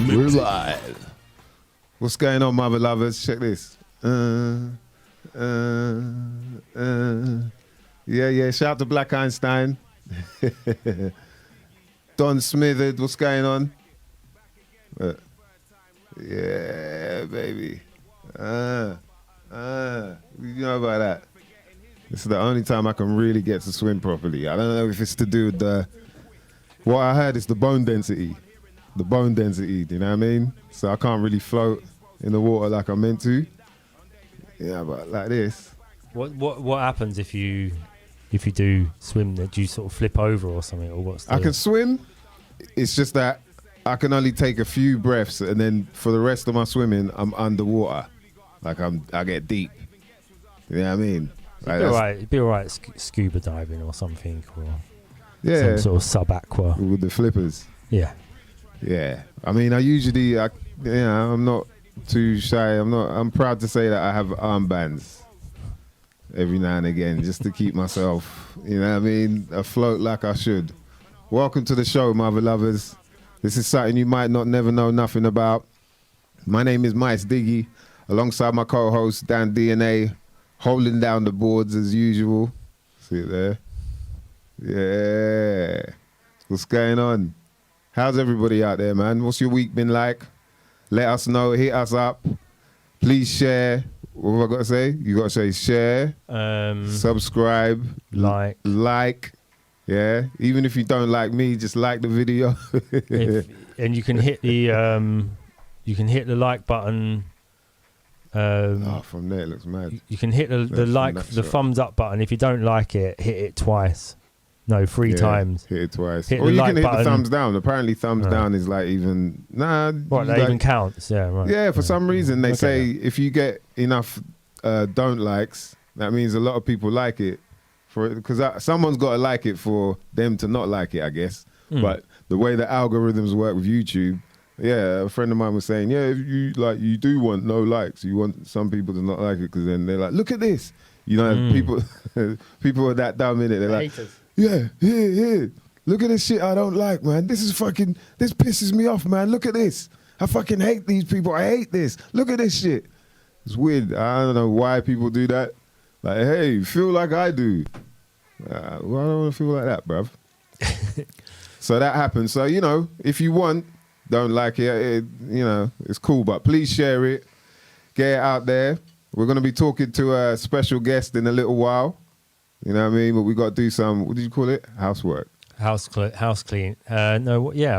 We're live. What's going on, mother lovers? Check this. Yeah. Shout out to Black Einstein. Don Smithered, what's going on? Yeah, baby. You know about that. This is the only time I can really get to swim properly. I don't know if it's to do with what I heard is the bone density. The bone density, do you know what I mean? So I can't really float in the water like I'm meant to. Yeah, but like this. What happens if you do swim? Do you sort of flip over or something, or what's? I can swim. It's just that I can only take a few breaths, and then for the rest of my swimming, I'm underwater. Like I get deep. You know what I mean? Like it'd be all right scuba diving or something, or some sort of sub-aqua with the flippers. Yeah. I mean, I'm not too shy. I'm proud to say that I have armbands every now and again, just to keep myself, you know what I mean, afloat like I should. Welcome to the show, mother lovers. This is something you might not never know nothing about. My name is Mice Diggy, alongside my co-host Dan DNA, holding down the boards as usual. See it there? Yeah. What's going on? How's everybody out there, man? What's your week been like? Let us know. Hit us up. Please share. What have I got to say? You got to say share, subscribe, like. Yeah. Even if you don't like me, just like the video. And you can hit the like button. From there it looks mad. You can hit the thumbs up button. If you don't like it, hit it twice. No, 3 times. Hit it twice. Hit or you like can hit button. the thumbs down. Apparently thumbs down is like even... Nah. Right, that even counts. Yeah, right. Yeah, for some reason they say if you get enough don't likes, that means a lot of people like it. Because someone's got to like it for them to not like it, I guess. But the way the algorithms work with YouTube, a friend of mine was saying, if you do want no likes. You want some people to not like it because then they're like, look at this. You know, people are that dumb in it. They're like, haters. Yeah. Look at this shit I don't like, man. This pisses me off, man. Look at this. I fucking hate these people. I hate this. Look at this shit. It's weird. I don't know why people do that. Like, hey, feel like I do. Well, I don't want to feel like that, bruv. So that happens. So, if you don't like it, it's cool. But please share it. Get it out there. We're going to be talking to a special guest in a little while. You know what I mean? But we got to do some, what did you call it? Housework. House clean. I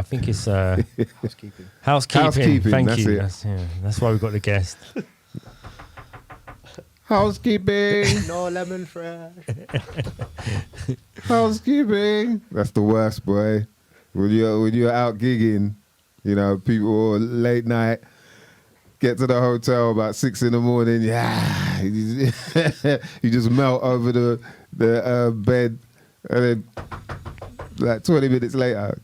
think it's Housekeeping. Housekeeping. Thank that's you. it. That's why we got the guest. Housekeeping. No lemon fresh. Housekeeping. That's the worst, boy. When you're out gigging, people are late night, get to the hotel about 6 a.m. You just melt over the bed, and then like 20 minutes later,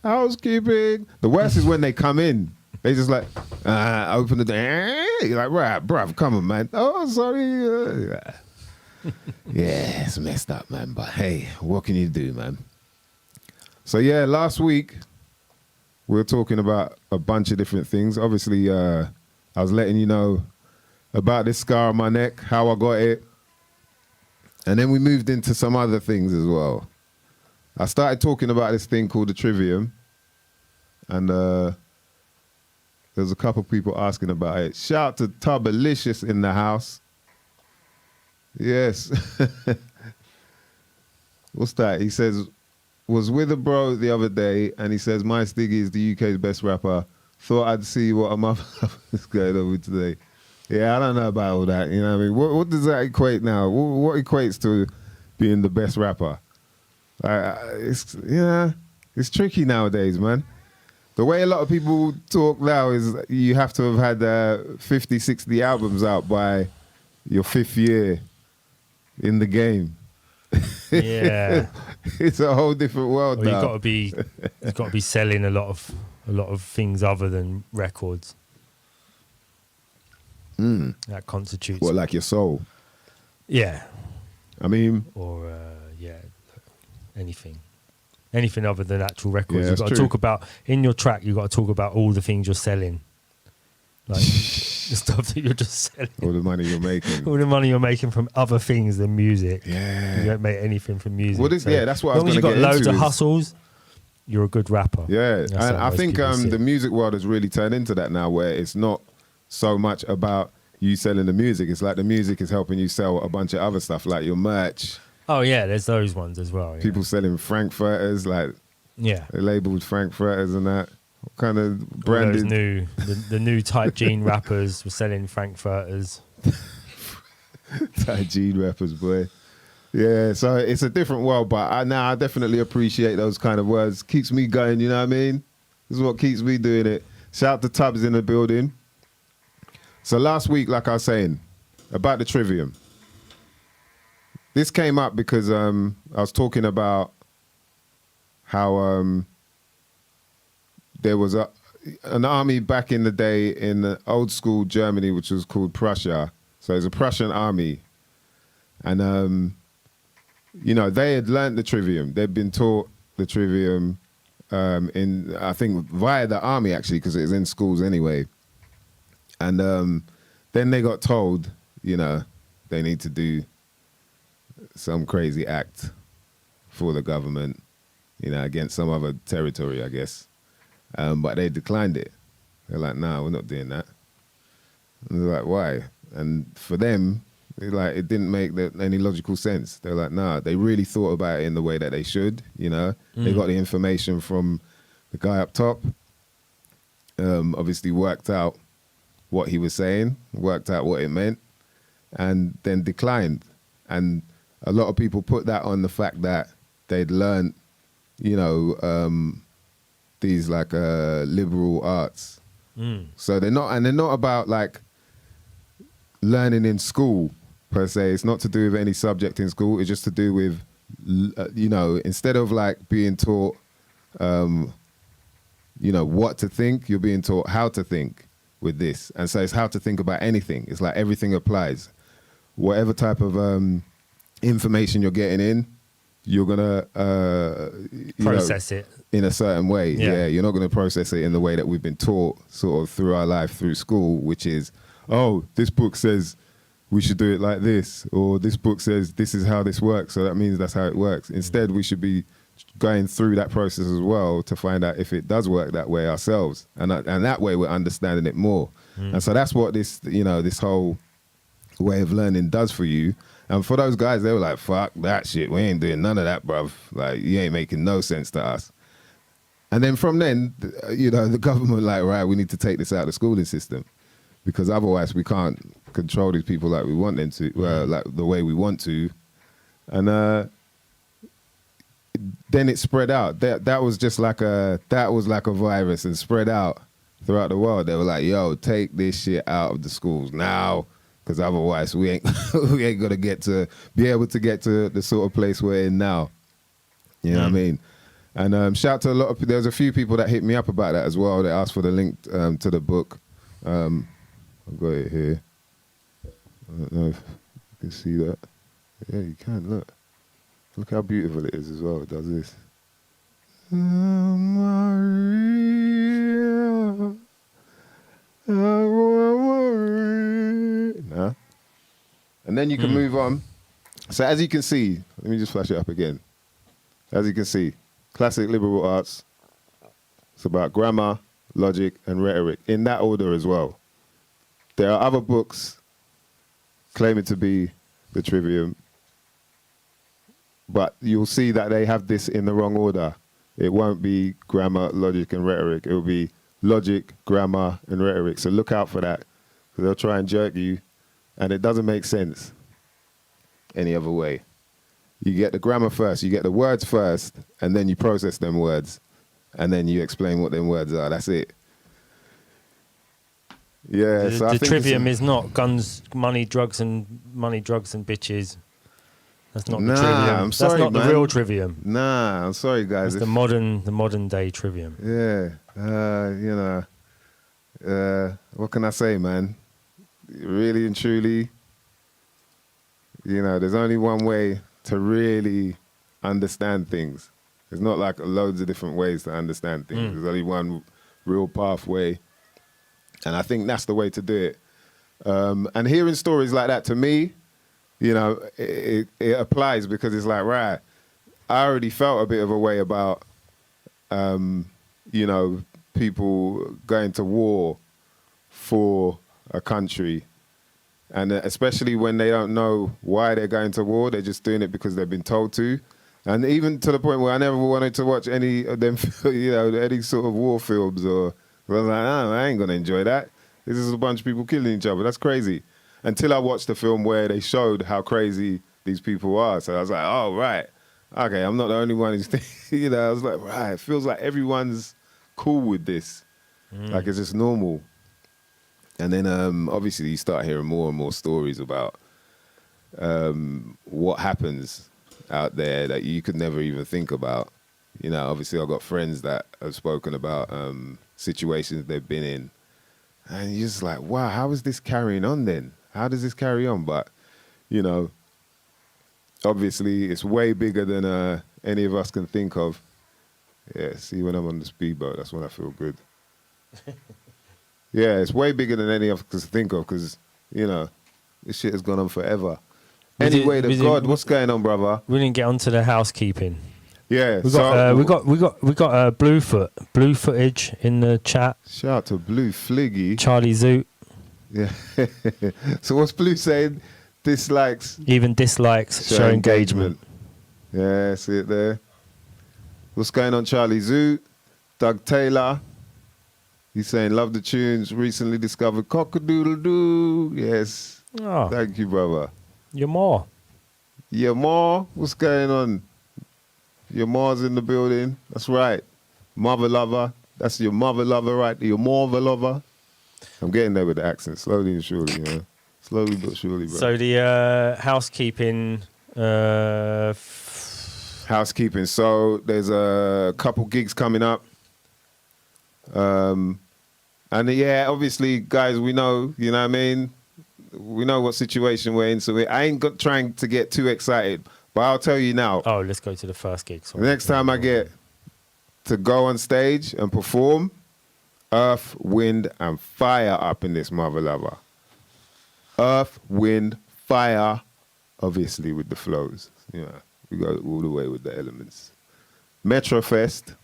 housekeeping. The worst is when they come in. They just like open the door. You're like, right, bruv, come on, man. Oh, sorry. Yeah, it's messed up, man. But hey, what can you do, man? So yeah, last week we were talking about a bunch of different things. Obviously, I was letting you know about this scar on my neck, how I got it. And then we moved into some other things as well. I started talking about this thing called the trivium. And there's a couple people asking about it. Shout out to Tubalicious in the house. Yes. What's that? He says, was with a bro the other day, and he says, my Stiggy is the UK's best rapper. Thought I'd see what a motherfucker is going on with today. Yeah, I don't know about all that. You know what I mean? What does that equate now? What equates to being the best rapper? It's tricky nowadays, man. The way a lot of people talk now is you have to have had 50, 60 albums out by your 5th year in the game. Yeah. It's a whole different world now. You've got to be selling a lot of things other than records. That constitutes. What, like your soul? Yeah. I mean, or anything. Anything other than actual records. Yeah, You've that's got to true. talk about, in your track, you've got to talk about all the things you're selling. Like the stuff that you're just selling. All the money you're making. All the money you're making from other things than music. Yeah. You don't make anything from music. Well, that's what I was as long as going to you've got get loads into. of hustles, you're a good rapper. Yeah, That's and how I most think people see the it. music world has really turned into that now, where it's not so much about you selling the music. It's like the music is helping you sell a bunch of other stuff, like your merch. Oh yeah, there's those ones as well. Yeah. People selling frankfurters, like yeah. they labeled frankfurters and that. What kind of All branded? those the new type gene rappers were selling frankfurters. Tight G rappers, boy. Yeah, so it's a different world, but I definitely appreciate those kind of words. Keeps me going, you know what I mean? This is what keeps me doing it. Shout out to Tubbs in the building. So last week, like I was saying, about the Trivium. This came up because I was talking about how there was an army back in the day in the old school Germany, which was called Prussia. So it's a Prussian army. And, you know, they had learnt the Trivium. They'd been taught the Trivium in, I think, via the army, actually, because it was in schools anyway. And then they got told, you know, they need to do some crazy act for the government, you know, against some other territory, I guess. But they declined it. They're like, nah, we're not doing that. And they're like, why? And for them, it didn't make any logical sense. They're like, nah, they really thought about it in the way that they should, you know. They got the information from the guy up top, obviously worked out what he was saying, worked out what it meant, and then declined. And a lot of people put that on the fact that they'd learned, you know, these like liberal arts. So they're not about like learning in school per se. It's not to do with any subject in school. It's just to do with, you know, instead of like being taught, you know, what to think, you're being taught how to think with this. And so it's how to think about anything. It's like everything applies. Whatever type of information you're getting in, you're going to Process it. in a certain way. Yeah. You're not going to process it in the way that we've been taught sort of through our life, through school, which is, oh, this book says we should do it like this, or this book says this is how this works, so that means that's how it works. Instead, we should be going through that process as well to find out if it does work that way ourselves, and that way we're understanding it more. And so that's what this, you know, this whole way of learning does for you. And for those guys, they were like, fuck that shit, we ain't doing none of that, bruv. Like, you ain't making no sense to us. And then from then, you know, the government like, right, we need to take this out of the schooling system, because otherwise we can't control these people like we want them to, like the way we want to. And then it spread out. That was just like a virus and spread out throughout the world. They were like, yo, take this shit out of the schools now, because otherwise we ain't gonna be able to get to the sort of place we're in now. You know what I mean? And shout out to a lot of, there's a few people that hit me up about that as well. They asked for the link to the book. I've got it here. I don't know if you can see that. Yeah, you can, look. Look how beautiful it is as well. It does this. Nah. And then you can move on. So as you can see, let me just flash it up again. As you can see, classic liberal arts. It's about grammar, logic, and rhetoric, in that order as well. There are other books claiming to be the Trivium, but you'll see that they have this in the wrong order. It won't be grammar, logic, and rhetoric. It will be logic, grammar, and rhetoric. So look out for that, because they'll try and jerk you, and it doesn't make sense any other way. You get the grammar first, you get the words first, and then you process them words, and then you explain what them words are. That's it. Yeah, so I The think Trivium is not guns, money, drugs, and bitches. That's not the Nah, Trivium. I'm sorry, That's not man. the real Trivium. Nah, I'm sorry, guys. That's the modern day Trivium. Yeah, you know, what can I say, man? Really and truly, you know, there's only one way to really understand things, There's not like loads of different ways to understand things. There's only one real pathway. And I think that's the way to do it. And hearing stories like that, to me, you know, it applies because it's like, right, I already felt a bit of a way about, you know, people going to war for a country. And especially when they don't know why they're going to war, they're just doing it because they've been told to. And even to the point where I never wanted to watch any of them, you know, any sort of war films. Or I was like, oh, I ain't going to enjoy that. This is a bunch of people killing each other. That's crazy. Until I watched the film where they showed how crazy these people are. So I was like, oh, right. Okay, I'm not the only one who's, you know, I was like, right, it feels like everyone's cool with this. Like it's just normal. And then obviously you start hearing more and more stories about what happens out there that you could never even think about. You know, obviously I've got friends that have spoken about situations they've been in. And you're just like, wow, how is this carrying on then? How does this carry on? But, you know, obviously it's way bigger than any of us can think of. Yeah, see, when I'm on the speedboat, that's when I feel good. Yeah, it's way bigger than any of us can think of because, you know, this shit has gone on forever. Anyway, God, what's going on, brother? We didn't get onto the housekeeping. Yeah, we got blue footage in the chat. Shout out to Blue Fliggy. Charlie Zoot. Yeah. So what's Blue saying? Dislikes. Even dislikes show engagement. Yeah, see it there. What's going on, Charlie Zoot? Doug Taylor. He's saying, love the tunes. Recently discovered Cock-a-doodle-doo. Yes. Oh, Thank you, brother. you're more. Yeah, Ma, what's going on? Your Ma's in the building. That's right. Mother lover. That's your mother lover, right? Your mother lover. I'm getting there with the accent, slowly and surely, you know. Slowly but surely, bro. So the housekeeping... Housekeeping. So there's a couple gigs coming up. And yeah, obviously, guys, we know, you know what I mean? We know what situation we're in, so I ain't trying to get too excited. But I'll tell you now. Oh, let's go to the first gig. The next time I get to go on stage and perform, earth, wind, and fire up in this mother lover. Earth, wind, fire, obviously with the flows. You know, we go all the way with the elements. Metrofest.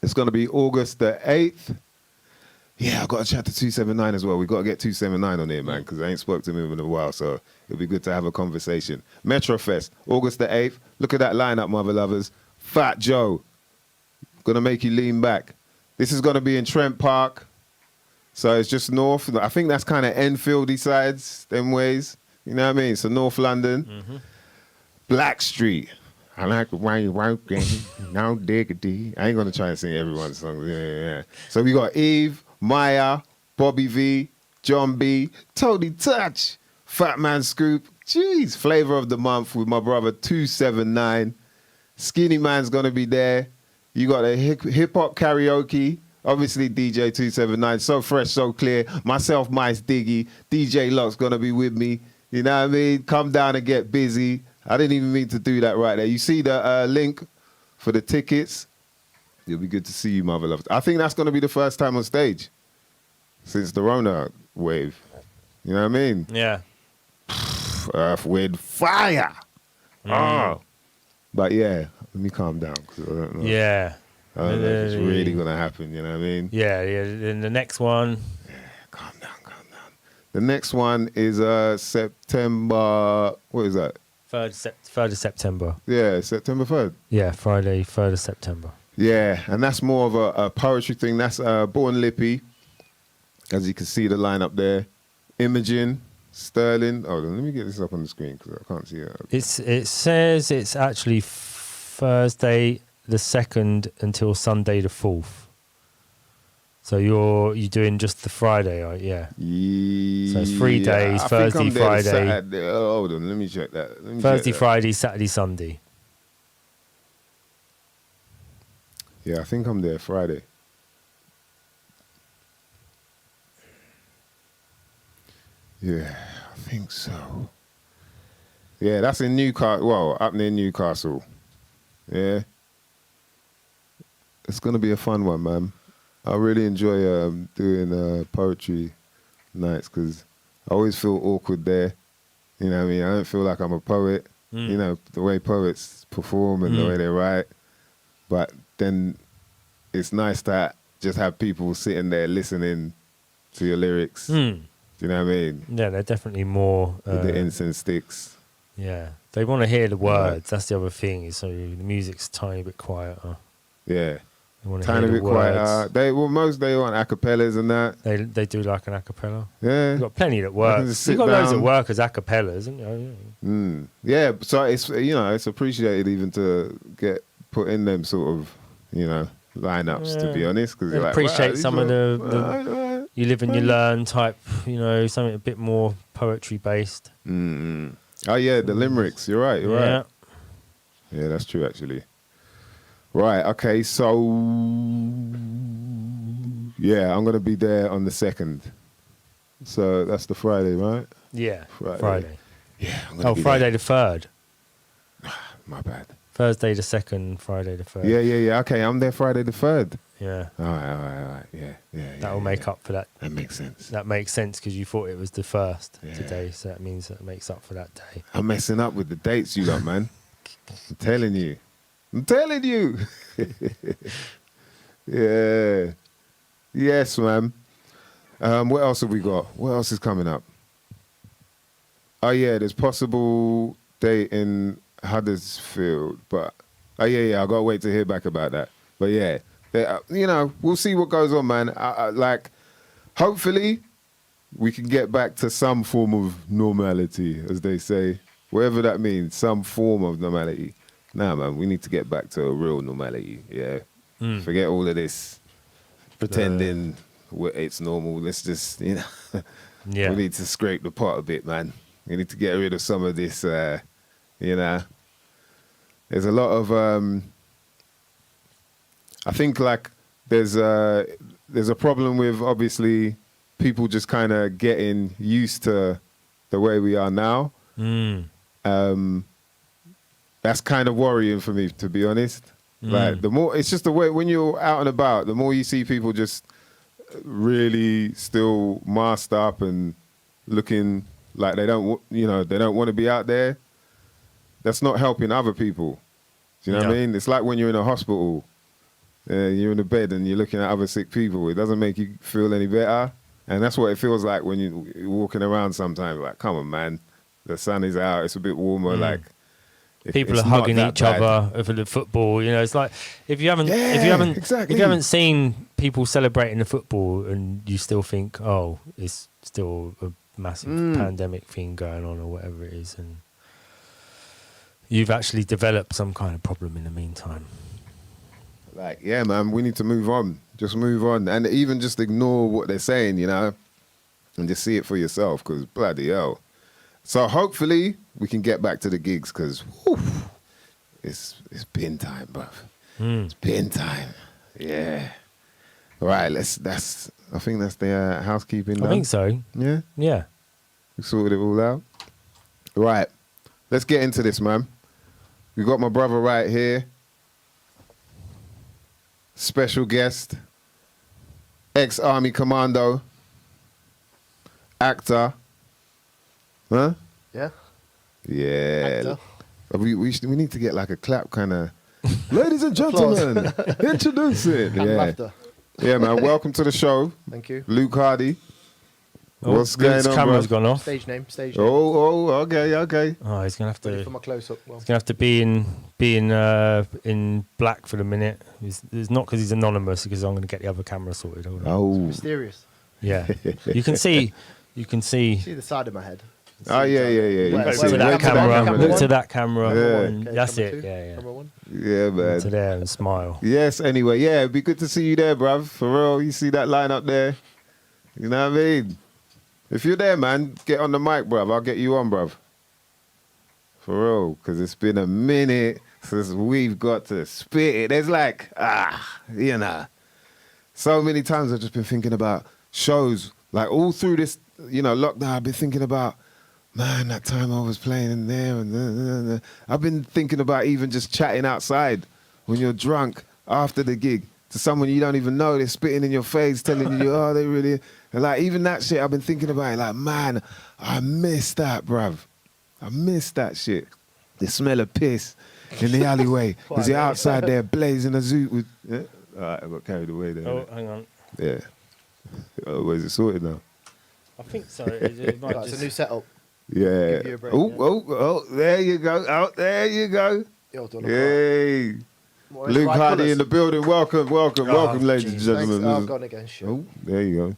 It's going to be August the 8th. Yeah, I've got to chat to 279 as well. We've got to get 279 on here, man, because I ain't spoke to him in a while, so it'll be good to have a conversation. Metrofest, August the 8th. Look at that lineup, mother lovers. Fat Joe. Going to make you lean back. This is going to be in Trent Park. So it's just north. I think that's kind of Enfieldy sides, them ways. You know what I mean? So North London. Mm-hmm. Black Street. I like the way you working. No diggity. I ain't going to try and sing everyone's songs. Yeah. So we got Eve, Maya, Bobby V, John B, Tony Touch, Fat Man Scoop. Jeez. Flavor of the month with my brother 279. Skinny Man's going to be there. You got a hip-hop karaoke. Obviously, DJ 279. So fresh, so clear. Myself, Mice Diggy. DJ Lock's going to be with me. You know what I mean? Come down and get busy. I didn't even mean to do that right there. You see the link for the tickets? It'll be good to see you, mother lovers. I think that's going to be the first time on stage since the Rona wave. You know what I mean? Yeah. Earth, wind, fire. Oh. But yeah, let me calm down because I don't know. Yeah. I don't know if it's really going to happen, you know what I mean? Yeah. Then the next one. Yeah, calm down. The next one is September, what is that? 3rd of September. Yeah, September 3rd. Yeah, Friday, 3rd of September. Yeah, and that's more of a poetry thing. That's Born Lippy. As you can see the lineup there. Imogen, Sterling. Oh, let me get this up on the screen because I can't see it. It says it's actually Thursday the 2nd until Sunday the 4th. So you're doing just the Friday, right? Yeah. So it's 3 days, Thursday, Friday. Oh, hold on, let me check that. Thursday, Friday, Saturday, Sunday. Yeah, I think I'm there Friday. Yeah, I think so. Yeah, that's in Newcastle. Well, up near Newcastle. Yeah. it's gonna be a fun one, man. I really enjoy doing poetry nights because I always feel awkward there. You know what I mean? I don't feel like I'm a poet. You know, the way poets perform and the way they write. But then it's nice to just have people sitting there listening to your lyrics. Do you know what I mean? Yeah, they're definitely more... With the incense sticks. Yeah. They want to hear the words. That's the other thing. So the music's a tiny bit quieter. Yeah. They want to Tiny hear bit the words. quieter. Most they want acapellas and that. They do like an acapella. Yeah. You've got plenty that work. just You've sit got loads that down. work as acapellas, haven't you? Yeah, so it's it's appreciated even to get put in them sort of lineups to be honest because They appreciate some of the you live and you learn type, something a bit more poetry based. Oh yeah, the limericks. You're right. You're right. Yeah, that's true actually. Right. Okay. So yeah, I'm gonna be there on the 2nd. So that's the Friday, right? Yeah. Friday. Yeah. I'm gonna be Friday the 3rd. My bad. Thursday the 2nd, Friday the 3rd. Yeah. Okay, I'm there Friday the 3rd. Yeah. All right. Yeah. That will make up for that. That makes sense. That makes sense because you thought it was the 1st today, so that means that it makes up for that day. I'm messing up with the dates you got, man. I'm telling you. Yeah. Yes, man. What else have we got? What else is coming up? Oh, yeah, there's possible date in Huddersfield, but... Oh, yeah, I got to wait to hear back about that. But, yeah, we'll see what goes on, man. Hopefully, we can get back to some form of normality, as they say. Whatever that means, some form of normality. Nah, man, we need to get back to a real normality, yeah? Forget all of this pretending it's normal. Let's just, we need to scrape the pot a bit, man. We need to get rid of some of this, There's a lot of, I think, like, there's a problem with, obviously, people just kind of getting used to the way we are now. That's kind of worrying for me, to be honest. Like, the more, it's just the way, when you're out and about, the more you see people just really still masked up and looking like they don't want to be out there. That's not helping other people. Do you know what I mean? It's like when you're in a hospital, you're in a bed and you're looking at other sick people. It doesn't make you feel any better. And that's what it feels like when you're walking around sometimes. Like, come on, man. The sun is out. It's a bit warmer. Like, people are hugging each other over the football. It's like if you haven't seen people celebrating the football and you still think, oh, it's still a massive pandemic thing going on or whatever it is, and you've actually developed some kind of problem in the meantime. Like, yeah, man, we need to move on. Just move on. And even just ignore what they're saying, and just see it for yourself, because bloody hell. So hopefully we can get back to the gigs, because it's bin time, bruv. It's bin time. Yeah. All right, I think that's the housekeeping done. I think so. Yeah? Yeah. We sorted it all out. Right. Let's get into this, man. We got my brother right here. Special guest. Ex-Army commando. Actor. Huh? Yeah. Yeah. Actor. We need to get like a clap kind of. Ladies and gentlemen, introducing. And laughter. Yeah, man. Welcome to the show. Thank you. Luke Hardy. What's going Luke's on, camera's bro? gone off. Stage name. Okay. Oh, he's gonna have Ready to. for my close up. Well, He's gonna have to be in black for the minute. It's not because he's anonymous, because I'm gonna get the other camera sorted. Hold on. Oh. mysterious. Yeah, you can see. See the side of my head. Oh, yeah. You Wait, can wait, see to wait, that camera camera. one, Look camera to one. that camera. Yeah. And Okay, that's camera it. two, Yeah. Camera one. Yeah, man. To there and smile. Yes, anyway, yeah, it'd be good to see you there, bruv. For real, you see that line up there? You know what I mean? If you're there, man, get on the mic, bruv. I'll get you on, bruv. For real, because it's been a minute since we've got to spit it. There's like, so many times I've just been thinking about shows, like all through this, lockdown, I've been thinking about, man, that time I was playing in there. And I've been thinking about even just chatting outside when you're drunk after the gig. to someone you don't even know. They're spitting in your face, telling you, oh, they really... And like, even that shit, I've been thinking about it. Like, man, I miss that, bruv. I miss that shit. The smell of piss in the alleyway. Because you're outside there blazing a zoot with... Yeah? All right, I got carried away there. Oh, hang on. Yeah. Oh, where's it sorted now? I think so. It might It's a new setup. Yeah. Give you a break, Oh, there you go. Oh, there you go. Yo, Hey. Luke Hardy in the building. Welcome, ladies and gentlemen. Oh, gone again. Shit. Oh, there you go.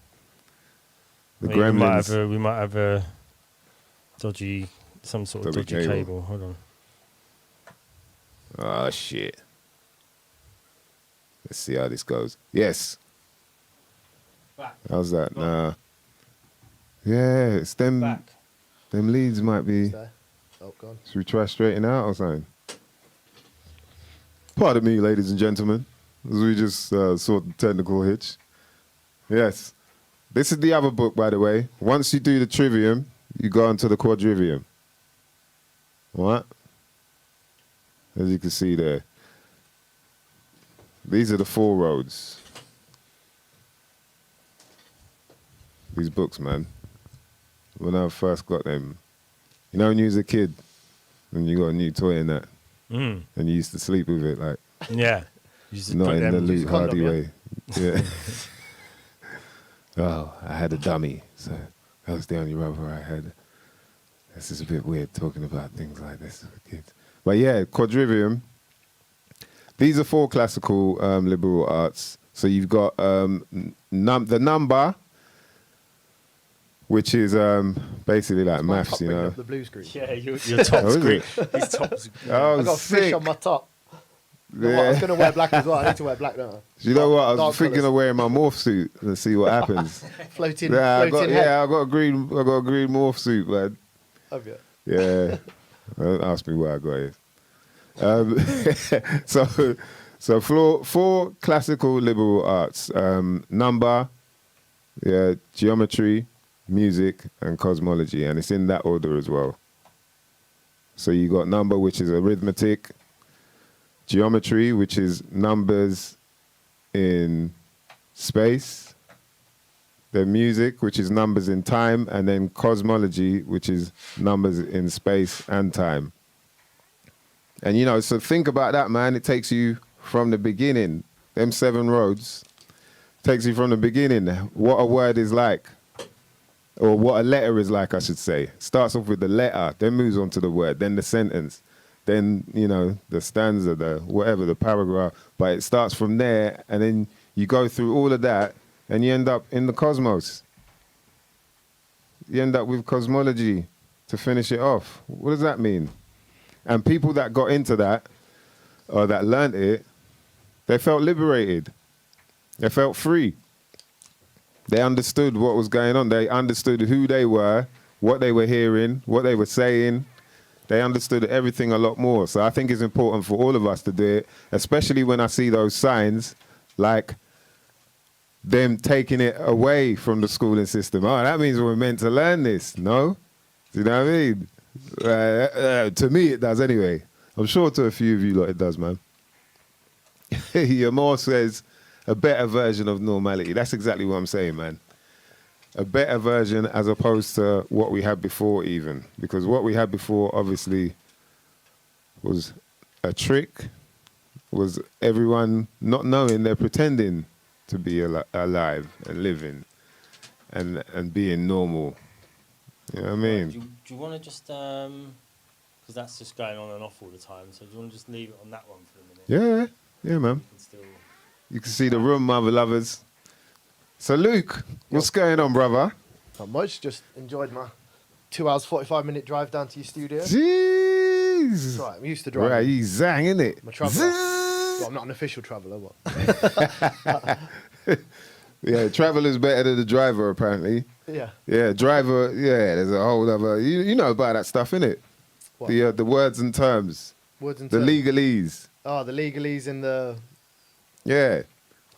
The we gremlins. we might have a dodgy, some sort of dodgy cable. Hold on. Oh, shit. Let's see how this goes. Yes. Back. How's that? Nah. Yeah, it's them. Back. Them leads might be. Oh, gone. Should we try straighten out or something? Pardon me, ladies and gentlemen, as we just sort the technical hitch. Yes. This is the other book, by the way. Once you do the trivium, you go on to the quadrivium. What? As you can see there. These are the 4 roads. These books, man. When I first got them, you know when you was a kid and you got a new toy in that and you used to sleep with it, like, Yeah. You just not put in them- the Luke Hardy condom, way. Yeah. Oh, I had a dummy, so that was the only rubber I had. This is a bit weird talking about things like this with kids. But yeah, quadrivium. These are 4 classical liberal arts. So you've got the number, which is basically like maths, you know. Up the blue screen. Yeah, your top Oh, is screen. it? His top screen. Oh, I got sick. fish on my top. You know what? I was going to wear black as well. I need to wear black, don't I? You know what? I was Dark thinking colours. of wearing my morph suit and see what happens. Floating, Yeah, I floating head. got a green morph suit, man. Have you? Yeah. Don't ask me where I got it. So 4 classical liberal arts: number, yeah, geometry, music, and cosmology, and it's in that order as well. So you got number, which is arithmetic; geometry, which is numbers in space; then music, which is numbers in time; and then cosmology, which is numbers in space and time. And, you know, so think about that, man. It takes you from the beginning. Them 7 roads takes you from the beginning. What a word is like, or what a letter is like, I should say. Starts off with the letter, then moves on to the word, then the sentence, then, you know, the stanza, the whatever, the paragraph. But it starts from there, and then you go through all of that, and you end up in the cosmos. You end up with cosmology to finish it off. What does that mean? And people that got into that, or that learned it, they felt liberated. They felt free. They understood what was going on. They understood who they were, what they were hearing, what they were saying. They understood everything a lot more. So I think it's important for all of us to do it, especially when I see those signs like them taking it away from the schooling system. Oh, that means we're meant to learn this. No? Do you know what I mean? To me, it does anyway. I'm sure to a few of you lot it does, man. Yamor says a better version of normality. That's exactly what I'm saying, man. A better version as opposed to what we had before even. Because what we had before obviously was a trick, was everyone not knowing they're pretending to be alive and living and being normal. You know what I mean? Do you want to just, because that's just going on and off all the time, so do you want to just leave it on that one for a minute? Yeah, man. You can still... You can see the room, my beloveds. So, Luke, what's going on, brother? Not much. Just enjoyed my 2 hours, 45-minute drive down to your studio. Jeez. It's all right. I'm used to driving. Right, you zang, innit? I'm a traveller. Well, I'm not an official traveller, what? Yeah, traveller's better than the driver, apparently. Yeah. Yeah, driver, yeah, there's a whole other... You know about that stuff, innit? What? The words and terms. Words and The terms. legalese. Oh, the legalese and the... Yeah.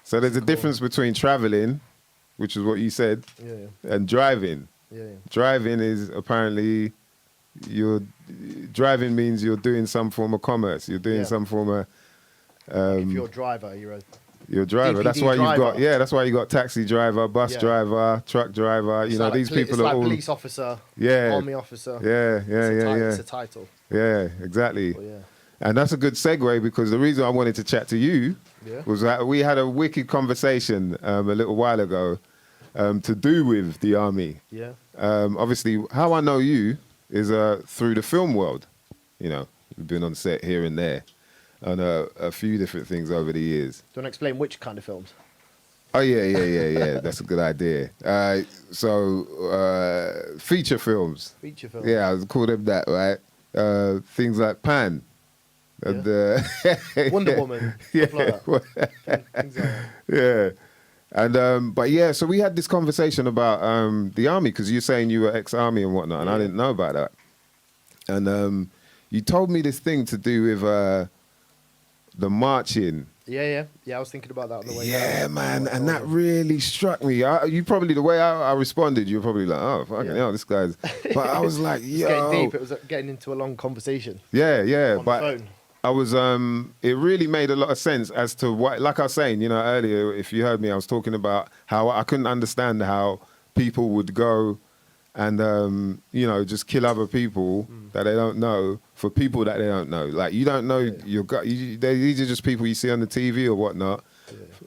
So there's a difference between traveling, which is what you said, Yeah. and driving. Yeah. Driving is apparently driving means you're doing some form of commerce. You're doing Yeah. some form of If you're a driver, you're a You're a driver. That's DPD why you've got. driver. Yeah, that's why you got taxi driver, bus Yeah. driver, truck driver. You know, these people it's are like all. police officer, Yeah. army officer. Yeah. It's a title. Yeah, exactly. But yeah. And that's a good segue because the reason I wanted to chat to you Yeah. was that we had a wicked conversation a little while ago to do with the army. Yeah. Obviously, how I know you is through the film world. You know, we've been on set here and there on a few different things over the years. Do you want to explain which kind of films? Oh, yeah. That's a good idea. Feature films. Feature films. Yeah, I would call them that, right? Things like Pan. And, Wonder Woman. Yeah. Stuff like that. Things like that. Yeah. And, but yeah, so we had this conversation about the army because you're saying you were ex-army and whatnot, and I didn't know about that. And you told me this thing to do with the marching. Yeah. I was thinking about that on the way. Yeah, down. man, and that really struck me. You probably, the way I responded, you're probably like, oh, fucking hell, this guy's. But I was like, It's yo. getting deep. It was getting into a long conversation. Yeah, On but the phone. I was, it really made a lot of sense as to what, like I was saying, you know, earlier, if you heard me, I was talking about how I couldn't understand how people would go and, you know, just kill other people that they don't know for people that they don't know. Like, you don't know these are just people you see on the TV or whatnot.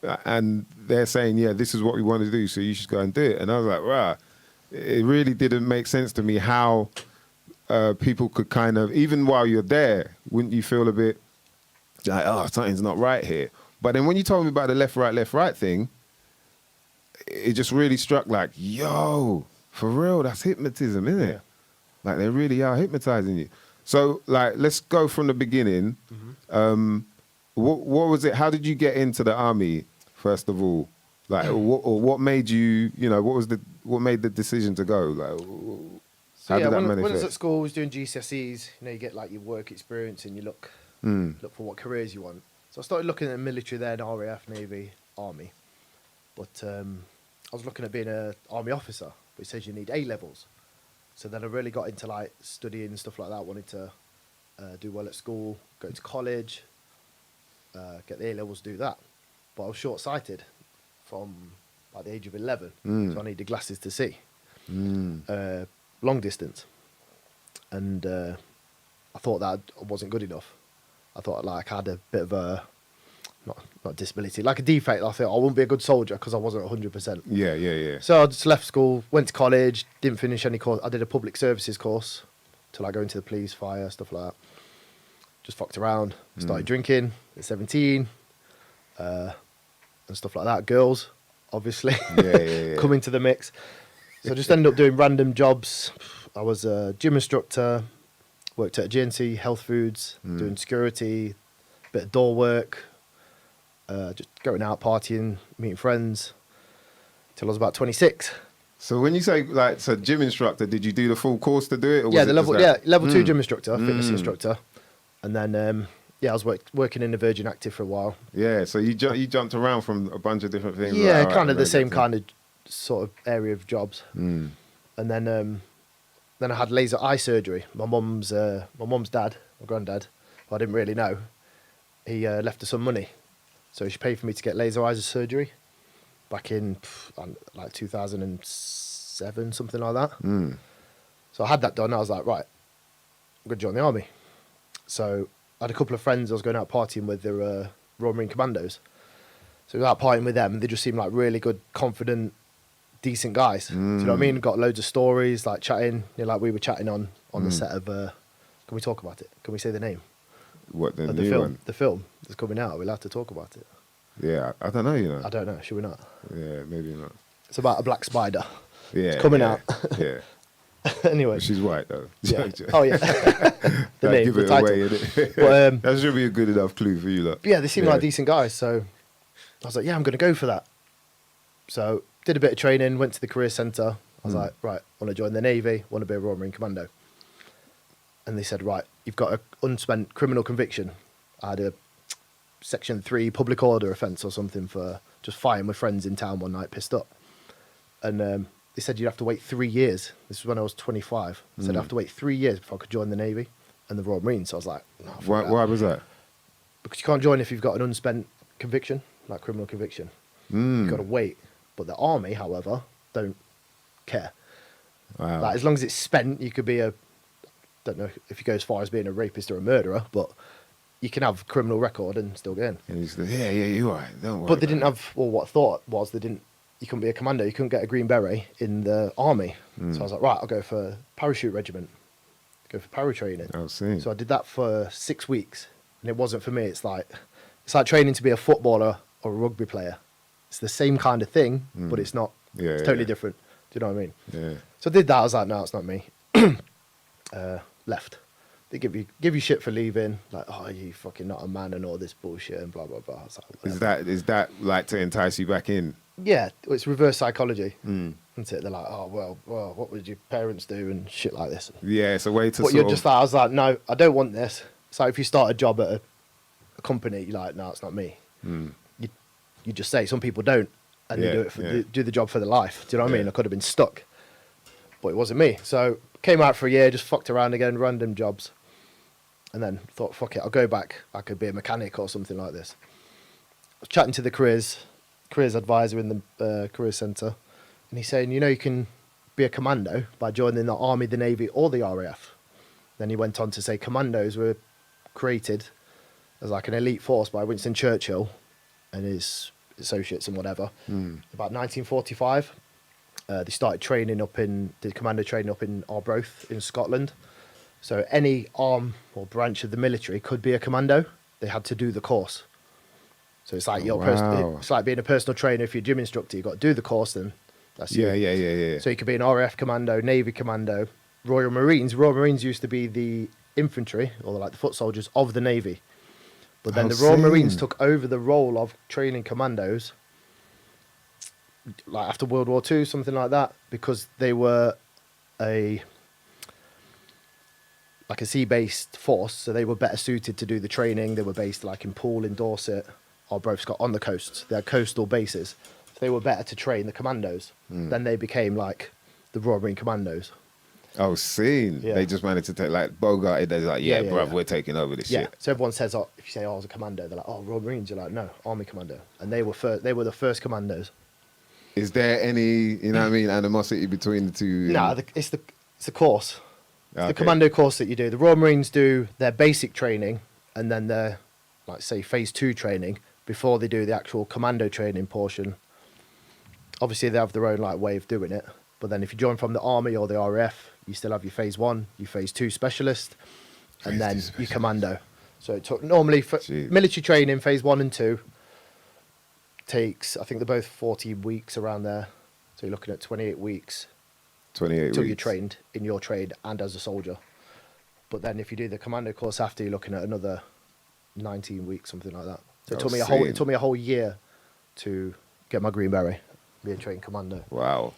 Yeah. And they're saying, yeah, this is what we want to do, so you should go and do it. And I was like, rah, it really didn't make sense to me how people could kind of, even while you're there, wouldn't you feel a bit like, oh, something's not right here? But then when you told me about the left, right thing, it just really struck like, yo, for real, that's hypnotism, isn't it? Yeah. Like, they really are hypnotizing you. So, like, let's go from the beginning. What was it? How did you get into the army, first of all? Like, what made you, you know, what made the decision to go? Like, how did that manifest? When I was at school, I was doing GCSEs. You know, you get like your work experience and you look for what careers you want. So I started looking at the military then, RAF, Navy, Army. But I was looking at being an Army officer, but it says you need A-levels. So then I really got into like studying and stuff like that. Wanted to do well at school, go to college, get the A-levels, do that. But I was short-sighted from like the age of 11, so I needed glasses to see. Long distance. And I thought that wasn't good enough. I thought like I had a bit of a, not disability, like a defect. I thought I wouldn't be a good soldier because I wasn't 100%. Yeah. So I just left school, went to college, didn't finish any course. I did a public services course till I go into the police, fire, stuff like that. Just fucked around, started drinking at 17, and stuff like that. Girls, obviously, come into the mix. So I just ended up doing random jobs. I was a gym instructor, worked at a GNC, health foods, doing security, bit of door work, just going out partying, meeting friends, till I was about 26. So when you say like, so gym instructor, did you do the full course to do it? Or Yeah, was it just level 2 gym instructor, fitness instructor, and then I was working in the Virgin Active for a while. Yeah, so you jumped around from a bunch of different things. Yeah, like, kind of the same kind of sort of area of jobs. Mm. And then I had laser eye surgery. My mum's dad, my granddad, who I didn't really know, he left her some money, so she paid for me to get laser eye surgery back in like 2007, something like that. So I had that done. I was like, right, I'm going to join the army. So I had a couple of friends I was going out partying with. They were Royal Marine Commandos. So I was out partying with them, and they just seemed like really good, confident, decent guys. Do you know what I mean? Got loads of stories, like chatting. You know, like we were chatting on the set of. Can we talk about it? Can we say the name? What, the Of new film? one? The film that's coming out. Are we allowed to talk about it? Yeah, I don't know, you know. I don't know. Should we not? Yeah, maybe not. It's about a black spider. Yeah, It's coming out. Yeah, Anyway. she's white though. Yeah. Oh yeah. The Don't name, give the it title. away, innit? But, that should be a good enough clue for you, lot. yeah, they seem Yeah. like decent guys. So I was like, yeah, I'm going to go for that. So did a bit of training, went to the career centre. I was like, right, want to join the Navy, want to be a Royal Marine Commando. And they said, right, you've got an unspent criminal conviction. I had a Section 3 public order offence or something for just fighting with friends in town one night, pissed up. And they said you'd have to wait 3 years. This was when I was 25. They said I'd have to wait 3 years before I could join the Navy and the Royal Marines. So I was like, no, fuck that. Why was that? Because you can't join if you've got an unspent conviction. like criminal conviction. You've got to wait. But the army, however, don't care. Wow. Like, as long as it's spent, you could be don't know if you go as far as being a rapist or a murderer, but you can have a criminal record and still get in. And he's like, yeah, you're right. Don't worry. But they didn't have, well, what I thought was you couldn't be a commando, you couldn't get a green beret in the army. So I was like, right, I'll go for parachute regiment, go for paratraining. I've seen. So I did that for 6 weeks, and it wasn't for me. It's like training to be a footballer or a rugby player. It's the same kind of thing, but it's not. Yeah, it's totally yeah. different. Do you know what I mean? Yeah. So I did that. I was like, no, it's not me. Left. They give you shit for leaving. Like, oh, you fucking not a man and all this bullshit and blah blah blah. I was like, Is that like to entice you back in? yeah, it's reverse psychology. Isn't it? They're like, oh well, what would your parents do and shit like this. Yeah, it's a way to. But you're just like, I was like, no, I don't want this. It's like if you start a job at a company, you're like, no, it's not me. You just say. Some people don't, and they do the job for their life. Do you know what I mean? I could have been stuck, but it wasn't me. So came out for a year, just fucked around again, random jobs, and then thought, fuck it, I'll go back. I could be a mechanic or something like this. I was chatting to the careers advisor in the careers centre, and he's saying, you can be a commando by joining the army, the navy, or the RAF. Then he went on to say commandos were created as like an elite force by Winston Churchill and his associates and whatever. About 1945, they started did commando training up in Arbroath in Scotland. So any arm or branch of the military could be a commando. They had to do the course. So it's like it's like being a personal trainer. If you're a gym instructor, you've got to do the course, then that's you. Yeah. So you could be an RAF commando, Navy commando, Royal Marines. Royal Marines used to be the infantry, or like the foot soldiers of the Navy. But then the Royal Marines took over the role of training commandos, like after World War II, something like that, because they were a sea-based force, so they were better suited to do the training. They were based like in Poole, in Dorset, or Scott on the coast. They had coastal bases. So they were better to train the commandos. Then they became like the Royal Marine Commandos. Oh, seen. Yeah. They just managed to take like Bogart. They're like, bruv, we're taking over this shit. So everyone says, if you say, I was a commando, they're like, oh, Royal Marines. You're like, no, Army Commando. And they were the first commandos. Is there any, animosity between the two? No, it's the course. It's the commando course that you do. The Royal Marines do their basic training, and then their, like say, phase 2 training before they do the actual commando training portion. Obviously, they have their own like way of doing it. But then if you join from the Army or the RAF, you still have your phase 1, your phase 2 specialist, and then your commando. So it took normally for military training, phase 1 and 2 takes, I think they're both 40 weeks around there. So you're looking at 28 weeks. 28 until weeks. you're trained in your trade and as a soldier. But then if you do the commando course after, you're looking at another 19 weeks, something like that. So it took me a whole year to get my green beret, be a trained commando. Wow.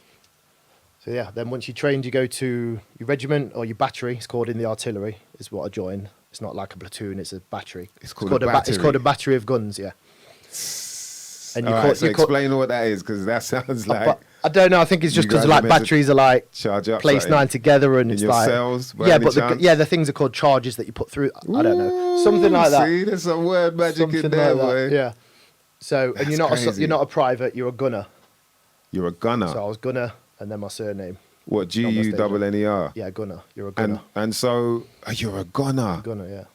So yeah, then once you trained, you go to your regiment or your battery. It's called in the artillery, is what I joined. It's not like a platoon, it's a battery. It's called a battery. It's called a battery of guns, yeah. And explain what that is, because that sounds like... I don't know. I think it's just because like batteries are like placed 9 together, and it's like cells, the things are called charges that you put through. I don't know, something like that. See, there's some word magic in there, boy. Yeah. So and you're not a private. You're a gunner. You're a gunner. So I was gunner, and then my surname. What, G-U-N-N-E-R? Yeah, gunner. You're a gunner. And so you're a gunner. Gunner, yeah.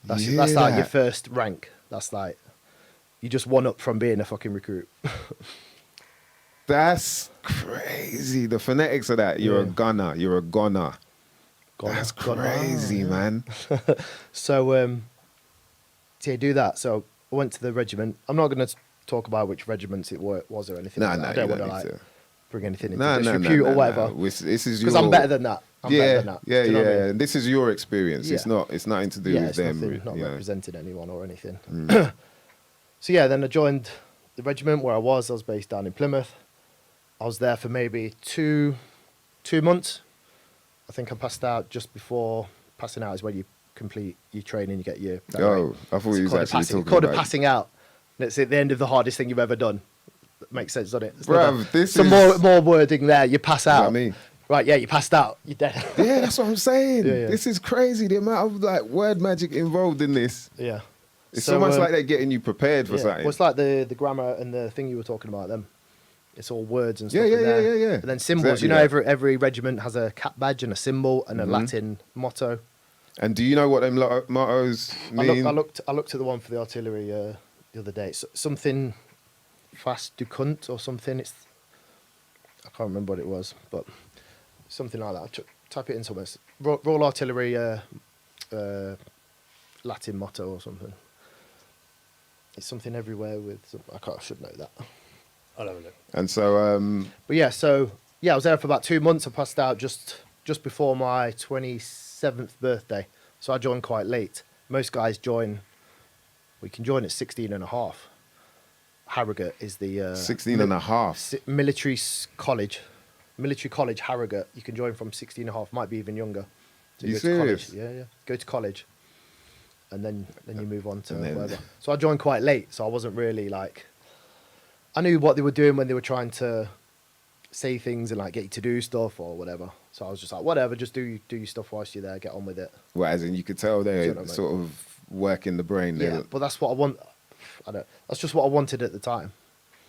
That's like your first rank. That's like you just one up from being a fucking recruit. That's crazy. The phonetics of that. You're a gunner. You're a gunner. That's crazy, man. So, do that. So I went to the regiment. I'm not going to talk about which regiments it was or anything. I don't want to bring anything into disrepute or whatever. This is because I'm better than that. Better than that. Yeah. I mean? This is your experience. Yeah. It's nothing to do with them. It's not representing anyone or anything. So yeah, then I joined the regiment where I was based down in Plymouth. I was there for maybe two months. I think I passed out just before passing out is when you complete your training, you get your... I thought you was actually talking about... It's called passing out. And it's at the end of the hardest thing you've ever done. That makes sense, doesn't it? Some more wording there. You pass out. What I mean? Right, yeah, you passed out. You're dead. Yeah, that's what I'm saying. Yeah. This is crazy. The amount of like word magic involved in this. Yeah. It's So, almost like they're getting you prepared for yeah. something. Well, it's like the grammar and the thing you were talking about. Them, it's all words and stuff. Yeah, in there. yeah. And then symbols. Exactly you know, that. every regiment has a cap badge and a symbol and a Latin motto. And do you know what them mottos mean? I looked at the one for the artillery the other day. It's something fast du cunt or something. I can't remember what it was, but something like that. Type it in somewhere. Royal Artillery Latin motto or something. It's something everywhere with. I should know that. I'll have a look. And so, But yeah, I was there for about 2 months. I passed out just before my 27th birthday, so I joined quite late. Most guys join. We can join at 16 and a half. Harrogate is the 16 and a half. Military college Harrogate. You can join from 16 and a half. Might be even younger. So You go to college. serious? Yeah. Go to college, and then you move on to And then- whatever. So I joined quite late, so I wasn't really like. I knew what they were doing when they were trying to say things and like get you to do stuff or whatever. So I was just like, whatever, just do your stuff whilst you're there, get on with it. Well, as in you could tell they're Sort of, mate. sort of working the brain. Yeah, but that's what I want. That's just what I wanted at the time.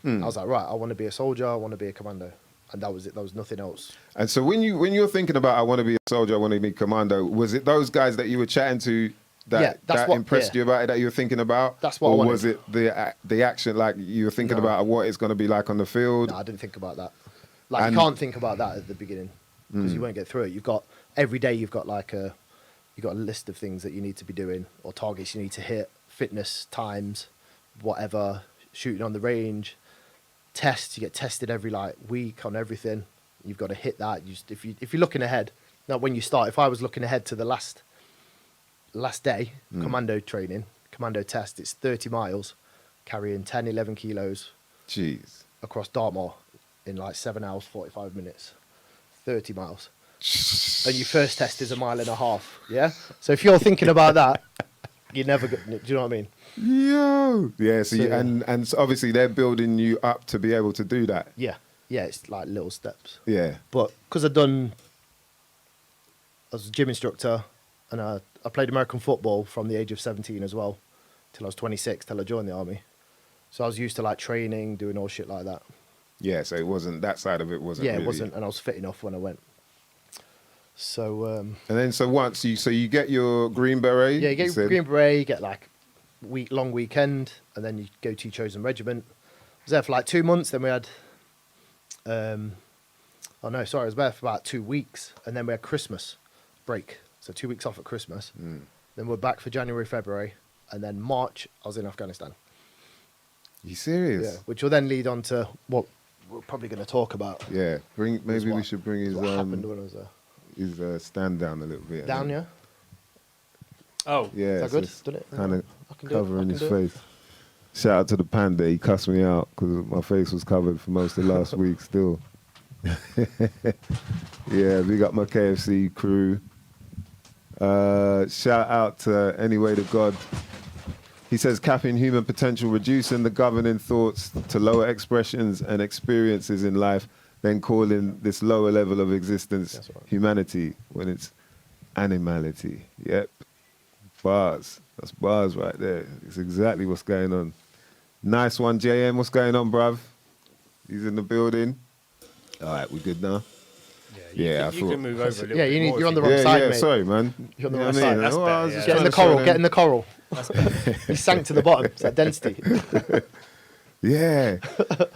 I was like, right, I want to be a soldier, I want to be a commando, and that was it. There was nothing else. And so when you're thinking about I want to be a soldier, I want to be commando, was it those guys that you were chatting to that impressed you about it, that you were thinking about? That's what I or wanted. was it the action, like you were thinking No. about what it's going to be like on the field? No, I didn't think about that. Like And- you can't think about that at the beginning because you won't get through it. You've got every day. You've got a list of things that you need to be doing or targets you need to hit, fitness times, whatever, shooting on the range, tests. You get tested every week on everything. You've got to hit that. If you're looking ahead, not when you start. If I was looking ahead to the last day, commando training, commando test, it's 30 miles, carrying 10, 11 kilos Jeez. across Dartmoor in like 7 hours, 45 minutes, 30 miles. And your first test is 1.5 miles. Yeah. So if you're thinking about that, you never. Do you know what I mean? Yo. Yeah. So, So, yeah. and so obviously they're building you up to be able to do that. Yeah. Yeah. It's like little steps. Yeah. But because I was a gym instructor, and I played American football from the age of 17 as well, till I was 26, till I joined the army. So I was used to like training, doing all shit like that. Yeah. So it wasn't that side of it. Wasn't. Yeah, really. it wasn't, and I was fit enough when I went. So And then so once you get your green beret. yeah, you get said? your green beret, you get like long weekend, and then you go to your chosen regiment. I was there for like 2 months. Then we had, I was there for about 2 weeks, and then we had Christmas break. So 2 weeks off at Christmas. Then we're back for January, February, and then March I was in Afghanistan. You serious? Yeah, which will then lead on to what we're probably going to talk about. Yeah. Maybe we should bring his What happened when I was there? his stand down a little bit. I Down, think. yeah. Oh, Yeah. Is that good? it's Done it? Kind of I can do it. covering I his can do it. face. Shout out to the panda. He cussed me out because my face was covered for most of last week still. Yeah, big up my KFC crew. Shout out to Anyway to God. He says capping human potential, reducing the governing thoughts to lower expressions and experiences in life, then calling this lower level of existence That's right. humanity when it's animality. Yep. Bars. That's bars right there. It's exactly what's going on. Nice one, JM. What's going on, bruv? He's in the building. All right, we good now? Yeah, I you thought- can move over a little Yeah, bit you need- more you're if on the you wrong yeah, side, yeah. mate. Sorry, man. You're on the You know right what I side. mean? That's Well, I was better, just yeah. Get in trying the to show coral. them- Get in the coral. You sank to the bottom. It's that density. Yeah.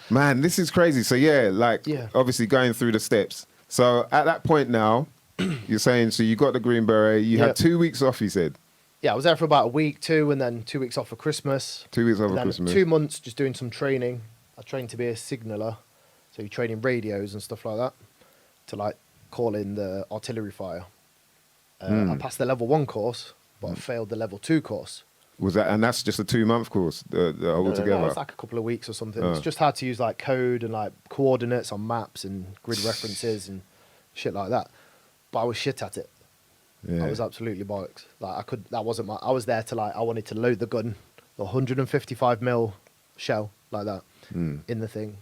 Man, this is crazy. So yeah, like Yeah. obviously going through the steps. So at that point now, you're saying, so you got the green beret, you Yeah. had 2 weeks off, you said. Yeah, I was there for about a week, two, and then 2 weeks off for Christmas. 2 weeks And over then Christmas. 2 months just doing some training. I trained to be a signaller, so you're training radios and stuff like that to like call in the artillery fire. I passed the level 1 course, but I failed the level 2 course. Was that, and that's just a 2-month course, the altogether. No, it's like a couple of weeks or something. Oh. It's just hard to use like code and like coordinates on maps and grid references and shit like that. But I was shit at it. Yeah. I was absolutely bollocks. Like I was there to like, I wanted to load the gun, the 155mm shell like that in the thing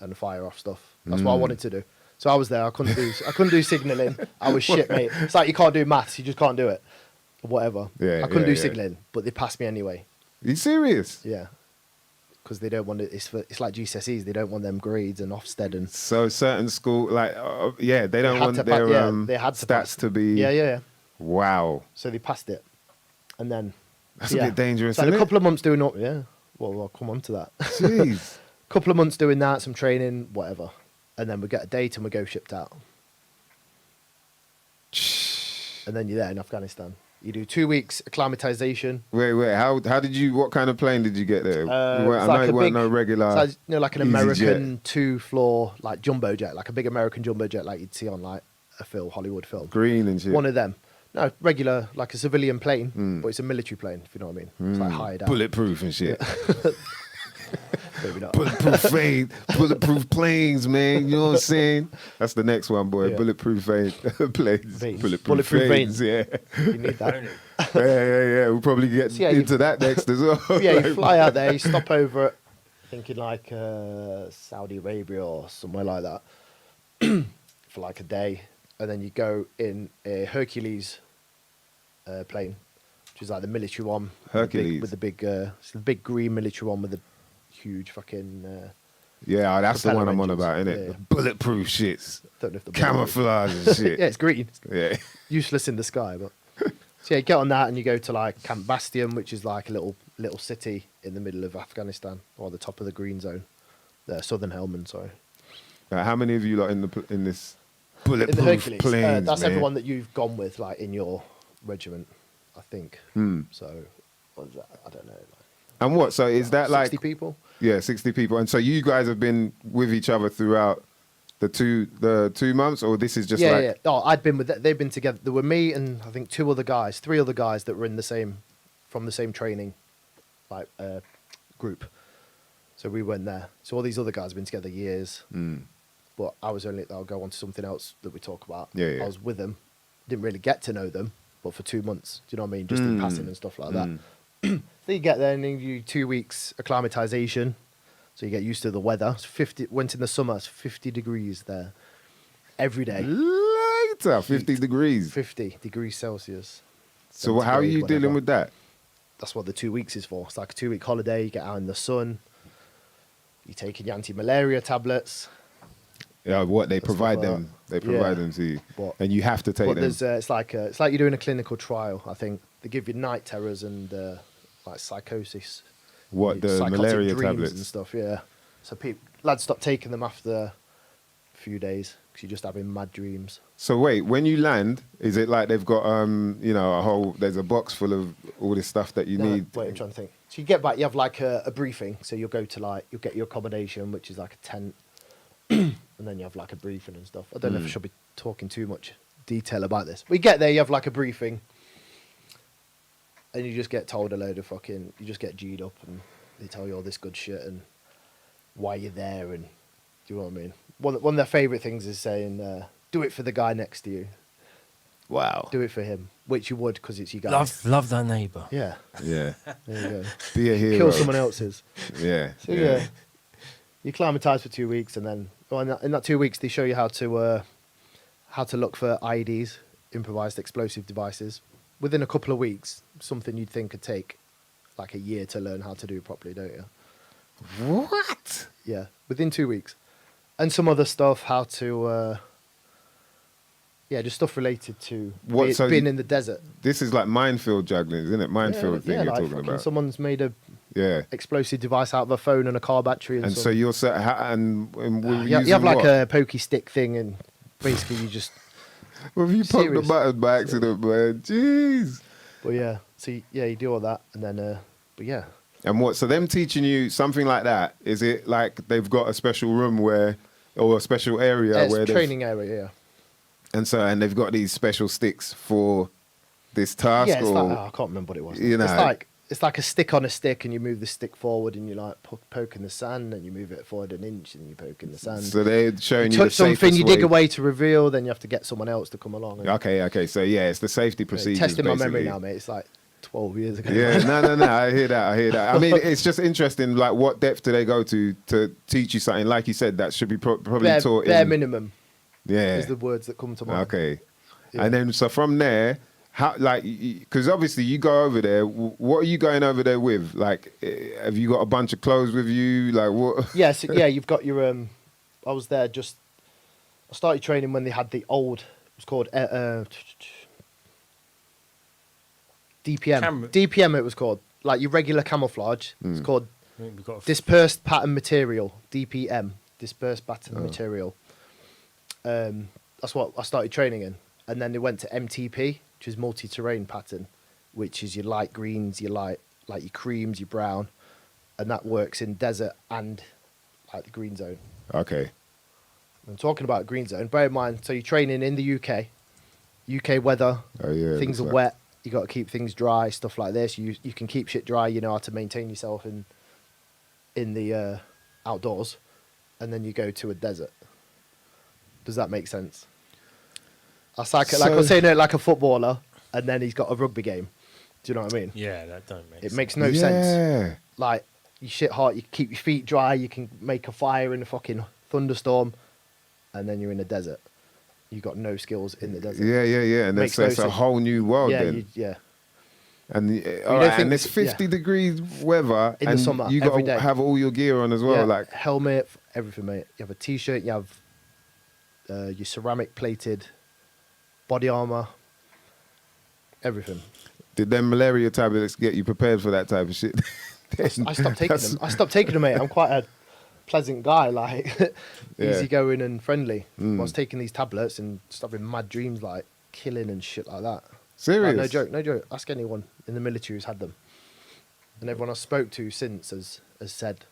and fire off stuff. That's what I wanted to do. So I was there. I couldn't do signalling. I was shit, mate. It's like you can't do maths. You just can't do it. Whatever. Yeah, I couldn't yeah, do yeah. signalling, but they passed me anyway. you serious? Yeah. Because they don't want it. It's like GCSEs. They don't want them grades and Ofsted and. So certain school, like, yeah, they don't had want to their they had to pass. stats to be. Yeah. Wow. So they passed it, and then. That's a bit dangerous, So isn't a it? couple of months doing up. Yeah. Well, I'll come on to that. Jeez. Couple of months doing that, some training, whatever, and then we get a date and we go shipped out. And then you're there in Afghanistan. You do 2 weeks acclimatization. Wait. How did you? What kind of plane did you get there? I It's know like it a weren't big- no regular. So, like an EasyJet. American 2-floor like jumbo jet, like a big American jumbo jet, like you'd see on like a Hollywood film. Green and shit. One of them. No, regular, like a civilian plane, but it's a military plane, if you know what I mean. It's like hired out. Bulletproof and shit. Maybe not. Bulletproof planes, man. You know what I'm saying? That's the next one, boy. Yeah. Bulletproof planes. Veins. Bulletproof Bulletproof veins. veins. Yeah. You need that. Yeah. We'll probably get So, yeah, you- into that next as well. Yeah, you fly out there, you stop over at, thinking like Saudi Arabia or somewhere like that, for like a day, and then you go in a Hercules plane, which is like the military one. Hercules. With the big, it's the big green military one with the huge fucking. Yeah, that's the Propeller one I'm on engines. about, innit? Yeah. The bulletproof shits. Don't know if the Camouflage and shit. Yeah, it's green. Yeah. Useless in the sky, but so yeah, you get on that and you go to like Camp Bastion, which is like a little city in the middle of Afghanistan, or the top of the green zone, the Southern Helmand. Sorry, How many of you lot in this in the bulletproof Hercules. planes, That's man? everyone that you've gone with, like in your regiment, I think. Hmm. So what is that? I don't know. Like, And what? So is that 60 like people? Yeah, 60 people. And so you guys have been with each other throughout the 2 months, or this is just Yeah, like yeah. Oh, I'd been with. They've been together. There were me and I think 3 other guys that were in the same, from the same training, like group. So we went there. So all these other guys have been together years. But I'll go on to something else that we talk about. Yeah. I was with them, didn't really get to know them, but for 2 months, do you know what I mean? Just in passing and stuff like that. So you get there and then you do 2 weeks acclimatization. So you get used to the weather. It's 50. Went in the summer. It's 50 degrees there every day. later, 50 degrees. 50 degrees Celsius. So how are you Centigrade, dealing whatever. with that? That's what the 2 weeks is for. It's like a 2-week holiday. You get out in the sun. You're taking your anti-malaria tablets. Yeah, what they Stuff provide like them, that. they provide Yeah. them to you, What? and you have to take But them. there's it's like you're doing a clinical trial. I think they give you night terrors and like psychosis. What, the psychotic malaria dreams tablets? and stuff. Yeah. So lads stop taking them after a few days because you're just having mad dreams. So wait, when you land, is it like they've got there's a box full of all this stuff that you No, need? Wait, I'm trying to think. So you get back, you have like a briefing. So you'll go to you'll get your accommodation, which is like a tent, and then you have like a briefing and stuff. I don't know if I should be talking too much detail about this. We get there, you have like a briefing, and you just get told a load of you just get G'd up, and they tell you all this good shit and why you're there, and do you know what I mean? One of their favourite things is saying, do it for the guy next to you. Wow. Do it for him, which you would because it's your guy. Love that neighbour. Yeah, Yeah. there you go. Be a hero. Kill someone else's. Yeah. So yeah, you acclimatise for 2 weeks, and then in that 2 weeks they show you how to look for IEDs, improvised explosive devices. Within a couple of weeks, something you'd think could take like a year to learn how to do properly, don't you? What? Yeah, within 2 weeks, and some other stuff, how to just stuff related to What, so being you- in the desert. This is like minefield juggling, isn't it? Minefield thing yeah, you're like talking fucking about. someone's made a Yeah. explosive device out of a phone and a car battery, and And so you're set, and we're you using have like what? a pokey stick thing, and basically you just. Well, if you poke the Serious. button by accident, man, jeez. But yeah, so you do all that, and then but yeah, And what? So them teaching you something like that? Is it like they've got a special room or a special area it's where a they've- training area, yeah. and they've got these special sticks for this task? Yeah, it's or, like I can't remember what it was. you know. It's like a stick on a stick, and you move the stick forward, and you like poke in the sand, and you move it forward an inch, and you poke in the sand. So they're showing you you, touch the something, safest you way. dig away to reveal, then you have to get someone else to come along. And, Okay. So yeah, it's the safety procedures. testing my memory basically. now, mate. It's like 12 years ago. Yeah, no. I hear that. I mean, it's just interesting. Like, what depth do they go to teach you something? Like you said, that should be probably taught bare in. minimum Yeah. is the words that come to mind. Okay. Yeah. And then so from there, how, like, because obviously you go over there. What are you going over there with? Like, have you got a bunch of clothes with you? Like, what? Yeah, so, yeah, you've got your. I was there just. I started training when they had the old. It was called DPM. DPM. It was called like your regular camouflage. It's called dispersed pattern material. DPM. Dispersed pattern material. That's what I started training in, and then they went to MTP, which is multi-terrain pattern, which is your light greens, your light like your creams, your brown, and that works in desert and like the green zone. Okay. I'm talking about green zone. Bear in mind, so you're training in the UK weather. Oh yeah. Things are wet. You got to keep things dry, stuff like this. You can keep shit dry. You know how to maintain yourself in the outdoors, and then you go to a desert. Does that make sense? I was saying it like a footballer, and then he's got a rugby game. Do you know what I mean? Yeah, that don't make sense. It makes no sense. Like, you shit hot, you keep your feet dry, you can make a fire in a fucking thunderstorm, and then you're in a desert. You got no skills in the desert. Yeah. And that's a whole new world then. Yeah. And and it's 50 degrees weather, in and the summer, you got every to day. have all your gear on as well, Yeah, like helmet, everything, mate. You have a t-shirt, you have your ceramic plated body armor, everything. Did them malaria tablets get you prepared for that type of shit? I stopped taking them. I stopped taking them, mate. I'm quite a pleasant guy, like easygoing and friendly. I was taking these tablets and just having mad dreams, like killing and shit like that. Serious? Like, no joke. Ask anyone in the military who's had them. And everyone I spoke to since has said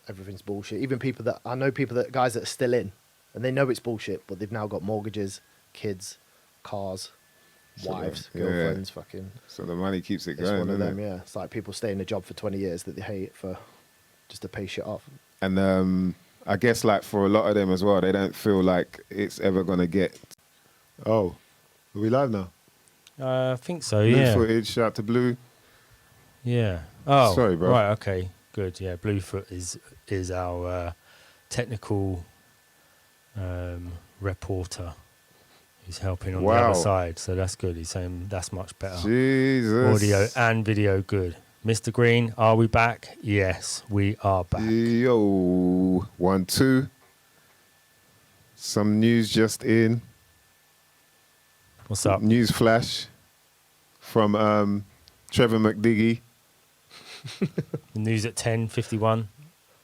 everything's bullshit. Even people that I know, guys that are still in, and they know it's bullshit, but they've now got mortgages, kids, cars, wives, girlfriends, fucking. So the money keeps it It's going. one of Isn't them, it? yeah. It's like people stay in a job for 20 years that they hate for just to pay shit off. And I guess like for a lot of them as well, they don't feel like it's ever gonna get. Oh, are we live now? I think so, Blue yeah. footage, shout out to Blue. Yeah. Oh, Sorry, bro. Right, okay, good. Yeah, Bluefoot is our technical reporter who's helping on the other side. So that's good. He's saying that's much better. Jesus. Audio and video, good. Mr. Green, are we back? Yes, we are back. Yo, 1, 2. Some news just in. What's up? News flash from Trevor McDiggy. The news at 10:51.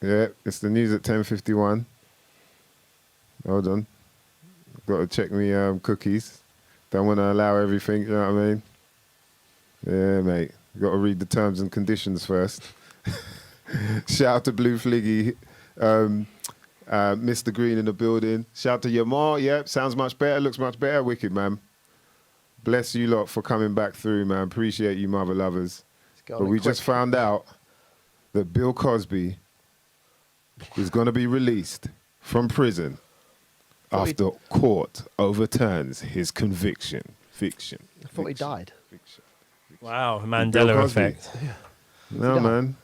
Yeah, it's the news at 10:51. Hold on. Got to check me cookies. Don't want to allow everything, you know what I mean? Yeah, mate. Got to read the terms and conditions first. Shout out to Blue Fliggy. Mr. Green in the building. Shout out to your ma. Yep, sounds much better, looks much better. Wicked, man. Bless you lot for coming back through, man. Appreciate you, mother lovers. But we just found out that Bill Cosby is going to be released from prison after court overturns his conviction. Fiction. I thought he died. Fiction. Wow, Bill Mandela Cosby. effect. No, man.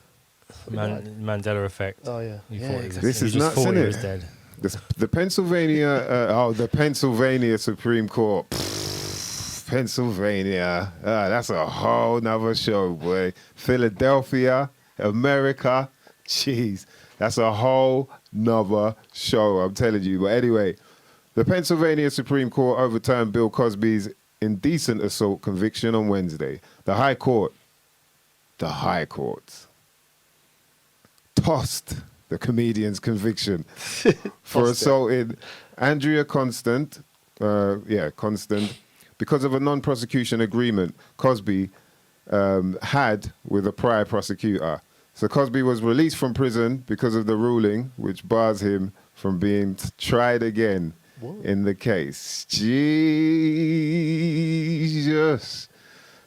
Mandela effect. Oh, yeah. You Yeah, thought he was, This you is just nuts, thought he innit? was dead. The Pennsylvania, the Pennsylvania Supreme Court. Pennsylvania. That's a whole nother show, boy. Philadelphia, America. Jeez, that's a whole nother show, I'm telling you. But anyway, the Pennsylvania Supreme Court overturned Bill Cosby's indecent assault conviction on Wednesday. The High Court tossed the comedian's conviction for assaulting Andrea Constant. Constant. Because of a non-prosecution agreement Cosby had with a prior prosecutor. So Cosby was released from prison because of the ruling, which bars him from being tried again in the case. Jesus.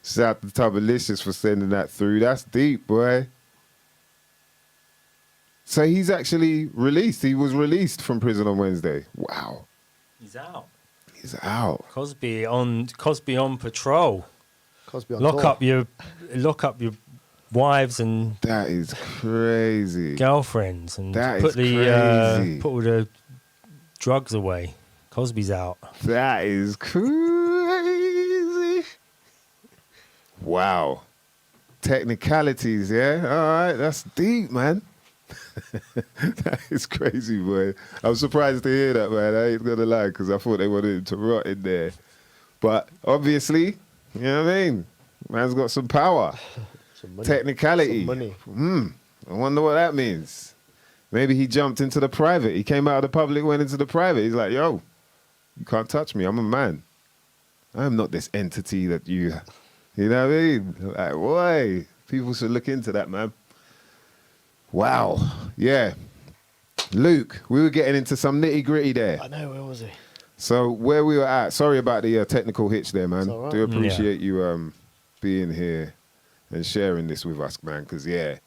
Shout out to Tubbalicious for sending that through. That's deep, boy. So he's actually released. He was released from prison on Wednesday. Wow. He's out. He's out. Cosby on patrol. Cosby on Lock tour. up your wives and That is crazy. girlfriends and That put is the crazy. put all the drugs away. Cosby's out. That is crazy. Wow. Technicalities, yeah? All right, that's deep, man. That is crazy, boy. I'm surprised to hear that, man. I ain't gonna lie, because I thought they wanted him to rot in there. But obviously, you know what I mean? Man's got some power. Some money. Technicality. Some money. I wonder what that means. Maybe he jumped into the private. He came out of the public, went into the private. He's like, yo, you can't touch me. I'm a man. I'm not this entity that you know what I mean? Like, boy, people should look into that, man. Wow. Yeah. Luke, we were getting into some nitty gritty there. I know, where was he? So where we were at, sorry about the technical hitch there, man. All right. Do appreciate you being here and sharing this with us, man, because, yeah,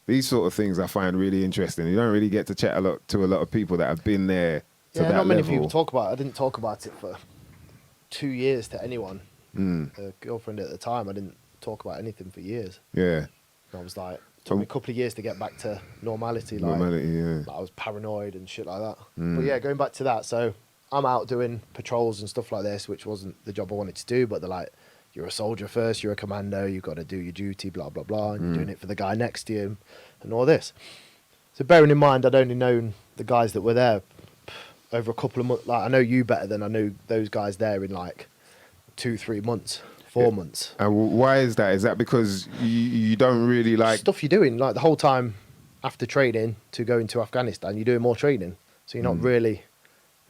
these sort of things I find really interesting. You don't really get to chat to a lot of people that have been there to that not many level. people talk about it. I didn't talk about it for 2 years to anyone. A girlfriend at the time, I didn't talk about anything for years. Yeah. And I was like, it took me a couple of years to get back to normality. Normality, yeah. Like I was paranoid and shit like that. But yeah, going back to that, so I'm out doing patrols and stuff like this, which wasn't the job I wanted to do, but they're like, you're a soldier first, you're a commando, you've got to do your duty, blah, blah, blah, and you're doing it for the guy next to you and all this. So bearing in mind, I'd only known the guys that were there over a couple of months. Like, I know you better than I knew those guys there in like 2-3 months, 4 months. And why is that? Is that because you don't really like... Stuff you're doing, like the whole time after training to go into Afghanistan, you're doing more training. So you're not really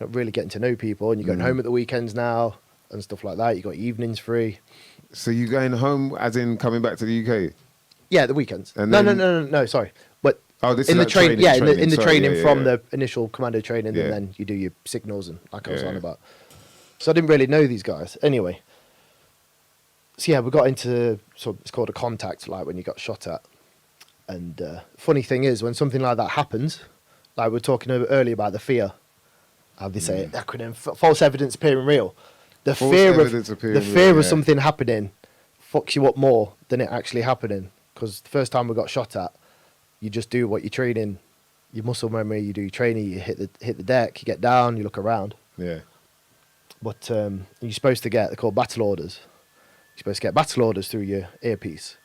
getting to know people, and you're going home at the weekends now and stuff like that. You got evenings free. So you going home as in coming back to the UK? Yeah, the weekends. And No, sorry. But this in is the like training, yeah, in the Sorry, training from the initial commando training, Yeah. and then you do your signals and like I was Yeah. on about. So I didn't really know these guys. Anyway, so yeah, we got into it's called a contact, like when you got shot at. And funny thing is, when something like that happens, like we were talking earlier about the fear, how they say it, acronym, false evidence appearing real. The False fear evidence of appearing the real, fear yeah. of something happening fucks you up more than it actually happening. Because the first time we got shot at, you just do what you're training, your muscle memory, you do your training, you hit the deck, you get down, you look around. Yeah. But you're supposed to get, they're called battle orders. You're supposed to get battle orders through your earpiece.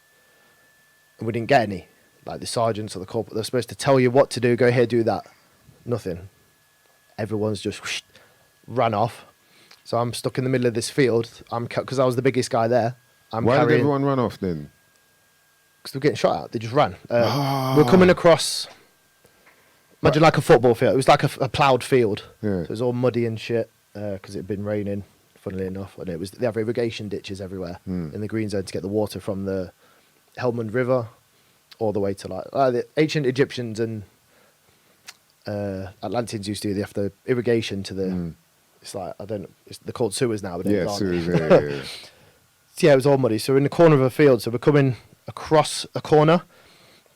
And we didn't get any. Like the sergeants or the corporal, they're supposed to tell you what to do, go here, do that. Nothing. Everyone's just whoosh, ran off. So I'm stuck in the middle of this field. Because I was the biggest guy there. Why did everyone run off then? Because they were getting shot at. They just ran. We're coming across, imagine like a football field. It was like a ploughed field. Yeah. So it was all muddy and shit because it had been raining, funnily enough. And they have irrigation ditches everywhere in the green zone to get the water from the Helmand River all the way to like the ancient Egyptians and Atlanteans used to do. They have the irrigation to the. It's like they're called sewers now, but Yeah, aren't sewers. they? Yeah. So yeah, it was all muddy. So we're in the corner of a field. So we're coming across a corner,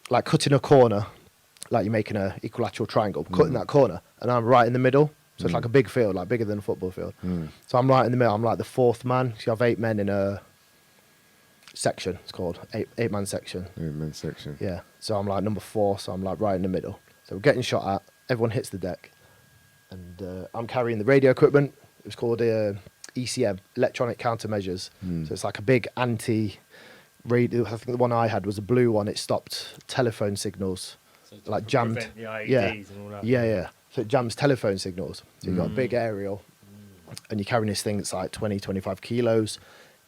like cutting a corner, like you're making a equilateral triangle, cutting that corner, and I'm right in the middle. So it's like a big field, like bigger than a football field. So I'm right in the middle. I'm like the fourth man. So you have 8 men in a section. It's called eight-man section. 8-man section. Yeah. So I'm like number 4. So I'm like right in the middle. So we're getting shot at. Everyone hits the deck, and I'm carrying the radio equipment. It was called ECM, electronic countermeasures. So it's like a big anti-radio. I think the one I had was a blue one. It stopped telephone signals, So like jammed. prevent the IEDs Yeah, and all that. yeah. So it jams telephone signals. So you've got a big aerial, and you're carrying this thing that's like 20, 25 kilos.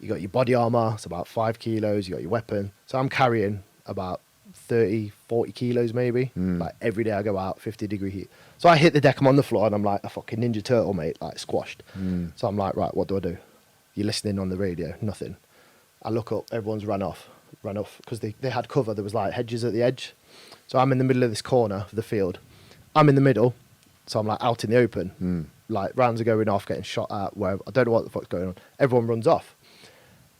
You got your body armor, it's about 5 kilos. You got your weapon. So I'm carrying about 30, 40 kilos maybe. Like every day I go out, 50-degree heat. So I hit the deck, I'm on the floor, and I'm like a fucking Ninja Turtle, mate, like squashed. So I'm like, right, what do I do? You're listening on the radio, nothing. I look up, everyone's ran off because they had cover. There was like hedges at the edge. So I'm in the middle of this corner of the field. I'm in the middle, so I'm like out in the open. Like rounds are going off, getting shot at, wherever. I don't know what the fuck's going on. Everyone runs off.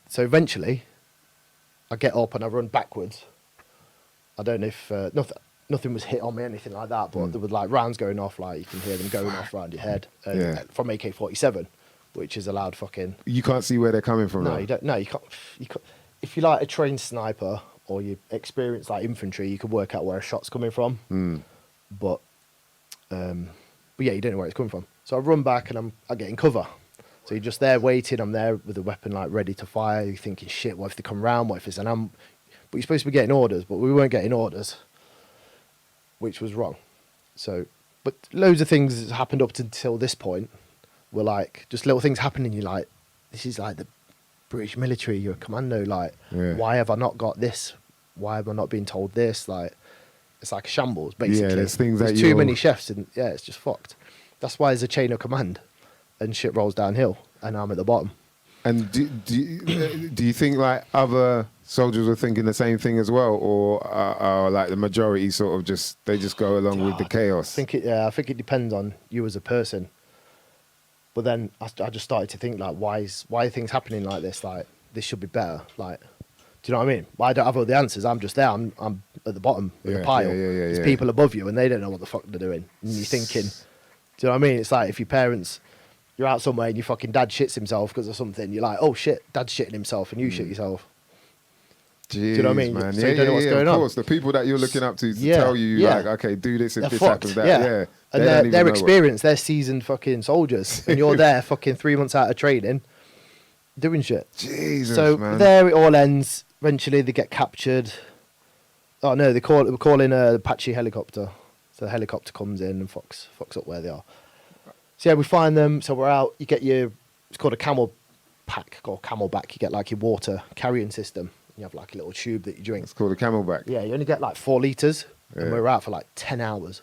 So eventually, I get up and I run backwards. I don't know if nothing was hit on me, anything like that, but there were like rounds going off, like you can hear them going off around your head from AK-47, which is a loud fucking. You can't see where they're coming from. No, though. you don't. No, you can't. If you're like a trained sniper or you experience like infantry, you can work out where a shot's coming from. But yeah, you don't know where it's coming from. So I run back and I'm getting cover. So you're just there waiting. I'm there with a weapon like ready to fire. You're thinking, shit, what if they come round? What if it's an but you're supposed to be getting orders, but we weren't getting orders, which was wrong. So, but loads of things happened up until this point were like just little things happening. You're like, this is like the British military. You're a commando. Like, why have I not got this? Why have I not been told this? Like, it's like a shambles, basically. Yeah, there's things there's that too many chefs, and yeah, it's just fucked. That's why there's a chain of command, and shit rolls downhill, and I'm at the bottom. And do you think like other soldiers were thinking the same thing as well, or are like the majority sort of just go along with the chaos? I think it depends on you as a person. But then I just started to think like, why are things happening like this? Like, this should be better. Like, do you know what I mean? Well, I don't have all the answers. I'm just there. I'm at the bottom of the pile. There's people above you, and they don't know what the fuck they're doing. And you're thinking, do you know what I mean? It's like if your parents, you're out somewhere and your fucking dad shits himself because of something. You're like, oh shit, dad's shitting himself, and you shit yourself. Jeez, do you know what I mean? Man. So you don't know what's going on. Of course, the people that you're looking up to tell you like, okay, do this if they're this fucked, happens. That and they're experienced. They're seasoned fucking soldiers, and you're there fucking 3 months out of training, doing shit. Jesus, so man. there it all ends. Eventually, they get captured. Oh no, we're calling a Apache helicopter. So the helicopter comes in and fucks up where they are. So yeah, we find them. So we're out. You get it's called a camel pack or camelback. You get like your water carrying system. You have like a little tube that you drink. It's called a camelback. Yeah, you only get like 4 litres, and we're out for like 10 hours.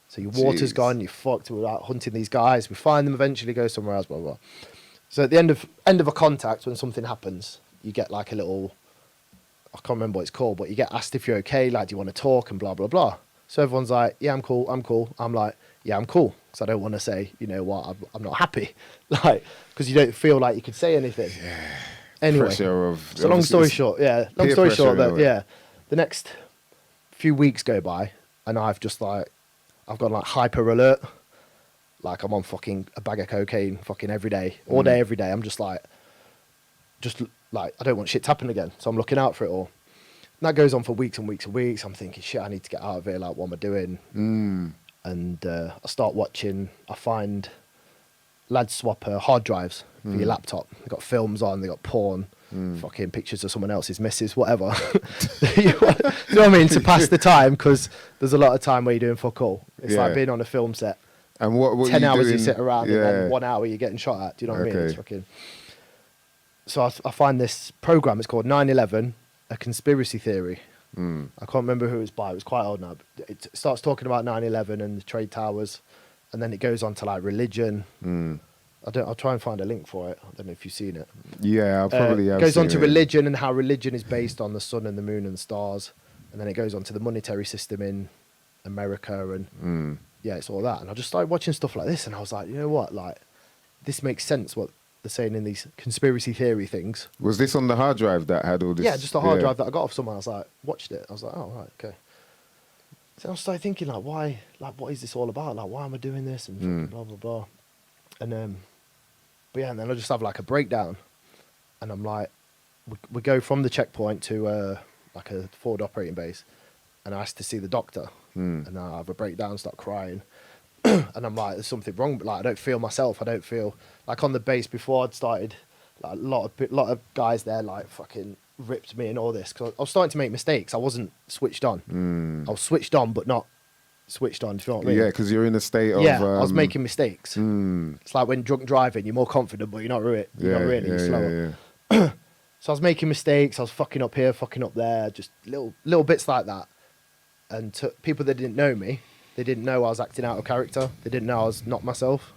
So your water's gone, you're fucked. We're out hunting these guys. We find them eventually, go somewhere else, blah, blah, blah. So at the end of a contact, when something happens, you get like a little, I can't remember what it's called, but you get asked if you're okay, like, do you want to talk and blah, blah, blah. So everyone's like, yeah, I'm cool. I'm like, yeah, I'm cool. Because I don't want to say, you know what, I'm not happy. Like, because you don't feel like you could say anything. Yeah. Anyway, so long story short, the next few weeks go by, and I've gone like hyper alert, like I'm on fucking a bag of cocaine fucking every day, all day, every day. I'm just like I don't want shit to happen again, so I'm looking out for it all. And that goes on for weeks and weeks and weeks. I'm thinking, shit, I need to get out of here. Like, what am I doing? And I start watching. I find lads swap hard drives for your laptop. They got films on, they got porn, fucking pictures of someone else's missus, whatever. You know what I mean? To pass the time, because there's a lot of time where you're doing fuck all. It's like being on a film set. And what 10 you hours doing? you sit around, and then 1 hour you're getting shot at. Do you know what I mean? It's fucking. So I find this program. It's called 9/11, a conspiracy theory. I can't remember who it was by. It was quite old now. But it starts talking about 9/11 and the trade towers, and then it goes on to like religion. I'll try and find a link for it. I don't know if you've seen it. Yeah, I'll probably have. It goes on to religion and how religion is based on the sun and the moon and the stars, and then it goes on to the monetary system in America, and it's all that. And I just started watching stuff like this, and I was like, you know what, like, this makes sense what they're saying in these conspiracy theory things. Was this on the hard drive that had all this? Yeah, just a hard drive that I got off someone. I was like, watched it. I was like, oh, right, okay. So I started thinking, like, why, like, what is this all about? Like, why am I doing this? And blah, blah, blah. And, but yeah, and then I just have like a breakdown. And I'm like, we go from the checkpoint to like a forward operating base. And I asked to see the doctor. And I have a breakdown, start crying. And I'm like, there's something wrong. But like, I don't feel myself. I don't feel like on the base before I'd started. Like a lot of guys there like fucking ripped me and all this, because I was starting to make mistakes. I wasn't switched on. I was switched on, but not switched on. Do you know what I mean? Yeah, because you're in a state of. Yeah, I was making mistakes. It's like when drunk driving, you're more confident, but you're not really. You're slower. Yeah. So I was making mistakes. I was fucking up here, fucking up there, just little bits like that. And to people that didn't know me, they didn't know I was acting out of character. They didn't know I was not myself.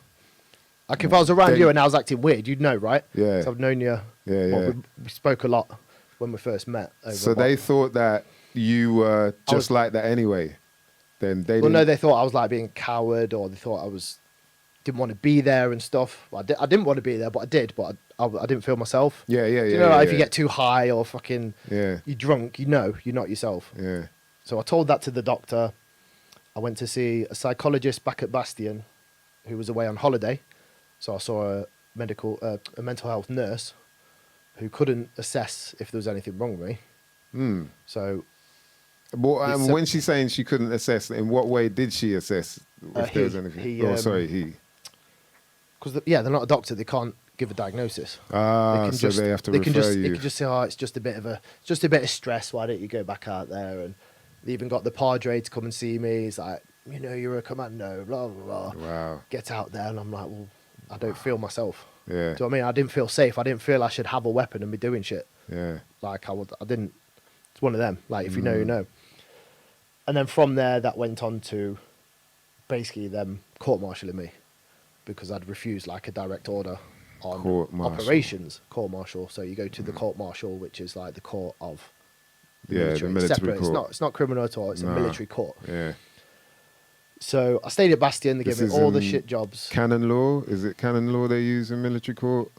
Like if I was around you and I was acting weird, you'd know, right? Yeah. So I've known you. Yeah. We spoke a lot when we first met. So they thought that you were just like that anyway. Then they. Well, no, they thought I was like being a coward, or they thought didn't want to be there and stuff. Well, I didn't want to be there, but I did. But I didn't feel myself. Yeah. You know, like if you get too high or fucking, you're drunk, you know, you're not yourself. Yeah. So I told that to the doctor. I went to see a psychologist back at Bastion, who was away on holiday. So I saw a mental health nurse, who couldn't assess if there was anything wrong with me. So. Well, when she's saying she couldn't assess, in what way did she assess if there was anything? Because they're not a doctor. They can't give a diagnosis. Ah, so they have to refer you. They can just say, oh, it's just a bit of stress. Why don't you go back out there? And they even got the Padre to come and see me. He's like, you know, you're a commando, blah, blah, blah. Wow. Get out there. And I'm like, well, I don't feel myself. Yeah. Do you know what I mean? I didn't feel safe. I didn't feel I should have a weapon and be doing shit. Yeah. Like, I didn't. It's one of them. Like, if you know, you know. And then from there, that went on to basically them court-martialing me because I'd refused, like, a direct order on operations court-martial. So you go to the court-martial, which is like the court of the military. Separate. Court. It's not criminal at all. It's a military court. Yeah. So I stayed at Bastion. They gave me all the shit jobs. Canon law? Is it canon law they use in military court?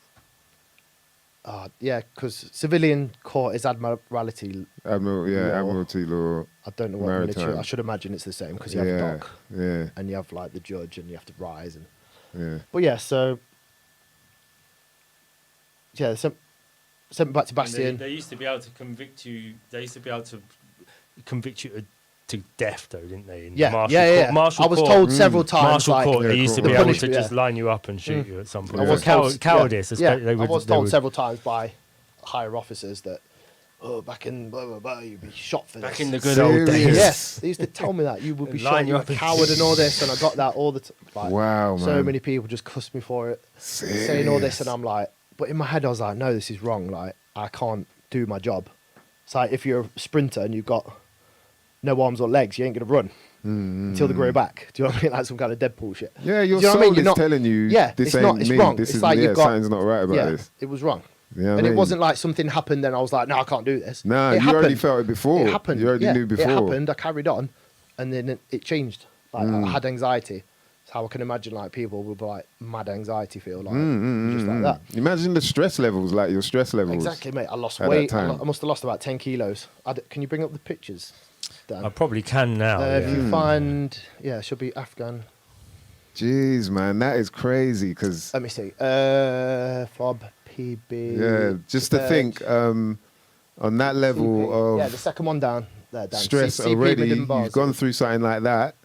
Yeah, because civilian court is admiralty. Admiralty law. I don't know what military. I should imagine it's the same because you have a dock. Yeah. And you have like the judge, and you have to rise. And yeah. But yeah, so yeah, they sent me back to Bastion. They used to be able to convict you. They used to be able to convict you to death, though, didn't they? In Martial court. Martial I was court, told several times. Martial like, court. They used to be able to just yeah. line you up and shoot you at some point. I was cowardice. I was told several times by higher officers that, back in blah blah blah, you'd be shot for this. Back in the good old days. Yes, they used to tell me that you would be shot. You're a coward and all this, and I got that all the time. Like, wow, man. So many people just cussed me for it, saying all this, and I'm like, but in my head I was like, no, this is wrong. Like, I can't do my job. It's like if you're a sprinter and you've got no arms or legs, you ain't gonna run until they grow back. Do you know what I mean? Like some kind of Deadpool shit. Yeah, your soul is telling you, this ain't me. Wrong. This it's is like you've got, something's not right about this. It was wrong. Yeah, and it wasn't like something happened, then I was like, no, I can't do this. Nah, it you happened. already felt it before. It happened. You already knew before. It happened. I carried on, and then it changed. Like I had anxiety. That's how I can imagine like people with like mad anxiety feel like just like that. Imagine the stress levels, like your stress levels. Exactly, mate. I lost weight. I must have lost about 10 kilos. Can you bring up the pictures, Dan? I probably can now. If you find, it should be Afghan. Jeez, man, that is crazy. Because let me see. Fob PB. Yeah, just to think on that level of the second one down there, Dan. stress already. You've gone through something like that,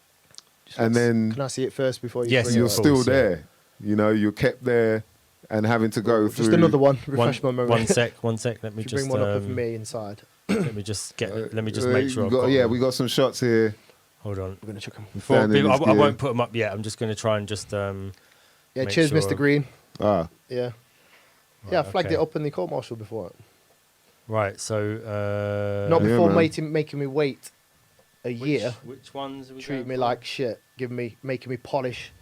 and then can I see it first before you? Yes, you're still there. You know, you're kept there and having to go through. Just another one. Refresh my memory. One sec. Let me just bring one up with me inside. Let me just make sure. We got some shots here. Hold on. We're gonna chuck them. I won't put them up yet. I'm just gonna try and just. Cheers, sure. Mr. Green. Ah. Yeah. Right, I flagged it up in the court martial before. Right. So. Not before making me wait a year. Which ones? Are we treat me like shit. Making me polish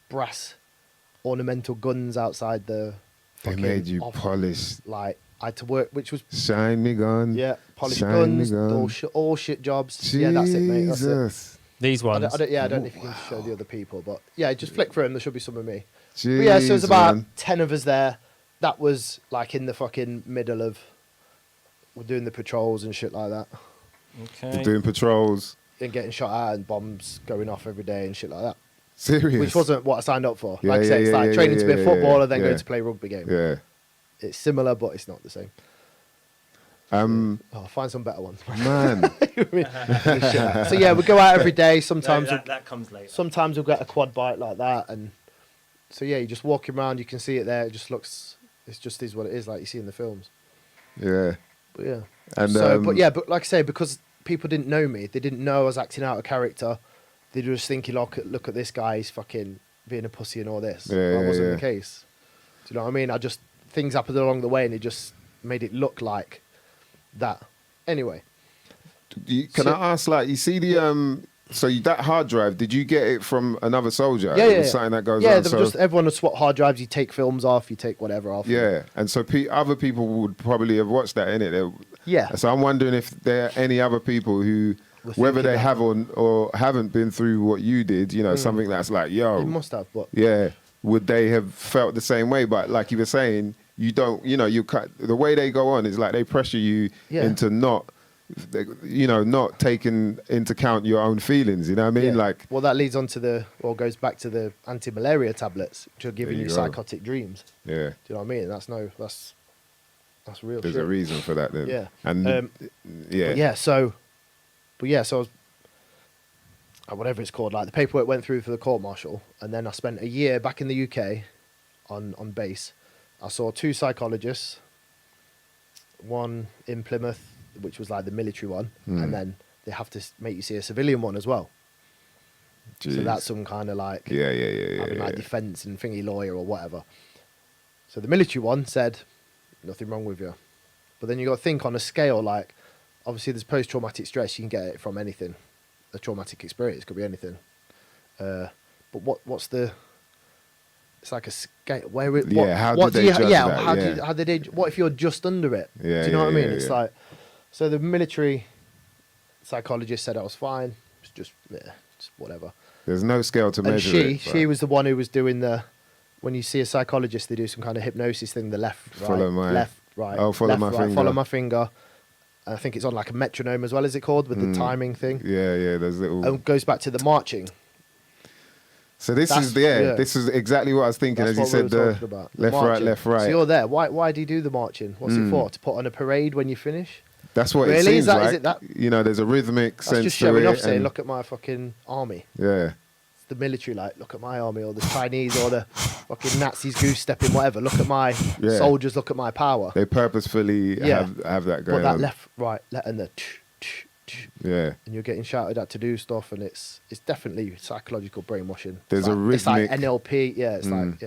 brass ornamental guns outside the. They made you polish. Like I had to work, which was shine me gun. Yeah, polish guns, all shit jobs. Jesus. Yeah, that's it, mate. That's it. These ones. I don't know if you can show the other people, but yeah, just flick through them. There should be some of me. Jeez, but yeah, so there's about man. 10 of us there. That was like in the fucking middle of. We're doing the patrols and shit like that. Okay. We're doing patrols. And getting shot at and bombs going off every day and shit like that. Serious? Which wasn't what I signed up for. Like I said, it's like training to be a footballer, then going to play a rugby game. Yeah. It's similar, but it's not the same. I'll find some better ones. Man. So yeah, we go out every day. Sometimes that comes later. Sometimes we'll get a quad bike like that, and so yeah, you're just walking around. You can see it there. It just looks. It just is what it is, like you see in the films. Yeah. But yeah. And but like I say, because people didn't know me, they didn't know I was acting out a character. They were just thinking, look at this guy. He's fucking being a pussy and all this. That wasn't the case. Do you know what I mean? Things happened along the way, and it just made it look like that. Anyway, can I ask, like, you see the that hard drive? Did you get it from another soldier? Yeah, something that goes on. Yeah, everyone would swap hard drives. You take films off, you take whatever off. Yeah, and so other people would probably have watched that, innit? Yeah. So I'm wondering if there are any other people who, whether they have or haven't been through what you did, you know, something that's like, yo, you must have, but yeah, would they have felt the same way? But like you were saying, you don't, you know, the way they go on is like they pressure you into not taking into account your own feelings. You know what I mean? Yeah. Like, well, that leads on to goes back to the anti-malaria tablets, which are giving you psychotic dreams. Yeah. Do you know what I mean? That's real. There's a reason for that then. Yeah. And So I was, whatever it's called, like the paperwork went through for the court martial, and then I spent a year back in the UK on base, I saw 2 psychologists, one in Plymouth, which was like the military one, and then they have to make you see a civilian one as well. Jeez. So that's some kind of like having like defence and thingy lawyer or whatever. So the military one said nothing wrong with you, but then you got to think on a scale like obviously there's post-traumatic stress. You can get it from anything. A traumatic experience could be anything. But what's the? It's like a scale. Where it, what, how what did do they you? judge Yeah, that? how did they? What if you're just under it? Yeah, do you know what I mean? yeah, It's yeah. like so the military psychologist said I was fine. It's just whatever. There's no scale to And measure it. she was the one who was doing the. When you see a psychologist, they do some kind of hypnosis thing. The left, right, Follow my- left, right. Oh, follow left, my right, finger. Follow my finger. And I think it's on like a metronome as well, is it called, with the timing thing. Yeah, there's little. And goes back to the marching. So this That's- is yeah. this is exactly what I was thinking That's as you what we said. were The talking about. The left, right, marching. left, right. So you're there. Why do you do the marching? What's it for? To put on a parade when you finish? That's what it Really? seems Is like. it that? You know, there's a rhythmic That's sense just to showing it. off, saying, and- look at my fucking army. Yeah. It's the military, like, look at my army, or the Chinese, or the fucking Nazis goose stepping, whatever. Look at my Yeah. soldiers, look at my power. They purposefully Yeah. have that But going that on. left, right, and the Yeah. and you're getting shouted at to do stuff, and it's definitely psychological brainwashing. There's it's a like, It's like rhythmic- NLP, yeah. It's like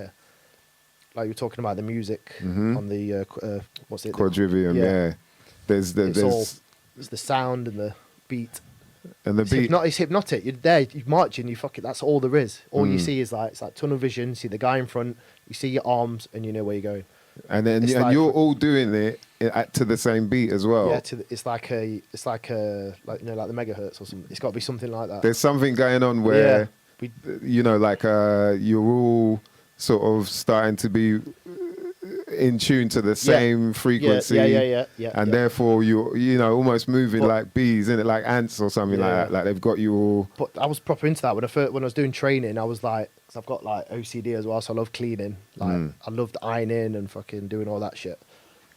like you were talking about the music on the what's it? Quadrivium, yeah. There's It's the sound and the beat. and the It's, beat. it's hypnotic. You're there, you're marching, you fucking. That's all there is. All you see is like it's like tunnel vision. You see the guy in front, you see your arms, and you know where you're going. And then It's and like- you're all doing it to the same beat as well. Yeah, it's like you know, like the megahertz or something. It's got to be something like that. There's something going on where We- you know, like you're all sort of starting to be in tune to the same frequency. Yeah. And therefore you're almost moving But- like bees, isn't it? Like ants or something like Yeah. that. Like they've got you all. But I was proper into that when I was doing training. I was like, because I've got like OCD as well, so I love cleaning. Like I loved ironing and fucking doing all that shit.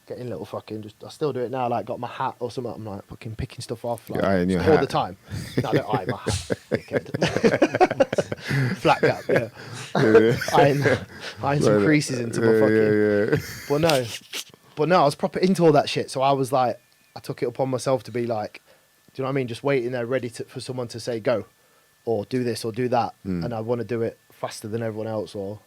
Getting little fucking I still do it now. Like got my hat or something. I'm like fucking picking stuff off. Like, You iron your all hat. the time. No, I don't iron my hat. Dickhead. Flat cap. Yeah. Iron some creases into my fucking. Yeah. But no, I was proper into all that shit. So I was like, I took it upon myself to be like, do you know what I mean? Just waiting there ready for someone to say go or do this or do that. And I want to do it faster than everyone else or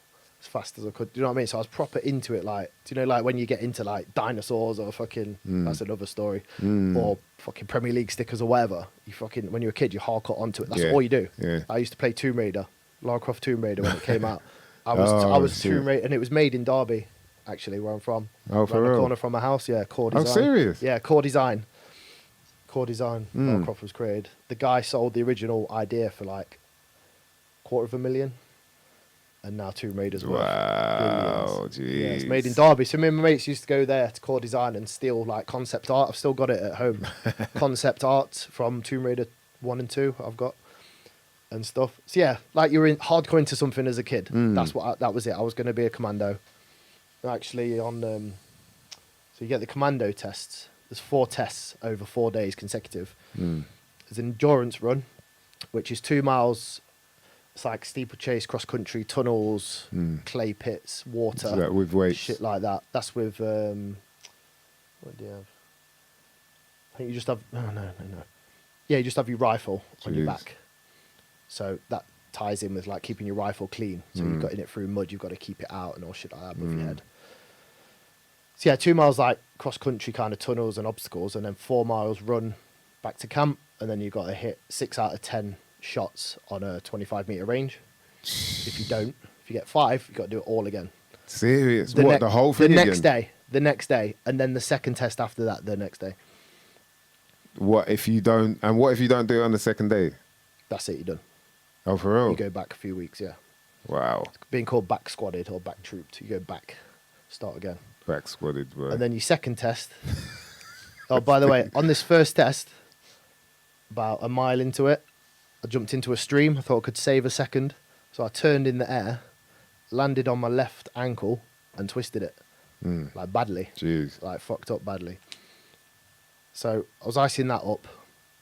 as fast as I could. Do you know what I mean? So I was proper into it. Like, do you know, like when you get into like dinosaurs or fucking, that's another story, or fucking Premier League stickers or whatever. You fucking, when you're a kid, you hardcore onto it. That's Yeah. all you do. Yeah. I used to play Tomb Raider, Lara Croft Tomb Raider when it came out. I Oh, was shit. Tomb Raider, and it was made in Derby, actually, where I'm from. Oh, for Around the real? corner from my house, yeah. Core Oh, Design. serious? Yeah, Core Design. Core Design. Lara Croft was created. The guy sold the original idea for like $250,000, and now Tomb Raider's worth Wow, billions. jeez. Yeah, it's made in Derby. So me and my mates used to go there to Core Design and steal like concept art. I've still got it at home. Concept art from Tomb Raider 1 and 2 I've got and stuff. So yeah, like you were hardcore into something as a kid. That's that was it. I was going to be a commando. Actually on so you get the commando tests. There's 4 tests over 4 days consecutive. There's an endurance run, which is 2 miles. It's like steeplechase, cross country, tunnels, clay pits, water, Is that with weights? shit like that. That's with what do you have? I think you just have no. Yeah, you just have your rifle on your Jeez. back. So that ties in with like keeping your rifle clean. So you've got in it through mud, you've got to keep it out and all shit like that above your head. So yeah, 2 miles like cross country kind of tunnels and obstacles, and then 4 miles run back to camp, and then you've got to hit 6 out of 10 shots on a 25-meter range. If you get 5, you've got to do it all again. Serious? The whole thing The again? next day, and then the second test after that, the next day. What if you don't do it on the second day? That's it, you're done. Oh, for real? You go back a few weeks, yeah. Wow. Being called back squadded or back trooped, you go back, start again. Back squatted, bro. And then your second test. Oh, by the way, on this first test, about a mile into it, I jumped into a stream. I thought I could save a second. So I turned in the air, landed on my left ankle, and twisted it. Like badly. Jeez. Like fucked up badly. So I was icing that up,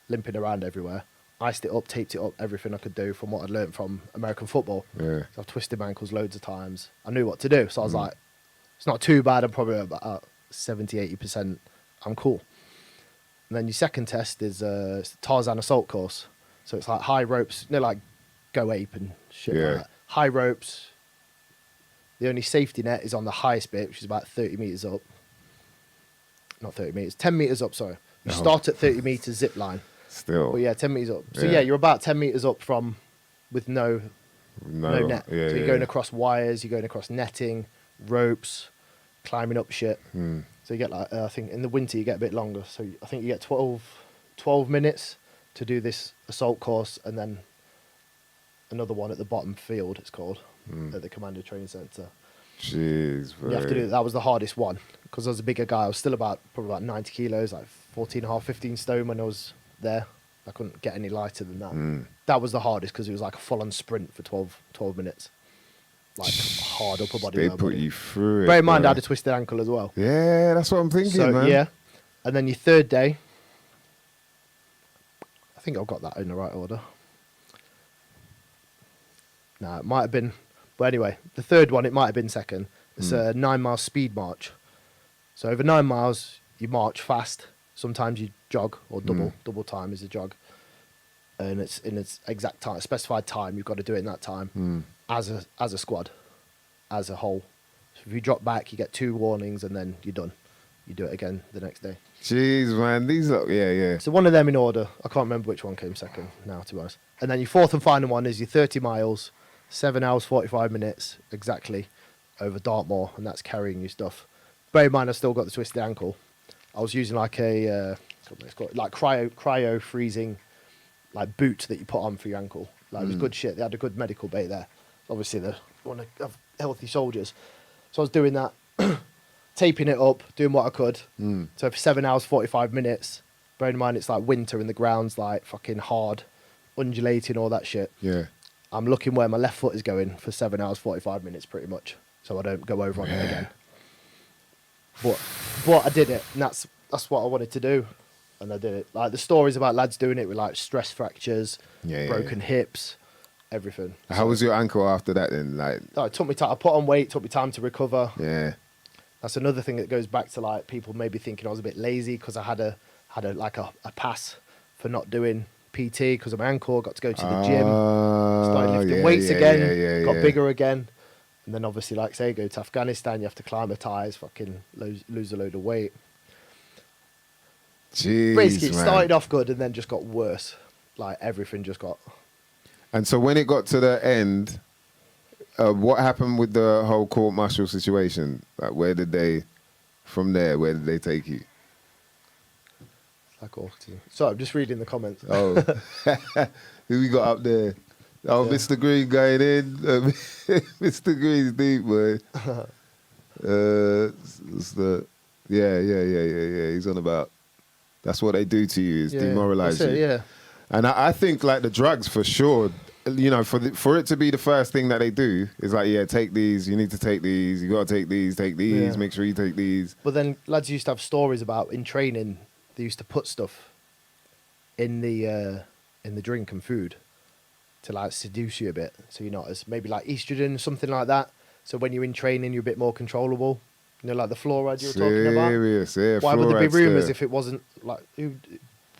limping around everywhere. Iced it up, taped it up, everything I could do from what I'd learned from American football. Yeah. So I've twisted my ankles loads of times. I knew what to do. So I was like, It's not too bad. I'm probably about 70-80%. I'm cool. And then your second test is it's the Tarzan assault course. So it's like high ropes, like Go Ape and shit like that. High ropes. The only safety net is on the highest bit, which is about 30 meters up. Not 30 meters, 10 meters up, sorry. You start at 30 meters zip line. Still. But yeah, 10 meters up. So yeah, you're about 10 meters up with no net. Yeah, so you're going across wires, you're going across netting, ropes, climbing up shit. So you get like, I think in the winter you get a bit longer. So I think you get 12 minutes to do this assault course, and then another one at the bottom field, it's called, at the Commando Training Centre. Jeez, bro. You have to do that. Was the hardest one because I was a bigger guy. I was still probably about 90 kilos, like 14 and a half, 15 stone when I was there. I couldn't get any lighter than that. That was the hardest because it was like a full-on sprint for 12 minutes. Like hard upper body. They put you through it. Bear in mind, I had a twisted ankle as well. Yeah, that's what I'm thinking, man. Yeah. And then your third day, I think I've got that in the right order. No, it might have been. But anyway, the third one, it might have been second. It's a 9-mile speed march. So over 9 miles, you march fast. Sometimes you jog, or double time is a jog. And it's in its exact time, specified time. You've got to do it in that time as a squad, as a whole. So if you drop back, you get 2 warnings, and then you're done. You do it again the next day. Jeez, man, these are yeah. So one of them in order. I can't remember which one came second now, to be honest. And then your fourth and final one is your 30 miles, 7 hours 45 minutes exactly, over Dartmoor, and that's carrying your stuff. Bear in mind, I still got the twisted ankle. I was using like a cryo freezing like boot that you put on for your ankle. Like it was good shit. They had a good medical bay there. Obviously, they want to have healthy soldiers. So I was doing that, taping it up, doing what I could. So for 7 hours 45 minutes. Bear in mind, it's like winter and the ground's like fucking hard, undulating, all that shit. Yeah. I'm looking where my left foot is going for 7 hours 45 minutes, pretty much, so I don't go over on it again. But I did it, and that's what I wanted to do, and I did it. Like the stories about lads doing it with like stress fractures, broken hips, everything. How was your ankle after that then? Like, it took me time. I put on weight. Took me time to recover. Yeah. That's another thing that goes back to like people maybe thinking I was a bit lazy because I had a pass for not doing PT because of my ankle. Got to go to the gym, started lifting weights again, got bigger again. And then obviously, like say, go to Afghanistan, you have to climatize, fucking lose a load of weight. Jeez, basically, it man. started off good and then just got worse. Like everything just got... And so when it got to the end, what happened with the whole court-martial situation? Like where did they take you? Like awesome. So I'm just reading the comments. Oh, who we got up there? Oh, yeah. Mr. Green going in. Mr. Green's deep, boy. Yeah. He's on about. That's what they do to you, is demoralize you. Yeah. And I think like the drugs for sure. You know, for it to be the first thing that they do is like, take these. You need to take these. You got to take these. Take these. Yeah. Make sure you take these. But then lads used to have stories about in training. They used to put stuff in the drink and food to like seduce you a bit, so you're not as maybe like estrogen, something like that. So when you're in training, you're a bit more controllable. You know, like the fluoride you were talking about. Serious, yeah. Why would there be rumours if it wasn't like?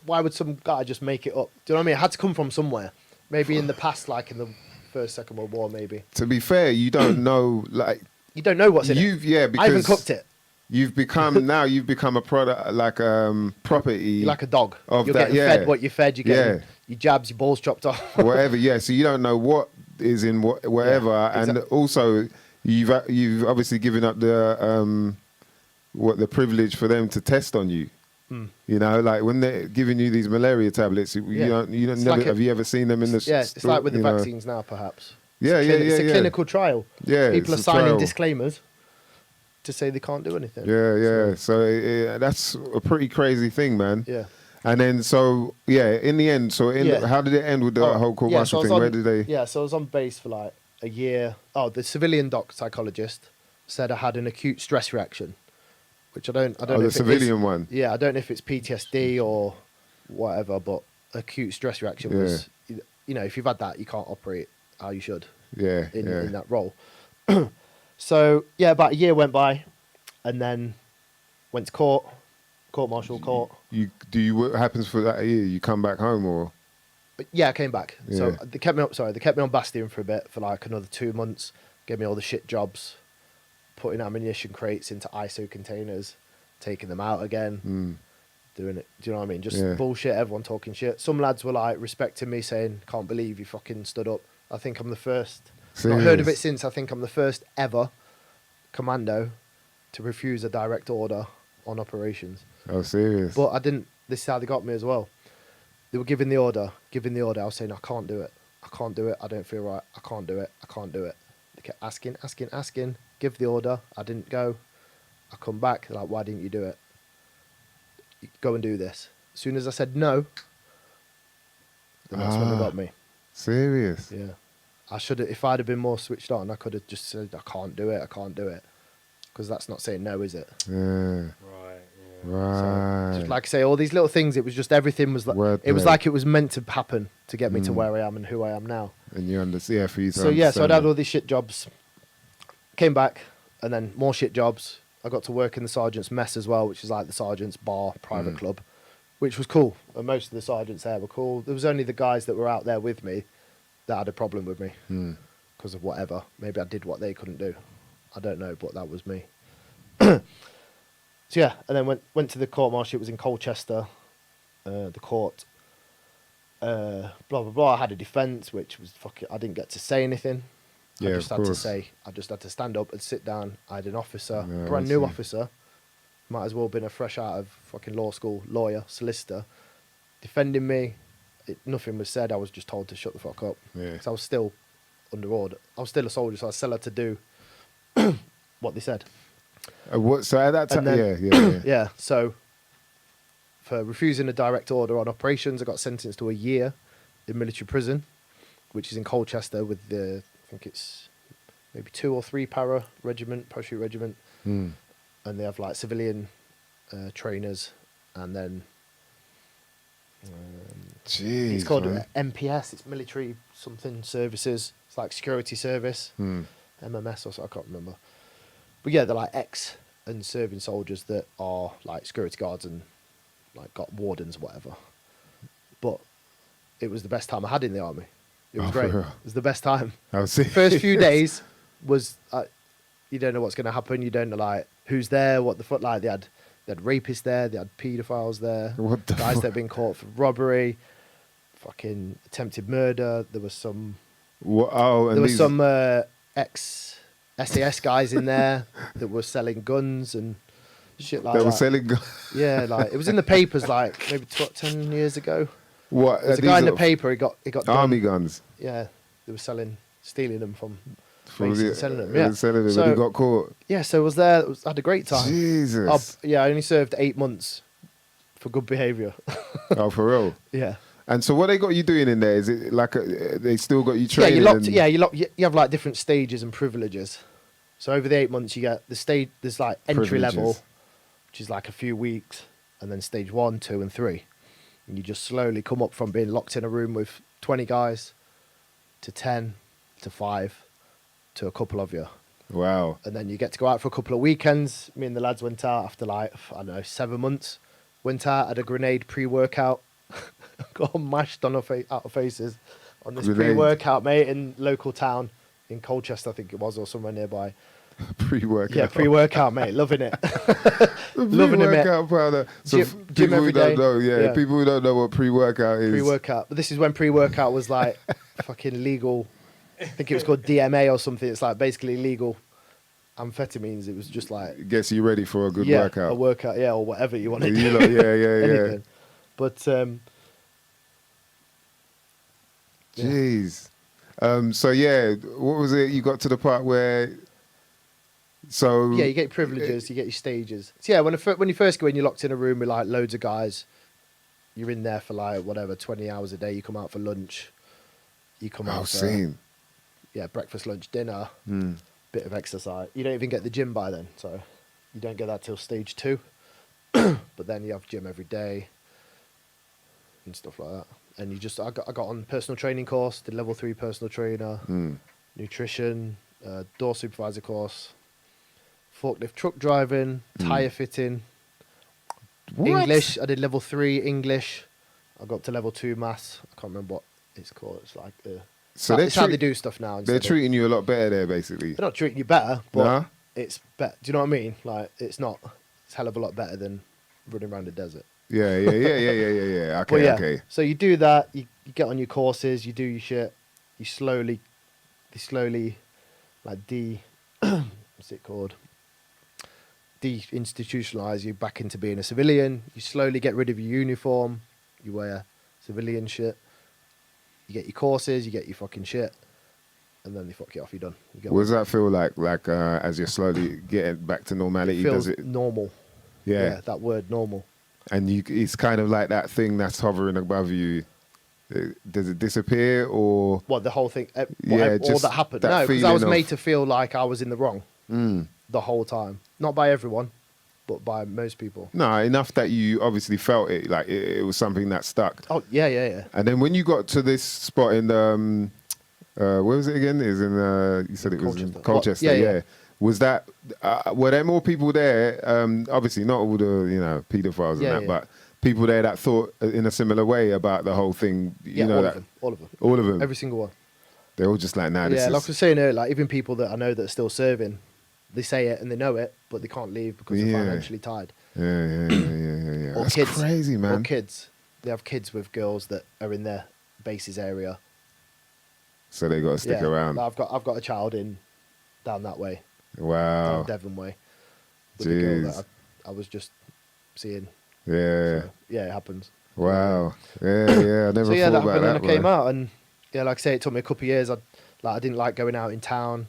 Why would some guy just make it up? Do you know what I mean? It had to come from somewhere. Maybe in the past, like in the First, Second World War, maybe. To be fair, you don't know, like you don't know what's in it. Because I haven't cooked it. You've become a product, like property. You're like a dog. Of you're that, getting fed what you're fed. You're getting your jabs, your balls chopped off. Whatever, yeah. So you don't know what is in whatever, and also you've obviously given up the privilege for them to test on you. You know, like when they're giving you these malaria tablets, have you ever seen them in the? Yeah, it's like with the vaccines now, perhaps. It's a clinical trial. Yeah, people are signing disclaimers to say they can't do anything. Yeah. So that's a pretty crazy thing, man. Yeah. And then in the end, how did it end with the whole court-martial thing? Where did they? Yeah, so I was on base for like a year. Oh, the civilian psychologist said I had an acute stress reaction, which I don't know. The civilian one. Yeah, I don't know if it's PTSD or whatever, but acute stress reaction was, you know, if you've had that, you can't operate how you should. In that role. So, about a year went by. and then went to court martial court. What happens for that year? You come back home or? But yeah, I came back. So Yeah. they kept me up. Sorry, they kept me on Bastion for a bit, for like another 2 months. Gave me all the shit jobs, putting ammunition crates into ISO containers, taking them out again, doing it. Do you know what I mean? Just bullshit. Everyone talking shit. Some lads were like respecting me, saying, "Can't believe you fucking stood up." I think I'm the first. Not heard of it since. I think I'm the first ever commando to refuse a direct order on operations. Oh, serious? But I didn't. This is how they got me as well. They were giving the order. I was saying, I can't do it. I don't feel right. I can't do it. They kept asking. Give the order. I didn't go. I come back. They're like, why didn't you do it? Go and do this. As soon as I said no, then that's when they got me. Serious? Yeah. I should have, if I'd have been more switched on, I could have just said, I can't do it. Because that's not saying no, is it? Yeah. Right. So, just like I say, all these little things, it was just everything was like, it was like it was meant to happen to get me to where I am and who I am now. And you understand, for you to So yeah, so I'd understand had all these shit jobs, came back, and then more shit jobs. I got to work in the sergeant's mess as well, which is like the sergeant's bar, private club, which was cool. And most of the sergeants there were cool. There was only the guys that were out there with me that had a problem with me because of whatever. Maybe I did what they couldn't do. I don't know, but that was me. So yeah, and then went to the court martial. It was in Colchester, the court. Blah blah blah. I had a defence, which was fucking. I didn't get to say anything. Yeah, I just had to say. I just had to stand up and sit down. I had an officer, brand new officer, might as well have been a fresh out of fucking law school lawyer, solicitor, defending me. Nothing was said. I was just told to shut the fuck up. Yeah. Because I was still under order. I was still a soldier, so I still had to do what they said. What? So at that time, yeah. Yeah. So for refusing a direct order on operations, I got sentenced to a year in military prison, which is in Colchester with the, I think it's maybe 2 or 3 parachute regiment, and they have like civilian trainers, and then Jeez, it's called man. MPS. It's military something services. It's like security service, MMS or so, I can't remember. But yeah, they're like ex and serving soldiers that are like security guards and like got wardens or whatever. But it was the best time I had in the army. It was great. It was the best time. I was serious. First few days was you don't know what's going to happen. You don't know like who's there, what the fuck. Like they had rapists there, they had paedophiles there, What the guys fuck? that had been caught for robbery, fucking attempted murder. There was some. What? Oh, and There was these- some ex SAS guys in there that were selling guns and shit like They that. were selling. Yeah, like it was in the papers like maybe 10 years ago. What? There's a guy in the paper. He got done. Army guns. Yeah, they were stealing them from From bases the- and selling them. they Yeah, were selling them, so, and he got caught. yeah. So I was there. I had a great time. Jesus. Yeah, I only served 8 months for good behaviour. Oh, for real. Yeah. And so, what they got you doing in there? Is it like they still got you Yeah, training? you have like different stages and privileges. So over the 8 months, you get the stage. There's like entry level, Privileges. which is like a few weeks, and then stage 1, 2, and 3. And you just slowly come up from being locked in a room with 20 guys to 10 to 5 to a couple of you. Wow. And then you get to go out for a couple of weekends. Me and the lads went out after like, I don't know, 7 months. Went out, had a grenade pre-workout. Got all mashed on out of faces on this Grenade. pre-workout, mate, in local town in Colchester, I think it was, or somewhere nearby. Pre-workout. Yeah, pre-workout, mate. Loving it. Loving it, mate. Pre-workout powder. So Gym people every who don't day. know, Yeah. people who don't know what pre-workout is. Pre-workout. But this is when pre-workout was like fucking legal. I think it was called DMA or something. It's like basically legal amphetamines. It was just like Gets you ready for a good a workout. workout, yeah, or whatever you want to do. You know, yeah. Anything. But Jeez. So yeah, what was it? You got to the part where. So yeah, you get privileges, you get your stages. So yeah, when you first go in, you're locked in a room with like loads of guys. You're in there for like whatever 20 hours a day. You come out for lunch. You come out I've for seen. breakfast, lunch, dinner, bit of exercise. You don't even get the gym by then, so you don't get that till stage 2. But then you have gym every day and stuff like that. And you just I got on personal training course, did level 3 personal trainer, nutrition, door supervisor course, forklift truck driving, tyre fitting, What? English. I did level 3 English. I got up to level 2 maths. I can't remember what it's called. It's like So it's how they do stuff now. They're treating you a lot better there, basically. They're not treating you better, but Nah? it's better. Do you know what I mean? Like it's not. It's a hell of a lot better than running around the desert. Yeah. Okay, But yeah, okay. so you do that. You get on your courses. You do your shit. They slowly, like what's it called? De-institutionalize you back into being a civilian. You slowly get rid of your uniform. You wear civilian shit. You get your courses. You get your fucking shit, and then they fuck you off. You're done. You go What does that feel like as you're slowly getting back to normality? It feels Does it? normal. Yeah. That word normal. And it's kind of like that thing that's hovering above you. Does it disappear or? What, the whole thing? Yeah, all just that happened? that No, because I was feeling made of- to feel like I was in the wrong Mm. the whole time. Not by everyone, but by most people. No, enough that you obviously felt it. Like it was something that stuck. Oh, yeah. And then when you got to this spot in the, where was it again? Is in you said it was in Colchester. Colchester. What? Yeah. Was that? Were there more people there? Obviously, not all the paedophiles and that, Yeah. but people there that thought in a similar way about the whole thing. Yeah, You know all that of them. All of them. all of them. Every single one. They're all just like, nah, this Yeah, is. like I was saying earlier, like even people that I know that are still serving, they say it and they know it, but they can't leave because Yeah. they're financially tied. Yeah. Or That's kids. crazy, Or man. kids. They have kids with girls that are in their bases area. So they got to stick around. Like I've got a child in down that way, Wow. down Devon way, with a girl Jeez. that I was just seeing. Yeah. So, yeah, it happens. Wow. Yeah. I never So yeah, thought that about happened that. and I came man. out, and yeah, like I say, it took me a couple of years. I didn't like going out in town,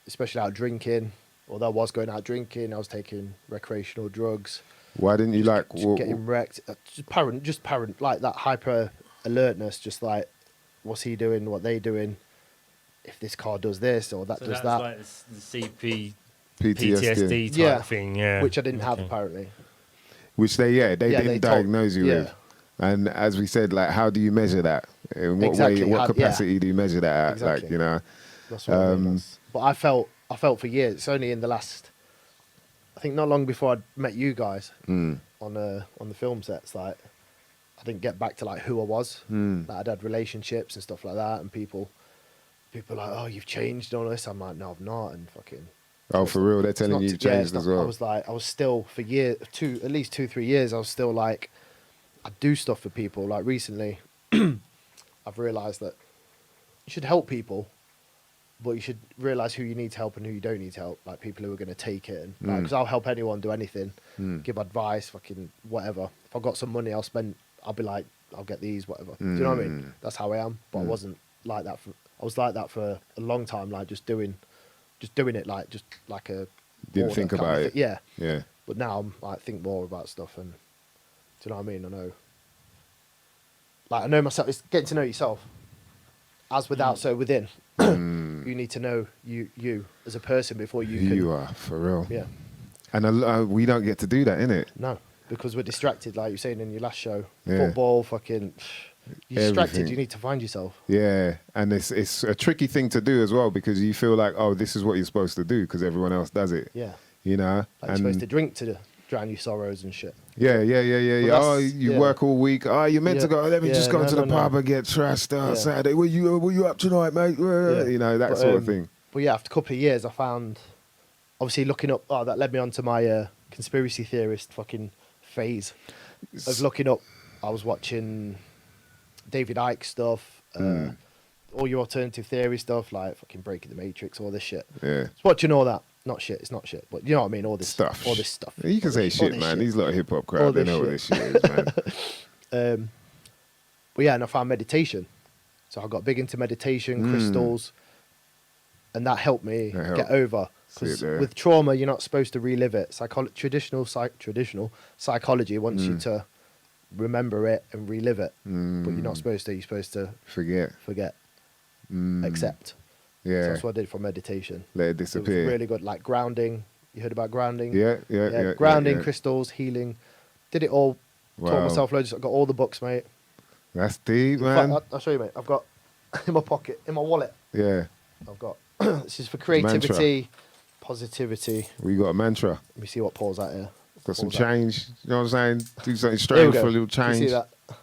especially out drinking. Although I was going out drinking, I was taking recreational drugs, Why didn't you like? just getting wrecked. Just parent, like that hyper alertness, just like what's he doing, what they doing, if this car does this or that So does that's that, like the CP, PTSD, PTSD type Yeah. thing, yeah. which I didn't have Okay. apparently. which they Yeah, didn't they told- diagnose you yeah. with. And as we said, like, how do you measure that? In what Exactly, way? What how- capacity do you measure that at? Exactly. Like, you know. That's what I mean. But I felt for years. It's only in the last, I think, not long before I met you guys on the film sets. Like, I didn't get back to like who I was. Like, I'd had relationships and stuff like that, and people like, oh, you've changed and all this. I'm like, no, I've not, and fucking. Oh, for real? They're it's telling not you t- you've yeah, changed it's as not- well. I was still for at least 2-3 years. I was still like, I do stuff for people. Like recently, I've realised that you should help people, but you should realise who you need to help and who you don't need to help. Like people who are going to take it, and because I'll help anyone do anything, give advice, fucking whatever. If I've got some money, I'll be like, I'll get these, whatever. Do you know what I mean? That's how I am. But I wasn't like that. I was like that for a long time. Like just doing it like just like a. Didn't order think kind about of it. thing. Yeah. Yeah. But now I'm like think more about stuff, and do you know what I mean? I know. Like I know myself. It's getting to know yourself. As without, so within. You need to know you as a person before you Who can. you are, for real. Yeah. And we don't get to do that, innit? No, because we're distracted, like you were saying in your last show. Yeah. Football, fucking. You're distracted. Everything. You need to find yourself. Yeah, and it's a tricky thing to do as well because you feel like, oh, this is what you're supposed to do because everyone else does it. Yeah. You know, Like you're supposed to drink to drown your sorrows and shit. Yeah. But Oh, that's- you yeah. work all week. Oh, you're meant to Yeah. go. Let me Yeah, just go no, to the no, pub no. and get trashed Yeah. Saturday. Were you up tonight, mate? You know, that But, sort of thing. But yeah, after a couple of years, I found, obviously looking up. Oh, that led me on to my conspiracy theorist fucking phase of looking up. I was watching David Icke stuff, all your alternative theory stuff, like fucking Breaking the Matrix, all this shit. Yeah. Just watching all that. Not shit. It's not shit, but you know what I mean. All this Stuff. All this stuff. You can All say this- all shit, this man. shit. These lot of hip hop All crowd, they this know what this shit is, man. But yeah, and I found meditation. So I got big into meditation, crystals, and that helped me That helped. get over. See it Because there. with trauma, you're not supposed to relive it. Traditional psychology wants you to remember it and relive it, but you're not supposed to. You're supposed to Forget. forget, Mm. accept. So Yeah. that's what I did for meditation. Let it It was disappear. really good, like grounding. You heard about grounding? Yeah. Grounding, yeah. crystals, healing. Did it all. Wow. Taught myself loads. I got all the books, mate. That's deep, In fact, man. I'll show you, mate. I've got in my pocket, in my wallet. Yeah. I've got this is for creativity, Positivity. We got a mantra. Let me see what Paul's at here. Got some Paul's at. change. You know what I'm saying? Do something Here we strange go. for a little Can you change. see that? Can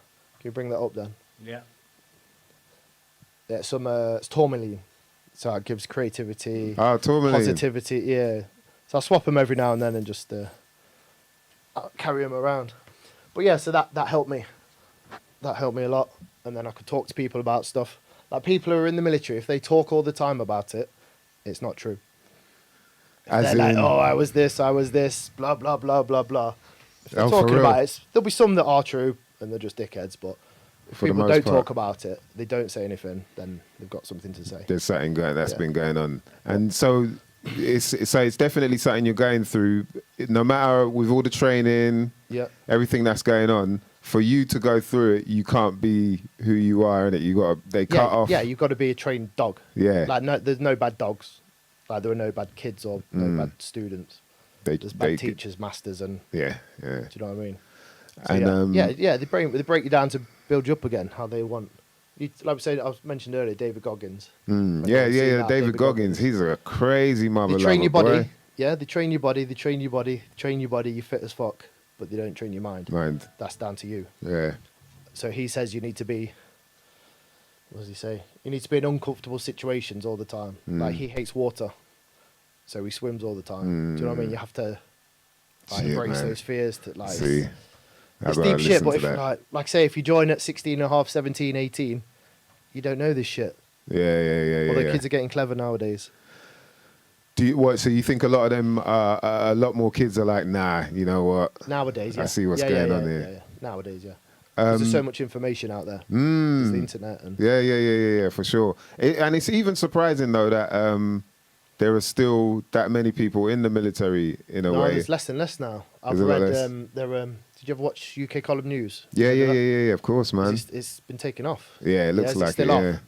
you bring that up then? Yeah. Yeah, it's tourmaline. So it gives creativity, Tourmaline. positivity. Yeah. So I swap them every now and then and just I'll carry them around. But yeah, so that helped me. That helped me a lot. And then I could talk to people about stuff. Like people who are in the military, if they talk all the time about it, it's not true. As They're like, in- oh, I was this, blah, blah, blah, blah, blah. If they're Oh, for talking real? about it, there'll be some that are true and they're just dickheads. But if For the people most don't part. talk about it, they don't say anything, then they've got something to say. There's something that's Yeah. been going on, and so it's definitely something you're going through. No matter with all the training, Yeah. everything that's going on, for you to go through it, you can't be who you are, and they cut off. Yeah, you've got to be a trained dog. Yeah. Like, no, there's no bad dogs. Like, there are no bad kids or no bad students. They, There's bad teachers, masters, and Yeah, do you know what I mean? So and they break you down to build you up again how they want. Like we said, I mentioned earlier, David Goggins. yeah. David Goggins, he's a crazy mother. They train your body. Boy. Yeah, they train your body. They train your body. Train your body. You fit as fuck, but they don't train your mind. Mind. That's down to you. Yeah. So he says you need to be. What does he say? You need to be in uncomfortable situations all the time. Like he hates water, so he swims all the time. Do you know what I mean? You have to Shit, embrace man. those fears. To like, See, it's deep shit. But if like say if you join at 16 and a half, 17, 18, you don't know this shit. Yeah. Although kids are getting clever nowadays. Do you what? So you think a lot of them, a lot more kids are like, nah, you know what? Nowadays, yeah. I see what's Yeah, going yeah, on yeah, here. Yeah. Nowadays, yeah. 'Cause there's so much information out there. There's the internet and Yeah, for sure. And it's even surprising though that there are still that many people in the military in a no, way. there's less and less now. I've Is it like read less? did you ever watch UK Column News? Yeah, Did you ever do that? of course, man. It's been taken off. Yeah, it looks is it like it. still on? Yeah,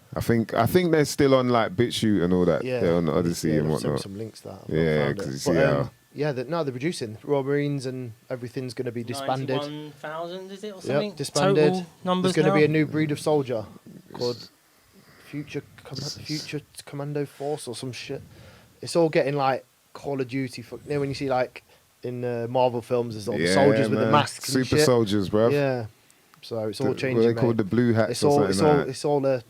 I think they're still on like BitChute and all that. Yeah, They're on Odyssey yeah, and I've sent whatnot. some links to that. I've not Yeah, found 'cause it. you see But, how- yeah, they're reducing Royal Marines and everything's going to be disbanded. 91,000 is it or something? Yep, disbanded. Total numbers There's going to now? be a new breed of soldier called Future Commando Force or some shit. It's all getting like Call of Duty. You know when you see like in Marvel films, there's all the soldiers with the man. masks and Super shit. soldiers, bruv. Yeah. So it's all What changing. they call mate. the blue hats It's or all something like that.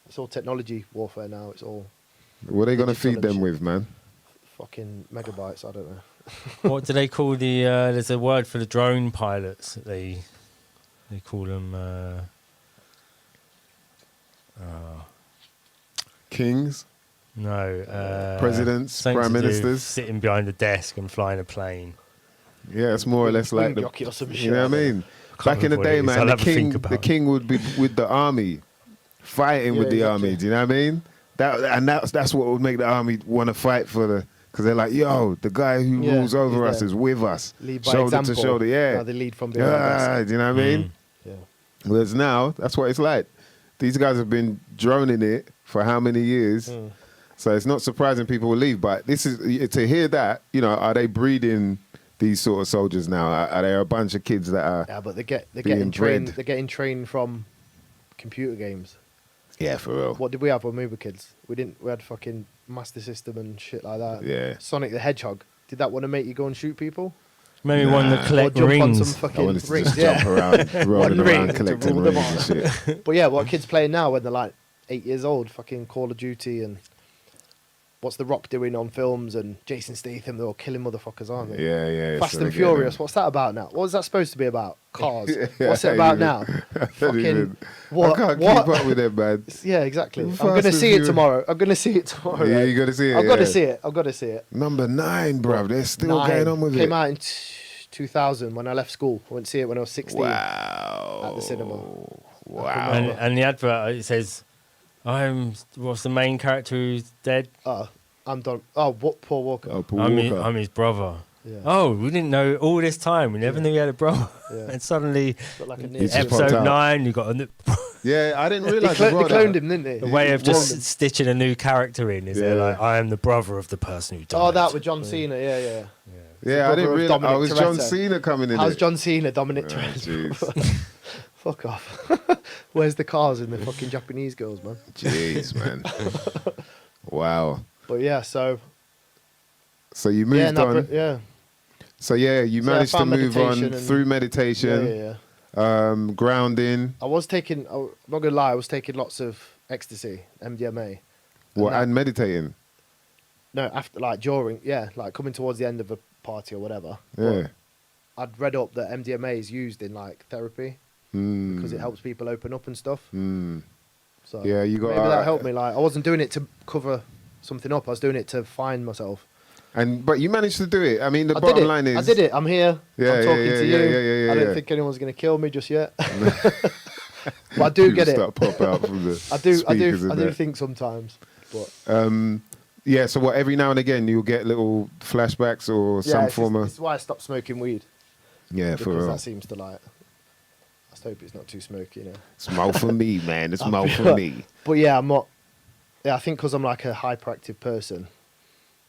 it's all technology warfare now. It's all What are they gonna digital feed and them shit. with, man? fucking megabytes. I don't know. What do they call the? There's a word for the drone pilots. They call them. Kings, No. presidents, something prime to do with ministers. sitting behind a desk and flying a plane. Yeah, it's more or less like the. jockey or some shit. You know what I mean? Back in the remember what day, it is. man, I'll the have a think king, about the it. king would be with the army, fighting Yeah, with the exactly. army. Do you know what I mean? That's what would make the army want to fight for the. Because they're like, yo, the guy who Yeah, rules over he's us there. is with us, Lead by shoulder example. to shoulder. Yeah, No, they lead from behind. yeah. Do you know what I mean? Yeah. Whereas now, that's what it's like. These guys have been droning it for how many years? Mm. So it's not surprising people will leave. But this is to hear that. You know, are they breeding these sort of soldiers now? Are there a bunch of kids that are? Yeah, but they're being getting trained. bred. They're getting trained from computer games. Yeah, for real. What did we have when we were kids? We didn't. We had fucking Master System and shit like that. Yeah. Sonic the Hedgehog. Did that want to make you go and shoot people? Maybe one that Or collect jump on rings. some I fucking wanted to rings? just Yeah. jump around, rolling One ring around, to collecting rule them rings and shit. But yeah, what are kids playing now when they're like 8 years old? Fucking Call of Duty and what's The Rock doing on films and Jason Statham? They're all killing motherfuckers, aren't they? Yeah. Fast so and they get Furious. them. What's that about now? What was that supposed to be about? Cars. Yeah, What's it I about even- now? Fucking even- what? I can't what? keep up with them, man. Yeah, exactly. Fast I'm gonna and see it Furious. tomorrow. I'm gonna see it tomorrow. Yeah, mate. you gotta see it. I've got to yeah. see it. I've got to see it. Number 9, bruv. They're still 9. going on with Came it. out in 2000 when I left school. I went to see it when I was 16 Wow. at the cinema. Wow. And the advert it says, what's the main character who's dead? I'm done. Oh, what? Paul Walker. Oh, Paul I'm Walker. his brother. Yeah. Oh, we didn't know all this time. We never knew he had a brother. Yeah. And suddenly, Got like a He's just popped episode out. 9, you got Yeah, I didn't They realize cloned him, didn't they? a way of just Cloned him. stitching a new character in. Is Yeah. it like, I am the brother of the person who died? Oh, that with John Cena. Yeah. Yeah, I didn't brother of realize. Dominic Oh, it was John Toretto. Cena coming in. How's it. John Cena, Dominic Oh, Toretto? jeez. Fuck off. Where's the cars and the fucking Japanese girls, man? Jeez, man. Wow. But yeah, so So you moved on. Yeah. So yeah, you So, yeah, I managed to found move on meditation and- through meditation, Yeah. grounding, I was taking. I'm not gonna lie. I was taking lots of ecstasy, MDMA. and meditating. No, after like during, like coming towards the end of a party or whatever. Yeah. But I'd read up that MDMA is used in like therapy because it helps people open up and stuff. So Yeah, you got maybe that helped me. Like I wasn't doing it to cover something up. I was doing it to find myself. but you managed to do it. I mean, the I bottom did it. line is I did it. I'm here. Yeah, I'm talking to you. yeah, I don't yeah. think anyone's gonna kill me just yet. But I do People get it. start pop out from the I do speakers and that. think sometimes. But Yeah, so what? Every now and again, you'll get little flashbacks or some form of. This is why I stopped smoking weed. Yeah, for Because real. that seems to like. I just hope it's not too smoky, you know. It's more for me, man. It's more for me. But yeah, I'm not. Yeah, I think because I'm like a hyperactive person,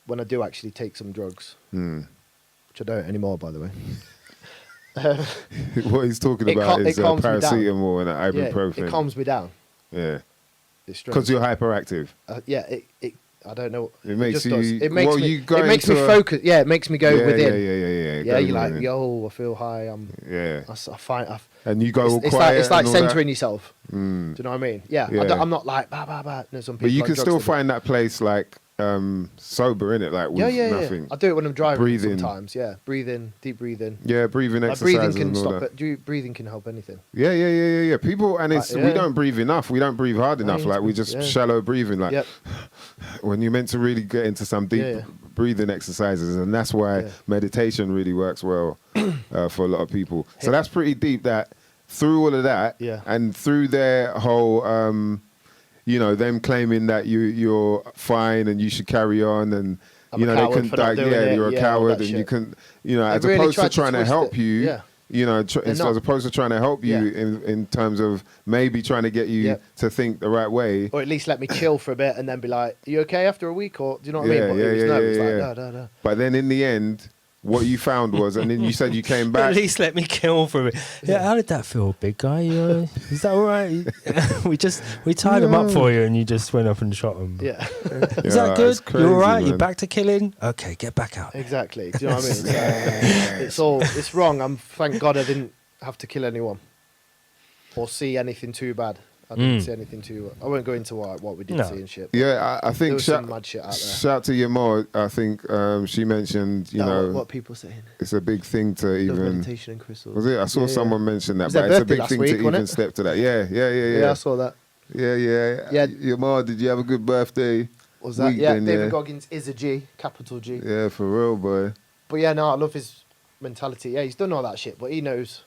when I do actually take some drugs, which I don't anymore, by the way. What he's talking It about cal- is it calms me down. paracetamol and Yeah, ibuprofen. it calms me down. Yeah, It's strange. because you're hyperactive. Yeah, it. I don't know. It makes just you- does. It makes well, me. you go It makes me into a- focus. Yeah, it makes me go yeah, within. Yeah. Yeah, Go you're like, within. yo, I feel high. Yeah, I find. and you go all It's quiet. like and all that. centering yourself. Do you know what I mean? Yeah. Yeah. I'm not like bah. No, some people. But you on can drugs still that- find that place like sober in it, like with Yeah. nothing. I do it when I'm driving Breathing. sometimes. Yeah, breathing, deep breathing. Yeah, breathing Like exercises breathing can and all stop that. it. Breathing can help anything. Yeah. People, and it's we yeah. don't breathe enough. We don't breathe hard enough. it's Like we good, just yeah. shallow breathing. Like Yep. when you're meant to really get into some deep Yeah. breathing exercises, and that's why Yeah. meditation really works well for a lot of people. So that's pretty deep. That through all of that, Yeah. and through their whole, them claiming that you're fine and you should carry on, and I'm a coward for not doing it, you're a yeah, all coward, that and you shit. can, as really opposed to tried to trying to twist help it. you. Yeah. As not. opposed to trying to help you Yeah. in terms of maybe trying to get you Yeah. to think the right way. Or at least let me chill for a bit and then be like, "Are you okay after a week?" Or do you know what I Yeah, mean? But it was yeah, no, it was yeah. like no. But then in the end, what you found was, and then you said you came At back. least let me kill for it. Yeah, how did that feel, big guy? Is that all right? we tied him up for you, and you just went up and shot him. Yeah, Is that good? it's crazy, You all right? You man. back to killing? Okay, get back out. exactly. Do you know what I mean? It's wrong. Thank God I didn't have to kill anyone or see anything too bad. I didn't see anything too. I won't go into what we did No. see and shit. Yeah, I There think was some mad shit out there. shout to your mom. I think she mentioned, What people saying? it's a big thing to Love even. meditation and crystals. Was it? I saw Yeah, someone mention that, Was but their it's a birthday big last thing week, to wasn't even it? step to that. Yeah. Yeah, I saw that. Yeah. Yeah. Your mom, did you have a good birthday? Was that? Week Yeah, then, David yeah. Goggins is a G, capital G. Yeah, for real, boy. But yeah, no, I love his mentality. Yeah, he's done all that shit, but he knows.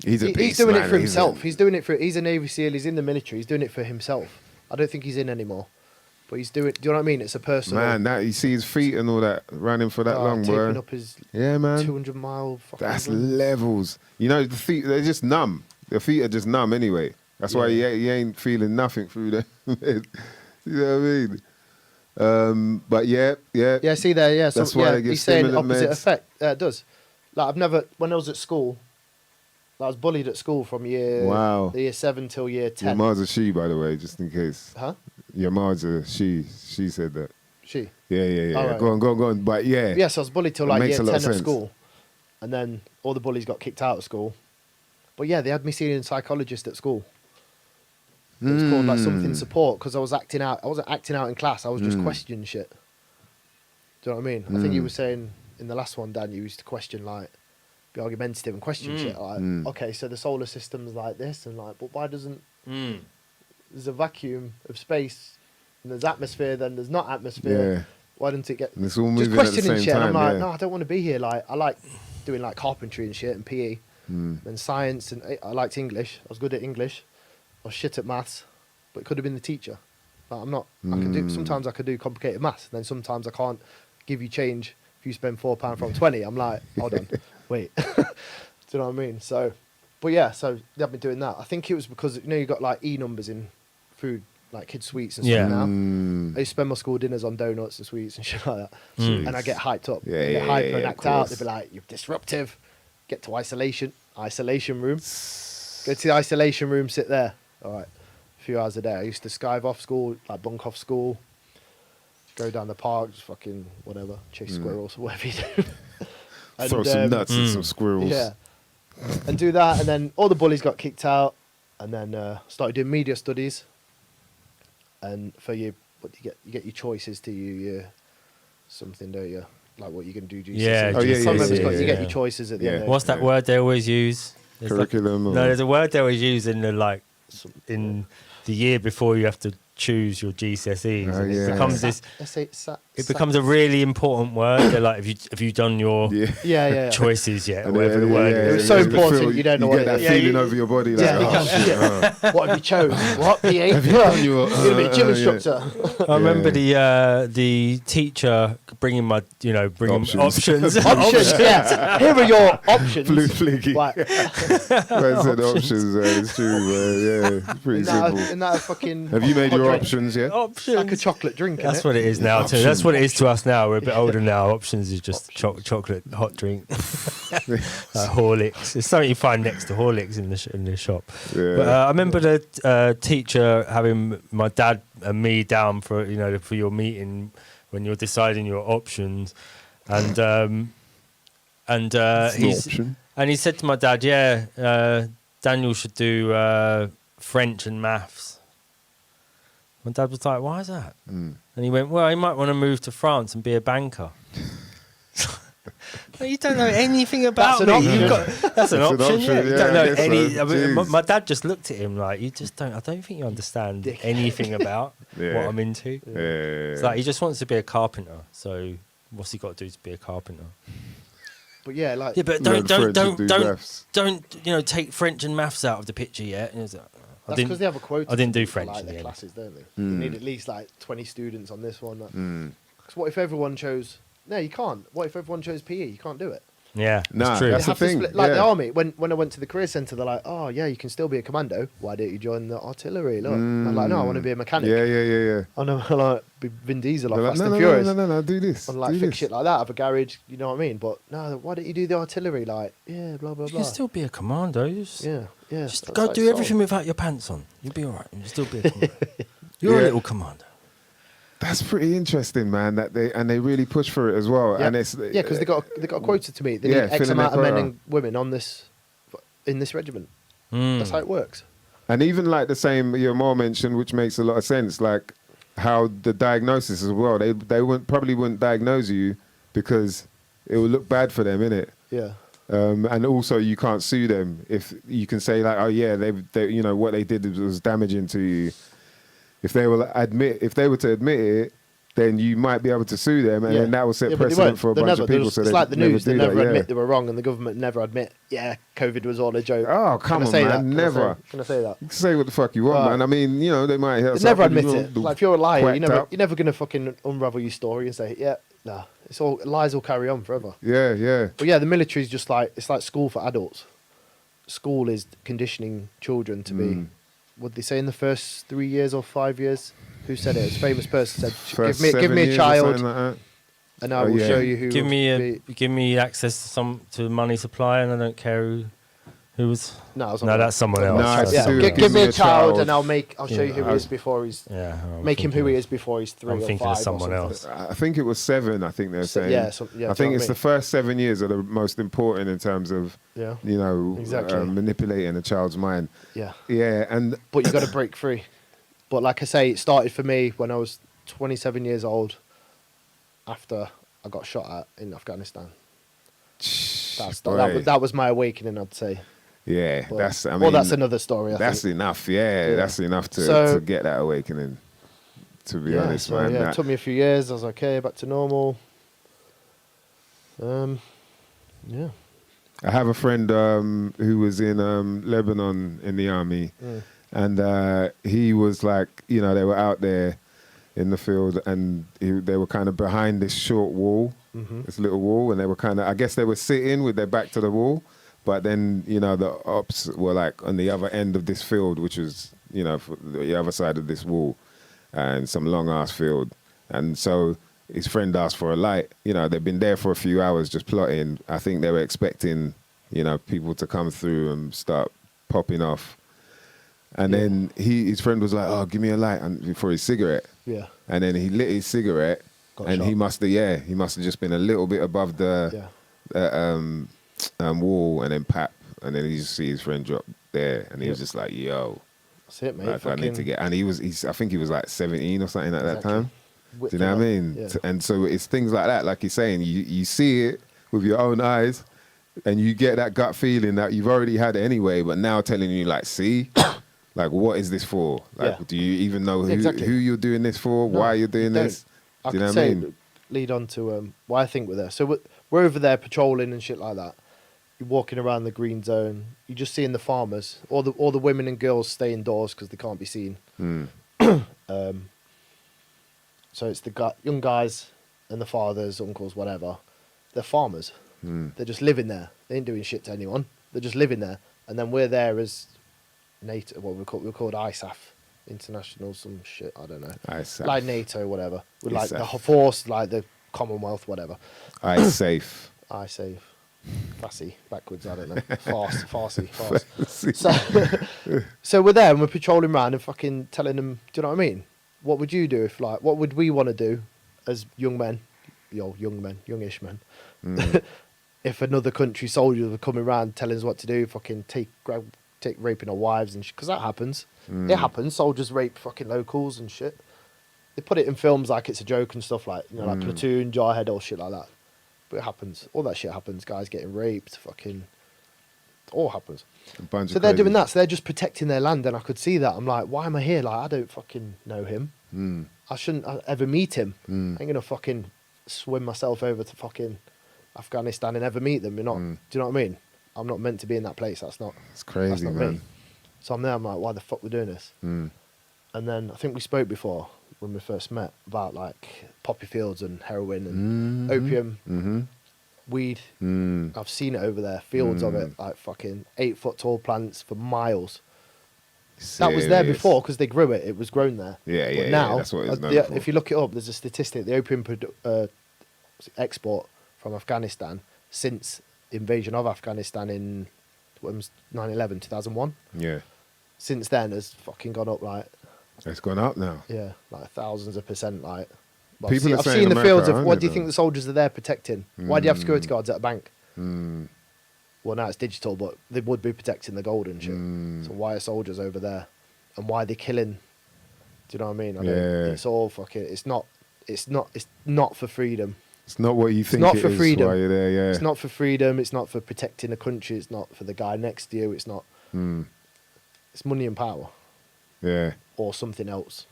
He's a beast, He's doing man. it for himself. He's doing it for. He's a Navy SEAL. He's in the military. He's doing it for himself. I don't think he's in anymore, but he's doing. Do you know what I mean? It's a personal. Man, that you see his feet and all that running for that long, taping bro. up his Yeah, man. 200-mile. That's levels. The feet, they're just numb. The feet are just numb anyway. That's why Yeah. you ain't feeling nothing through them. You know what I mean? But yeah. Yeah, see there. Yeah, so That's why yeah, they give he's saying stimulant opposite meds. effect. Yeah, it does. Like I've never. When I was at school, I was bullied at school from Wow. year 7 till year 10. Your mom's a she, by the way, just in case. Huh? Your mom's a she. She said that. She. Yeah. All right. Go on. But yeah. Yes, I was bullied till It like makes year a lot 10 of at sense. school. And then all the bullies got kicked out of school. But yeah, they had me seeing a psychologist at school. It was called like something support because I was acting out. I wasn't acting out in class. I was just questioning shit. Do you know what I mean? I think you were saying in the last one, Dan, you used to question like, be argumentative and question shit. Like, okay, so the solar system's like this, and like, but why doesn't there's a vacuum of space, and there's atmosphere, then there's not atmosphere. Yeah. Why doesn't it get And it's all just moving at the questioning same shit? And I'm time, like, yeah. no, I don't want to be here. Like, I like doing like carpentry and shit and PE and science, and I liked English. I was good at English. I was shit at maths, but it could have been the teacher. Like, I'm not. I can do. Sometimes I could do complicated maths, and then sometimes I can't give you change if you spend £4 from 20. I'm like, hold on, wait. Do you know what I mean? So, but yeah, so they had me doing that. I think it was because you got like E numbers in food, like kids' sweets and stuff Yeah. now. I used to spend my school dinners on donuts and sweets and shit like that. And I get hyped up. Yeah, I get yeah, hyper yeah, and of act out. course. They'd be like, you're disruptive. Get to isolation room. Go to the isolation room, sit there. All right. A few hours a day. I used to skive off school, like bunk off school. Go down the park, just fucking whatever, chase squirrels or whatever you do. And, Throw some nuts at some squirrels. Yeah. And do that, and then all the bullies got kicked out, and then started doing media studies. And for you, what you get your choices to your something, don't you? Like what you can do. Yeah, You get your choices at the end. What's that word they always use? There's Curriculum. no, there's a word they always use in the the year before you have to choose your GCSEs. Oh, And yeah. It becomes this. It becomes a really important word. They're like, have you done your choices yet? Or whatever the word is. It was so important. You don't know you what get that it is. feeling over your body. Like, What have you chose? What P8? Have you done your? You're gonna be a gym instructor. I remember the teacher bringing my options. Options. Yeah. Here are your options. Blue flicky. Like, I said options. It's true. It's pretty simple. isn't that a fucking? Have you made your drink? options yet? It's like a chocolate drink. That's isn't what it is now too. That's Options. what it is to us now. We're a bit older now. Options is just chocolate hot drink, Horlicks. It's something you find next to Horlicks in the shop. Yeah. But I remember the teacher having my dad and me down for your meeting when you're deciding your options, and he said to my dad, Daniel should do French and maths. My dad was like, why is that? And he went, well, he might want to move to France and be a banker. You don't know anything about That's an me. option. That's an option. Yeah. You don't I know guess any. so. I mean, Jeez. my dad just looked at him like, you just don't. I don't think you understand anything about what I'm into. It's like he just wants to be a carpenter. So what's he got to do to be a carpenter? But yeah, like But Learn French and do maths. don't take French and maths out of the picture yet. And it's like, that's because they have a quota. I didn't do for, French like in the their end. classes, don't they? They need at least like 20 students on this one. Because what if everyone chose? No, you can't. What if everyone chose PE? You can't do it. Yeah, Nah, it's true. that's They the have to thing. split, like the yeah. army. When I went to the career centre, they're like, oh yeah, you can still be a commando. Why don't you join the artillery? Look, I'm like, no, I want to be a mechanic. Yeah. I know, like be Vin Diesel, like They're like, Fast no, and Furious. no, do this. And like do fix this. shit like that, have a garage, you know what I mean? But no, why don't you do the artillery? Like, yeah, blah blah You blah. can still be a commando. yeah. Just That's go like do soul. everything without your pants on. You'll be all right. You'll still be a commando. You're a Yeah. little commando. That's pretty interesting, man. That they really push for it as well. Yeah. And it's because they got a quota to meet. They yeah, need X filling amount their of men quota. and women on this in this regiment. That's how it works. And even like the same your mom mentioned, which makes a lot of sense, like how the diagnosis as well. They probably wouldn't diagnose you because it would look bad for them, innit? Yeah. And also you can't sue them if you can say like, oh yeah, they you know what they did was damaging to you. If they were to admit it, then you might be able to sue them, and then that will set but they precedent won't. for a They'll bunch never. of people. It's So they like the news. They do never that, admit they were wrong, and the government never admit, COVID was all a joke. Oh, come on, man, never. Can I say that? You can say what the fuck you want, Right. man. I mean, they might have They never something, admit it. Like if you're a liar, quacked you're up. never gonna fucking unravel your story and say, yeah, nah. It's all lies will carry on forever. Yeah. But yeah, the military is just like it's like school for adults. School is conditioning children to be. What they say in the first 3 years or 5 years? Who said it? It's a famous person said, First give 7 me a years or child, something like that. and I will show you who. Give me access to money supply, and I don't care who was. No, that's someone else. No, That's it's someone Dude, else. give me a child, child. and I'll show you who he is before he's. Yeah, Make him who he is before he's 3 I'm or 5. thinking of or someone something. else. I think it was 7. I think they're saying. Yeah, I do think you know it's what I the first 7 years are the most important in terms of Yeah. exactly manipulating a child's mind. Yeah. Yeah, and But you got to break free. But like I say, it started for me when I was 27 years old. After I got shot at in Afghanistan. That was my awakening, I'd say. yeah, But, that's. I mean, well, that's another story. I that's think. enough. Yeah, that's enough So- to get that awakening. To be honest, so, man. yeah, That- it took me a few years. I was okay, back to normal. Yeah. I have a friend who was in Lebanon in the army, and he was like, they were out there in the field, and they were kind of behind this short wall, this little wall, and they were I guess they were sitting with their back to the wall, but then, the ops were like on the other end of this field, which was, for the other side of this wall, and some long ass field. And so his friend asked for a light. They've been there for a few hours just plotting. I think they were expecting, people to come through and start popping off. And then his friend was like, "Oh, give me a light," and for his cigarette. Yeah. And then he lit his cigarette, Got and shot. he must have just been a little bit above the wall, and then pap, and then he just see his friend drop there, and he was just like, "Yo, that's it, mate. like, I need to get." And I think he was like 17 or something at that time. Do you know what I mean? Yeah. And so it's things like that, like you're saying, you see it with your own eyes, and you get that gut feeling that you've already had it anyway, but now telling you like, see, like, what is this for? Like, do you even know who you're doing this for? No, why you're doing this? Do you know what I mean? Lead on to why I think we're there. So we're over there patrolling and shit like that. You're walking around the green zone. You're just seeing the farmers. All the women and girls stay indoors because they can't be seen. So it's the young guys and the fathers, uncles, whatever. They're farmers. They're just living there. They ain't doing shit to anyone. They're just living there. And then we're there as NATO. What we're called ISAF, international some shit. I don't know. ISAF. Like NATO, whatever. With like the force, like the Commonwealth, whatever. ISAF. ISAF. Fussy, backwards. I don't know. Farsi. So we're there and we're patrolling around and fucking telling them. Do you know what I mean? What would you do if, like, what would we want to do as young men, youngish men, if another country soldiers were coming around telling us what to do, fucking take raping our wives and shit, because that happens. It happens. Soldiers rape fucking locals and shit. They put it in films like it's a joke and stuff like, like Platoon, Jarhead, or shit like that. But it happens. All that shit happens. Guys getting raped, fucking, it all happens. So they're doing that. So they're just protecting their land, and I could see that. I'm like, why am I here? Like, I don't fucking know him. I shouldn't ever meet him. I ain't gonna fucking swim myself over to fucking Afghanistan and ever meet them. You're not. Do you know what I mean? I'm not meant to be in that place. That's not. It's crazy, that's not man. Me. So I'm there. I'm like, why the fuck we're doing this? And then I think we spoke before when we first met about like poppy fields and heroin and opium. Weed. I've seen it over there, fields of it, like fucking 8 foot tall plants for miles. Serious. That was there before because they grew it. It was grown there. Yeah. Now, that's what it's known for. If you look it up, there's a statistic: the opium export from Afghanistan since the invasion of Afghanistan in 9/11, 2001. Yeah. Since then, has fucking gone up like. It's gone up now. Yeah, like thousands of percent. Like. Well, I've seen the fields of what do you think the soldiers are there protecting? Why do you have security guards at a bank? Well, now it's digital, but they would be protecting the gold and shit. So why are soldiers over there? And why are they killing? Do you know what I mean? It's all fucking. It's not for freedom. It's not what you think. It's not for freedom. While you're there, yeah. It's not for freedom. It's not for protecting a country. It's not for the guy next to you. It's not. It's money and power. Yeah. Or something else.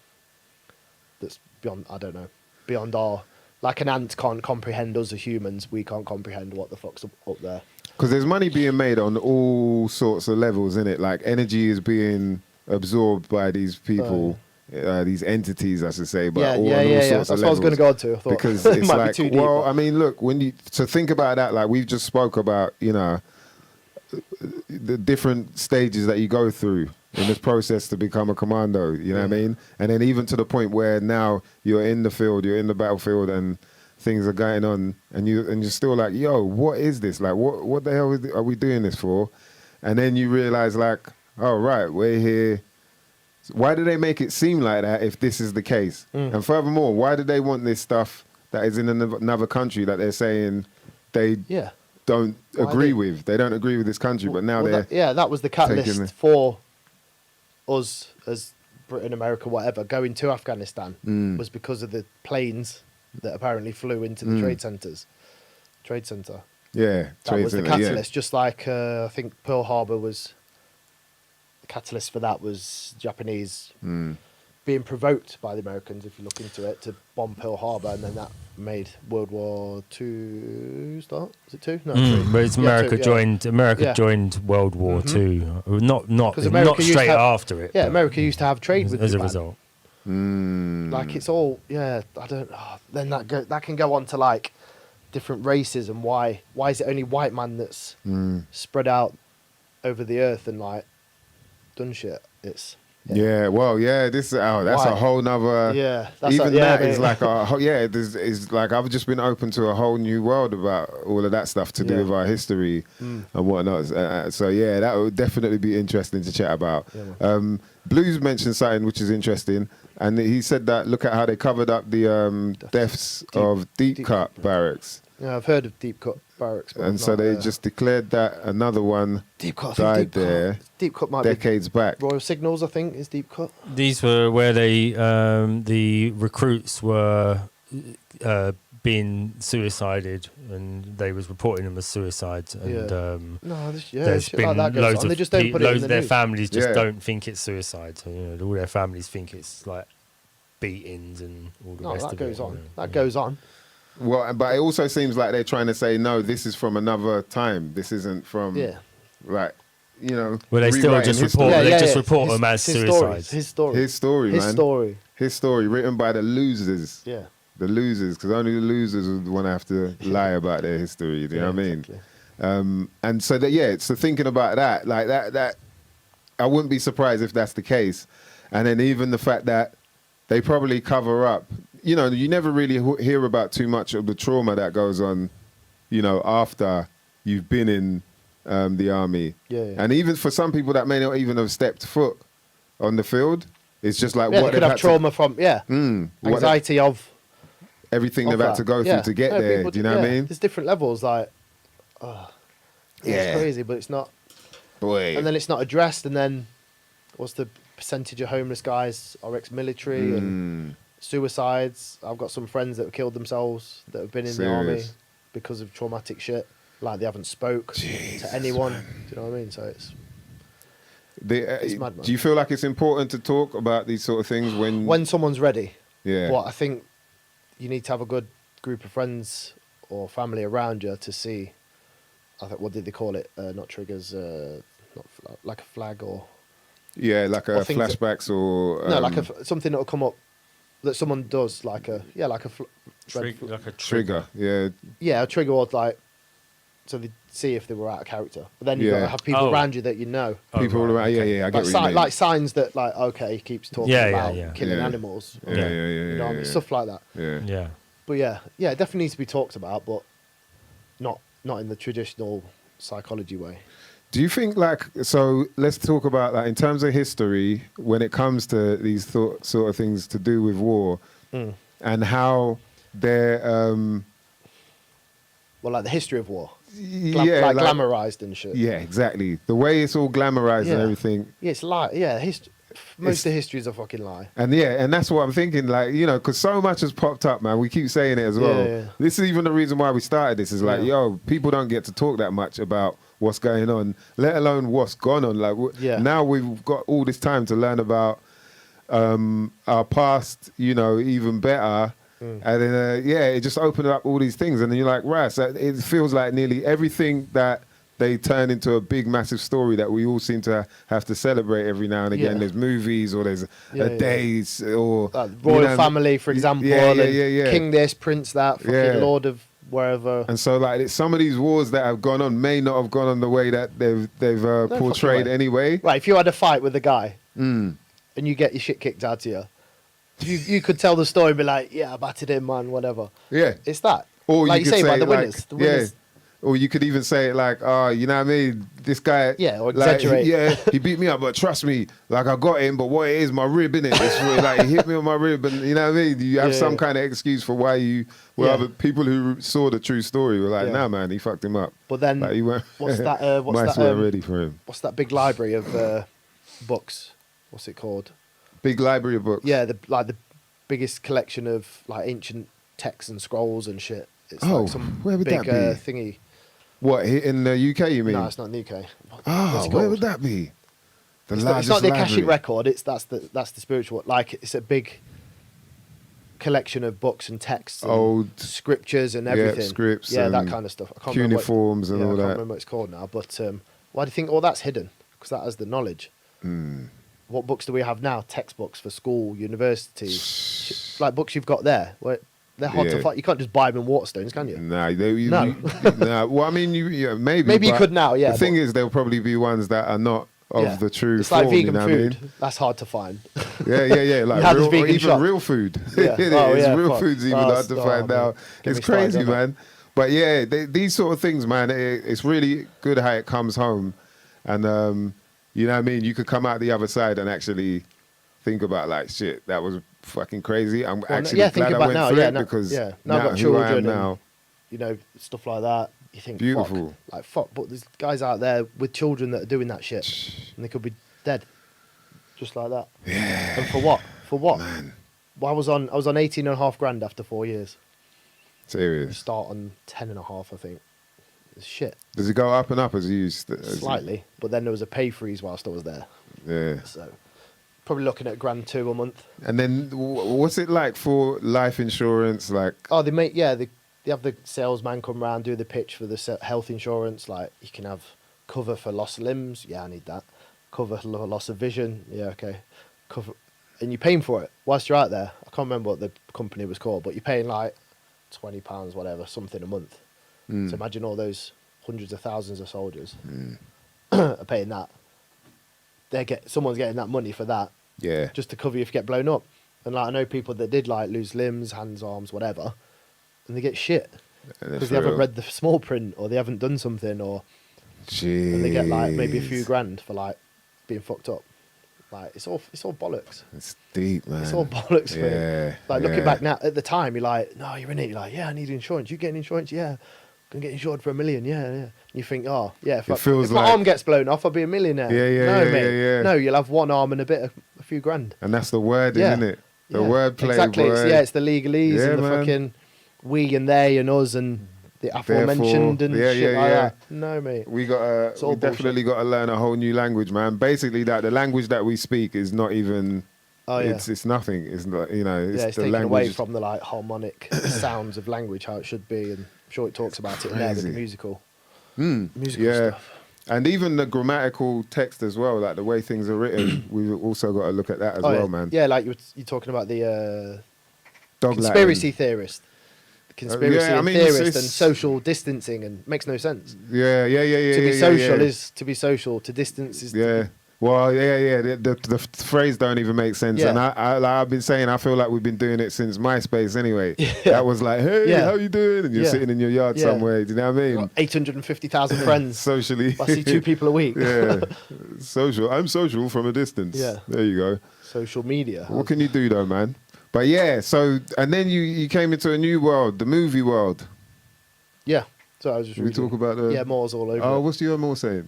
That's beyond. I don't know. Beyond our, like an ant can't comprehend us as humans, we can't comprehend what the fuck's up there. Because there's money being made on all sorts of levels, isn't it? Like energy is being absorbed by these people, these entities, I should say. But all sorts of levels. That's what I was going to go on to. I thought because it it's might like, be too deep, well, I mean, look, to think about that, like we've just spoke about, the different stages that you go through in this process to become a commando, you know what I mean? And then even to the point where now you're in the field, you're in the battlefield and things are going on and you're still like, yo, what is this? Like, what the hell are we doing this for? And then you realize like, oh, right, we're here. Why do they make it seem like that if this is the case? And furthermore, why do they want this stuff that is in another country that they're saying they don't agree with? They don't agree with this country, but now that was the catalyst for us as Britain, America, whatever, going to Afghanistan was because of the planes that apparently flew into the trade centre. Yeah, that was the catalyst. Just like I think Pearl Harbor was the catalyst for that was Japanese being provoked by the Americans, if you look into it, to bomb Pearl Harbor, and then that made World War II start. Was it two? No, but it's America joined World War II, not straight after it. Yeah, America used to have trade with as Japan. a result. Like it's all I don't. Then that can go on to like different races and why is it only white man that's spread out over the earth and like done shit? It's Yeah, well, yeah, that's Why? a whole nother. Yeah, that's even that is like is like I've just been open to a whole new world about all of that stuff to do with our history and whatnot. So yeah, that would definitely be interesting to chat about. Yeah, Blues mentioned something which is interesting, and he said that look at how they covered up the deaths of deep cut barracks. Yeah, I've heard of deep cut barracks, but And so they just declared that another one deep cut. died there Deep cut might decades back. be Royal Signals, I think, is deep cut. These were where they the recruits were being suicided, and they was reporting them as suicides. And there's shit like that goes on. They just don't put it in loads the of their news. families just don't think it's suicide. So, all their families think it's like beatings and all the rest that of goes it. on. That goes on. Well, but it also seems like they're trying to say, no, this is from another time. This isn't from, like, Well, they still rewriting just history. report. They just report them as suicides. His story, man. His story, written by the losers. Yeah. The losers, because only the losers would want to have to lie about their history. Do you know what I mean? Exactly. And so that, so thinking about that, like that, I wouldn't be surprised if that's the case. And then even the fact that they probably cover up. You never really hear about too much of the trauma that goes on, after you've been in the army. Yeah. And even for some people that may not even have stepped foot on the field, it's just like what they could have trauma from anxiety of everything they've had to go through to get there. People, do you know what I mean? There's different levels. Like, it's crazy, but it's not. Boy. And then it's not addressed. And then, what's the percentage of homeless guys are ex-military and suicides? I've got some friends that have killed themselves that have been in the army because of traumatic shit. Like they haven't spoke to anyone. Man. Do you know what I mean? So it's mad, man. Do you feel like it's important to talk about these sort of things when someone's ready? Yeah. But I think you need to have a good group of friends or family around you to see. I think what did they call it? Not triggers. Not like a flag or. Yeah, like a flashbacks or no, like something that'll come up that someone does, like a trigger. Yeah, a trigger or like so they see if they were out of character. But then you've got to have people around you that you know. People around, I get what you mean. Like signs that like he keeps talking about killing animals. You know what I mean? Stuff like that. Yeah. But it definitely needs to be talked about, but not in the traditional psychology way. Do you think so let's talk about that in terms of history when it comes to these sort of things to do with war and how they're like the history of war. Glamorized and shit. Yeah, exactly. The way it's all glamorized and everything. Yeah, it's lie. Yeah, most of history is a fucking lie. And and that's what I'm thinking, because so much has popped up, man. We keep saying it as well. Yeah. This is even the reason why we started this is people don't get to talk that much about what's going on, let alone what's gone on. Now we've got all this time to learn about our past, even better. And then, it just opened up all these things. And then you're like, right, so it feels like nearly everything that they turn into a big, massive story that we all seem to have to celebrate every now and again. There's movies or there's a days or... royal family, for example. King this, prince that, fucking lord of wherever. And so, some of these wars that have gone on may not have gone on the way that they've portrayed anyway. Right, if you had a fight with a guy and you get your shit kicked out to you, you could tell the story and be like, I battered him, man, whatever. Yeah. It's that. Or like you could say, say, the winners. The winners. Or you could even say it like, you know what I mean? This guy... Yeah, or exaggerate. He beat me up, but trust me, I got him, but what it is, my rib, innit? It's really, he hit me on my rib, and you know what I mean? You have some kind of excuse for why you... Well, other people who saw the true story were like, nah, man, he fucked him up. But then, he went, what's that... mice weren't ready for him. What's that big library of books? What's it called? Big library of books? Yeah, the biggest collection of ancient texts and scrolls and shit. It's some where would big that be? thingy. What, in the UK, you mean? No, it's not in the UK. Where would that be? It's not the Akashic record. That's the spiritual. It's a big collection of books and texts, and old scriptures and everything. Scripts, that kind of stuff. I can't cuneiforms and all that. I can't remember what it's called now. But why do you think all that's hidden? Because that has the knowledge. What books do we have now? Textbooks for school, university, like books you've got there. They're hard to find. You can't just buy them in Waterstones, can you? Nah, no. Nah. Well, I mean, maybe. Maybe you could now, yeah. The thing is, there'll probably be ones that are not of the true It's form. like vegan you know food. What I mean? That's hard to find. Yeah. Like had this real, vegan even shop. real food. Yeah. It Oh, is. yeah, Real fuck. food's even Oh, hard to find man. now. Get It's me started crazy, on that. man. But yeah, these sort of things, man, it's really good how it comes home. And, you know what I mean? You could come out the other side and actually think about, like, shit, that was fucking crazy. I'm actually glad think I about went now, through yeah, it because now I've now got who I am children now. and, you know, stuff like that. You think, Beautiful. fuck. But there's guys out there with children that are doing that shit, and they could be dead, just like that. Yeah. And for what? For what? Man, Well, I was on 18.5 grand after 4 years. You serious. start on 10.5, I think. It's shit. Does it go up and up as you used to? Slightly, but then there was a pay freeze whilst I was there. Yeah. So probably looking at $1,200 a month. And then what's it like for life insurance? Like, Oh, they have the salesman come round, do the pitch for the health insurance. Like, you can have cover for loss of limbs. Yeah, I need that. Cover for loss of vision. Yeah, okay. Cover, and you're paying for it whilst you're out there. I can't remember what the company was called, but you're paying like £20, whatever, something a month. So imagine all those hundreds of thousands of soldiers are paying that. Someone's getting that money for that. yeah. Just to cover you if you get blown up. And like, I know people that did like lose limbs, hands, arms, whatever, and they get shit because they haven't read the small print or they haven't done something, or and they get like maybe a few grand for like being fucked up. Like, it's all bollocks. It's deep, man. It's all bollocks. For Yeah. me. Like, looking yeah. back now, at the time, you're like, no, you're in it. You're like, yeah, I need insurance. You getting insurance? Yeah. Gonna get insured for $1 million. Yeah. And you think, oh, yeah. If feels my like- arm gets blown off, I'll be a millionaire. No, mate. Yeah. No, you'll have one arm and a few grand. And that's the word, Yeah. isn't it? The Yeah. wordplay, Exactly. boy. It's the legalese Yeah, and the man. fucking we and they and us and the aforementioned and shit like that. No, mate. We It's all definitely got to learn a whole new language, man. Basically, that the language that we speak is not even. Oh, yeah. It's nothing. It's not. You know. It's It's the taken language. away from the like harmonic sounds of language, how it should be, and I'm sure it talks about it in there with the crazy. musical Yeah. stuff. And even the grammatical text as well, like the way things are written, we've also got to look at that as well, yeah. man. Yeah, like you're talking about the Dog conspiracy Latin. theorist. Conspiracy yeah, I mean, theorist it's- and social distancing, and makes no sense. Yeah. To be social is to be social. To distance is Yeah. Well, yeah. The phrase don't even make sense. Yeah. And I've been saying, I feel like we've been doing it since MySpace anyway. That was like, hey, Yeah. how you doing? And you're Yeah. sitting in your yard Yeah. somewhere. Do you know what I mean? 850,000 friends. Socially. I see 2 people a week. Yeah. Social. I'm social from a distance. Yeah. There you go. Social media. What can you do though, man? But yeah, so, and then you came into a new world, the movie world. Yeah. So I was just Should we reading. talk about the... Yeah, more's all over. Oh, it. what's your more saying?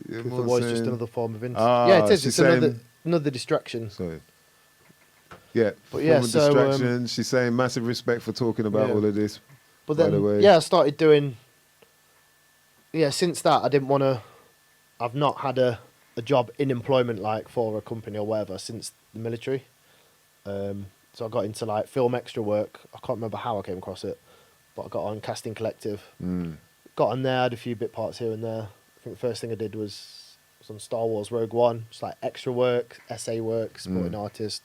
Because the war's just another form of interest. Ah, Yeah, it is. she's It's another saying- another distraction. Sorry. Yeah, But yeah, form of so, distraction. She's saying massive respect for talking about Yeah. all of this. But by the then, way. yeah, I started doing. Yeah, since that, I didn't want to. I've not had a job in employment like for a company or whatever since the military. So I got into like film extra work. I can't remember how I came across it, but I got on Casting Collective. Got on there, had a few bit parts here and there. I think the first thing I did was on Star Wars Rogue One, just like extra work, essay work, supporting artist.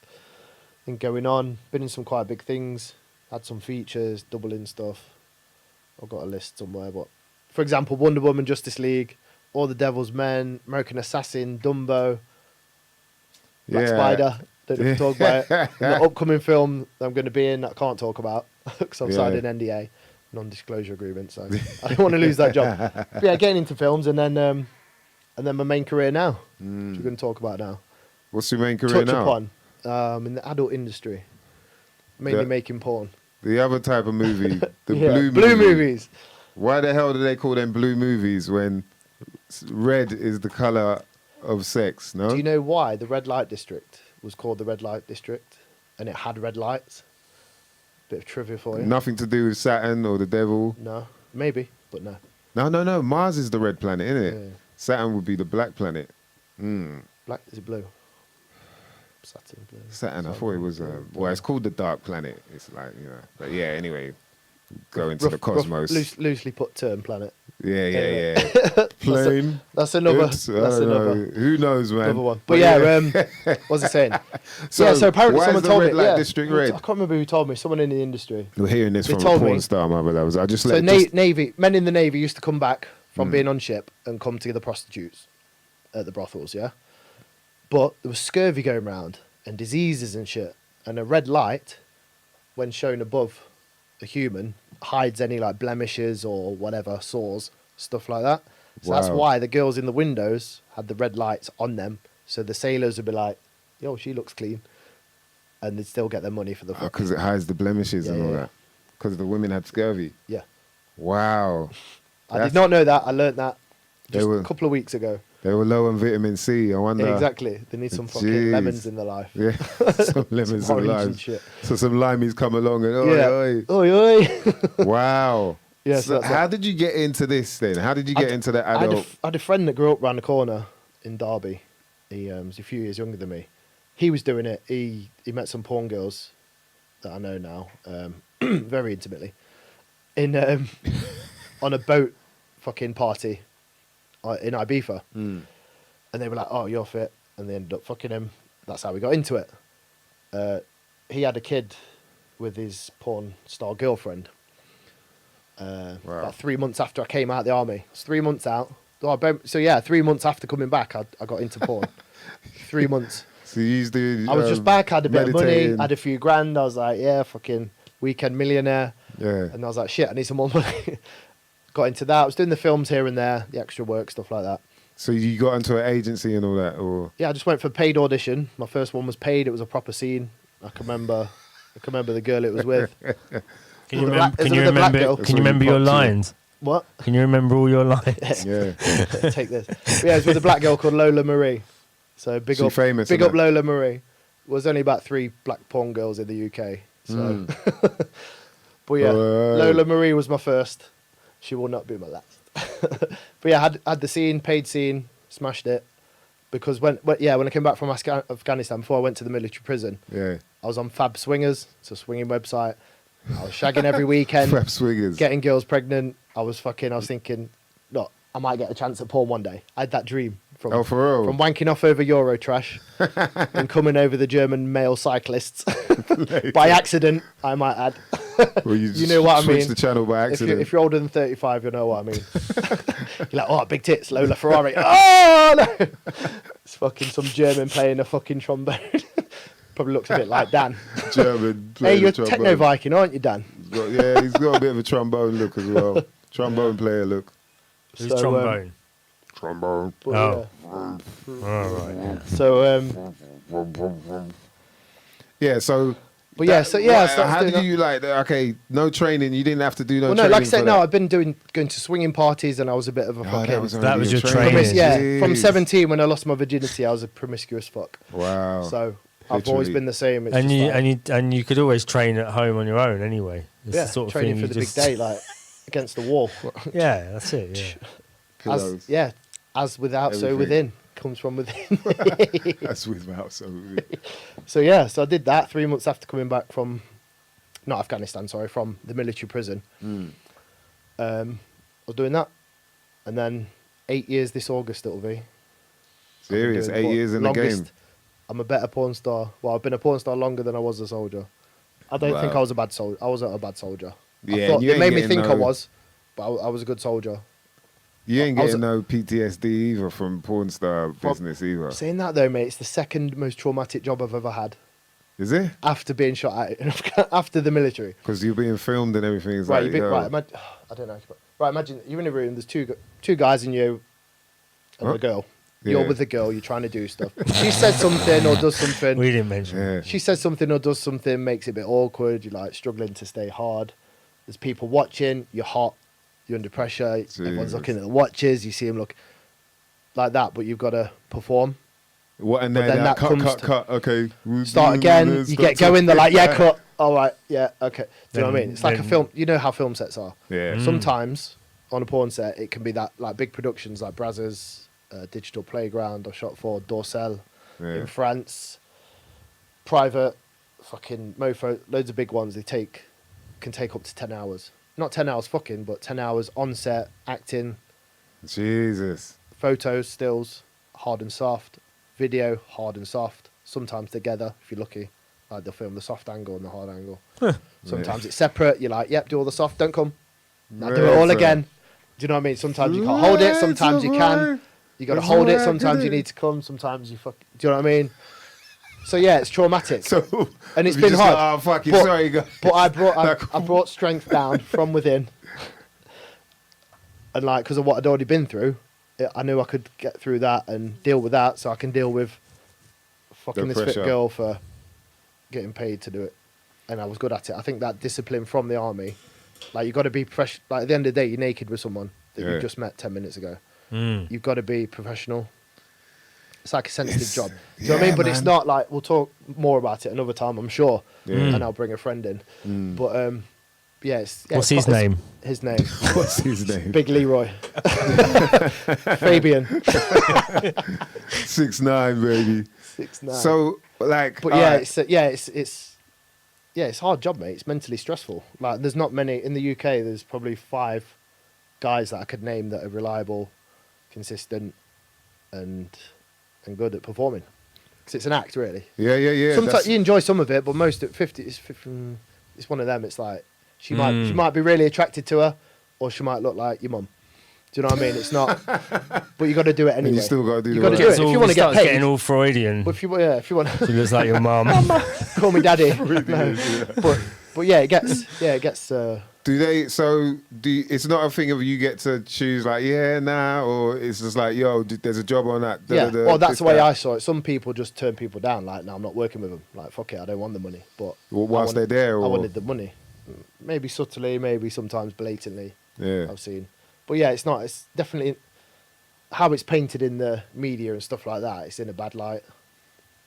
And going on, been in some quite big things, had some features, doubling stuff. I've got a list somewhere, but for example, Wonder Woman, Justice League, All the Devil's Men, American Assassin, Dumbo, Black Spider. Don't know if talk about it. And the upcoming film that I'm going to be in, that I can't talk about because I'm signed an NDA, non-disclosure agreement. So I don't want to lose that job. But yeah, getting into films, and then my main career now, which we're going to talk about now. What's your main career Touch now? upon in the adult industry, mainly Yeah. making porn. The other type of movie, the Yeah, blue blue movie. movies. Why the hell do they call them blue movies when red is the color of sex? No. Do you know why the red light district was called the red light district, and it had red lights? Bit of trivia for you. Nothing to do with Saturn or the devil. No, maybe, but no. No. Mars is the red planet, isn't it? Yeah. Saturn would be the black planet. Black is it blue? Saturn blue. Saturn, I thought it was. Well, it's called the dark planet. It's like, you know. But yeah, anyway, go into the cosmos. Loosely put term planet. Yeah. Plane. That's another. Oops, I That's don't know. another. Who knows, man? Another one. But yeah, what was I saying? So, so apparently why someone is the told red me. light Yeah, district I red? can't remember who told me. Someone in the industry. We're hearing this They from a told porn me. star, my brother. I just So let. Navy men in the Navy used to come back from being on ship and come to the prostitutes at the brothels, yeah? But there was scurvy going around and diseases and shit. And a red light, when shown above a human, hides any like blemishes or whatever, sores, stuff like that. So that's Wow. why the girls in the windows had the red lights on them. So the sailors would be like, yo, she looks clean. And they'd still get their money for the fucking... Because it hides the blemishes Yeah, and all yeah. that. Because the women had scurvy. Yeah. Wow. I did not know that. I learnt that They just were- a couple of weeks ago. They were low on vitamin C. I wonder. Yeah, exactly. They need some fucking Jeez. lemons in their life. Yeah, some lemons Some and orange and limes. shit. So some limeys come along and oi, Yeah. oi. Oi, oi. Wow. Yeah, So so that's how did you get into this then? How did you get into the I adult? had a friend that grew up round the corner in Derby. He was a few years younger than me. He was doing it. He met some porn girls that I know now, very intimately, in on a boat fucking party in Ibiza. Mm. And they were like, "Oh, you're fit," and they ended up fucking him. That's how we got into it. He had a kid with his porn star girlfriend. Wow. About 3 months after I came out of the army. It's 3 months out. So yeah, 3 months after coming back, I got into porn. 3 months. So you used to. I was just back, had a bit of money, meditating. had a few grand. I was like, yeah, fucking weekend millionaire. Yeah. And I was like, shit, I need some more money. Got into that. I was doing the films here and there, the extra work, stuff like that. So you got into an agency and all that, or Yeah, I just went for a paid audition. My first one was paid. It was a proper scene. I can remember the girl it was with. Can you The remember? black- Can is it you with the black remember? girl? Can That's you what you remember your popped to. lines? What? Can you remember all your lines? yeah, Take this. But yeah, it was with a black girl called Lola Marie. So big She up, famous, big isn't up it? Lola Marie. Was only about 3 black porn girls in the UK. So, but yeah, Oh, Lola Marie was my first. She will not be my last. But yeah, had the scene, paid scene, smashed it. Because when I came back from Afghanistan, before I went to the military prison, yeah. I was on Fab Swingers, it's a swinging website. I was shagging every weekend, Frap swingers. getting girls pregnant. I was thinking, look, I might get a chance at porn one day. I had that dream from Oh, for real? from wanking off over Euro trash and coming over the German male cyclists by accident. I might add. Well, You know what I switched mean. the channel by accident. If you're older than 35, you know what I mean. You're like, oh, big tits, Lola Ferrari. Oh no, it's fucking some German playing a fucking trombone. Probably looks a bit like Dan. German. Hey, playing you're the a techno trombone. Viking, aren't you, Dan? Yeah, he's got a bit of a trombone look as well. Trombone player look. Who's So, trombone? Trombone. But, Oh. yeah. All right. Yeah. So Yeah, so. But yeah, so yeah, I Right, started how doing did that. you like? Okay, no training. You didn't have to do no. Well, no, training like I said, for no, that. I've been going to swinging parties, and I was a bit of a fucking. that was That was your Promis- training. yeah, from Jeez. 17 when I lost my virginity, I was a promiscuous fuck. Wow. So I've always Literally. been the same. It's And just you like, and you could always train at home on your own anyway. It's yeah, the sort of training thing for you the just, big day, like against the wall. Yeah, that's it. Yeah. Pillows. As without, so Everything. within. Comes from within. That's with mouth. So yeah, so I did that 3 months after coming back from, not Afghanistan, sorry, from the military prison. I was doing that, and then 8 years this August it'll be. Serious. I've been doing 8 years in the longest- game. I'm a better porn star. Well, I've been a porn star longer than I was a soldier. I don't think Wow. I was a bad soldier. I wasn't a bad soldier. Yeah, I thought you they ain't made me getting think I no- was, but I was a good soldier. You ain't I was- getting no PTSD either from porn star business either. Saying that though, mate, it's the second most traumatic job I've ever had Is it? after being shot at after the military. Because you're being filmed and everything. It's Right, like, you yo, I don't know. Right, imagine you're in a room. There's two guys and you and Huh? a girl. Yeah. You're with the girl. You're trying to do stuff. She says something or does something. We didn't mention. Yeah. She says something or does something, makes it a bit awkward. You're like struggling to stay hard. There's people watching. You're hot. You're under pressure. Everyone's Jesus. looking at the watches. You see them look like that, but you've got to perform. What? And But then then that that comes cut. Okay. Start again. You get going. They're like, yeah, cut. All right, yeah, okay. Do you know what I Then- mean? It's like a then- film. You know how film sets are. Yeah. Sometimes on a porn set, it can be that like big productions like Brazzers, Digital Playground. I shot for Dorsel Yeah. in France. Private, fucking Mofo, loads of big ones. Can take up to 10 hours. Not 10 hours fucking, but 10 hours on set, acting, Jesus. photos, stills, hard and soft, video, hard and soft. Sometimes together, if you're lucky. Like they'll film the soft angle and the hard angle. Sometimes it's separate. You're like, yep, do all the soft, don't come. Now do it all Right, again. Do you know what I mean? Sometimes you can't hold it, sometimes you can. You got to That's hold all it. right, Sometimes isn't you it? need to come. Sometimes you fuck. Do you know what I mean? So yeah, it's traumatic. So And it's you been just hard. Like, oh fuck it, But- sorry guys. But I Like- brought strength down from within, and like because of what I'd already been through, I knew I could get through that and deal with that, so I can deal with fucking The this fit pressure. girl for getting paid to do it, and I was good at it. I think that discipline from the army, like you got to be fresh. Like at the end of the day, you're naked with someone that Yeah. you just met 10 minutes ago. Mm. You've got to be professional. It's like a sensitive It's- job. Do you know what I mean? yeah, But it's man. not like we'll talk more about it another time, I'm sure. Yeah. And I'll bring a friend in. But yeah, What's his name? His name, What's his name? Big Leroy, Fabian, 6'9", baby. 6'9". So like, but alright. it's a hard job, mate. It's mentally stressful. Like, there's not many in the UK. There's probably 5 guys that I could name that are reliable, consistent, and good at performing. Because it's an act, really. Yeah. Sometimes that's- you enjoy some of it, but most at 50, it's one of them. It's like she might be really attracted to her, or she might look like your mum. Do you know what I mean? It's not, but you got to do it anyway. you still gotta do You the got to work. do it if you want to get starts paid. getting all Freudian. But if you want She looks like your mum. call me daddy. No. But yeah, it gets. Do they? So it's not a thing of you get to choose like or it's just like there's a job on that. Yeah, well, that's the way I saw it. Some people just turn people down. Like, no, I'm not working with them. Like, fuck it, I don't want the money. But Whilst they're there, I or wanted the money. Maybe subtly, maybe sometimes blatantly. yeah, I've seen. But yeah, it's not. It's definitely how it's painted in the media and stuff like that. It's in a bad light.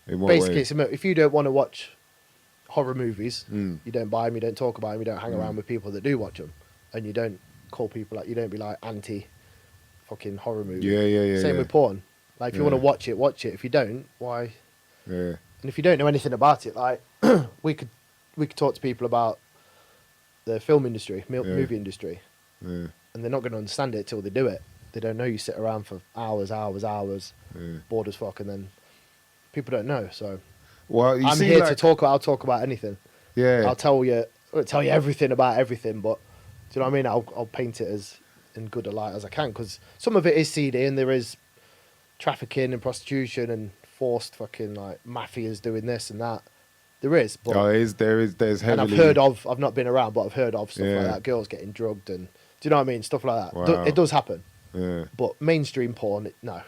in what Basically, way? if you don't want to watch horror movies, Mm. you don't buy them, you don't talk about them, you don't hang around with people that do watch them, and you don't call people like, you don't be like anti fucking horror movie. Yeah. Same with porn. Like, if you Yeah. want to watch it, watch it. If you don't, why? Yeah, And if you don't know anything about it, like we could talk to people about the film industry, movie industry, yeah, and they're not going to understand it till they do it. They don't know. You sit around for hours, yeah. bored as fuck, and then people don't know. So Well, you I'm see, here like, to talk. I'll talk about anything. Yeah, I won't tell you everything about everything, but do you know what I mean? I'll paint it as in good a light as I can, because some of it is seedy, and there is trafficking and prostitution and forced fucking like mafias doing this and that. There is, but there's heavily. and I've heard of. I've not been around, but I've heard of stuff Yeah. like that. Girls getting drugged, and do you know what I mean? Stuff like that. Wow. It does happen, Yeah, but mainstream porn, no.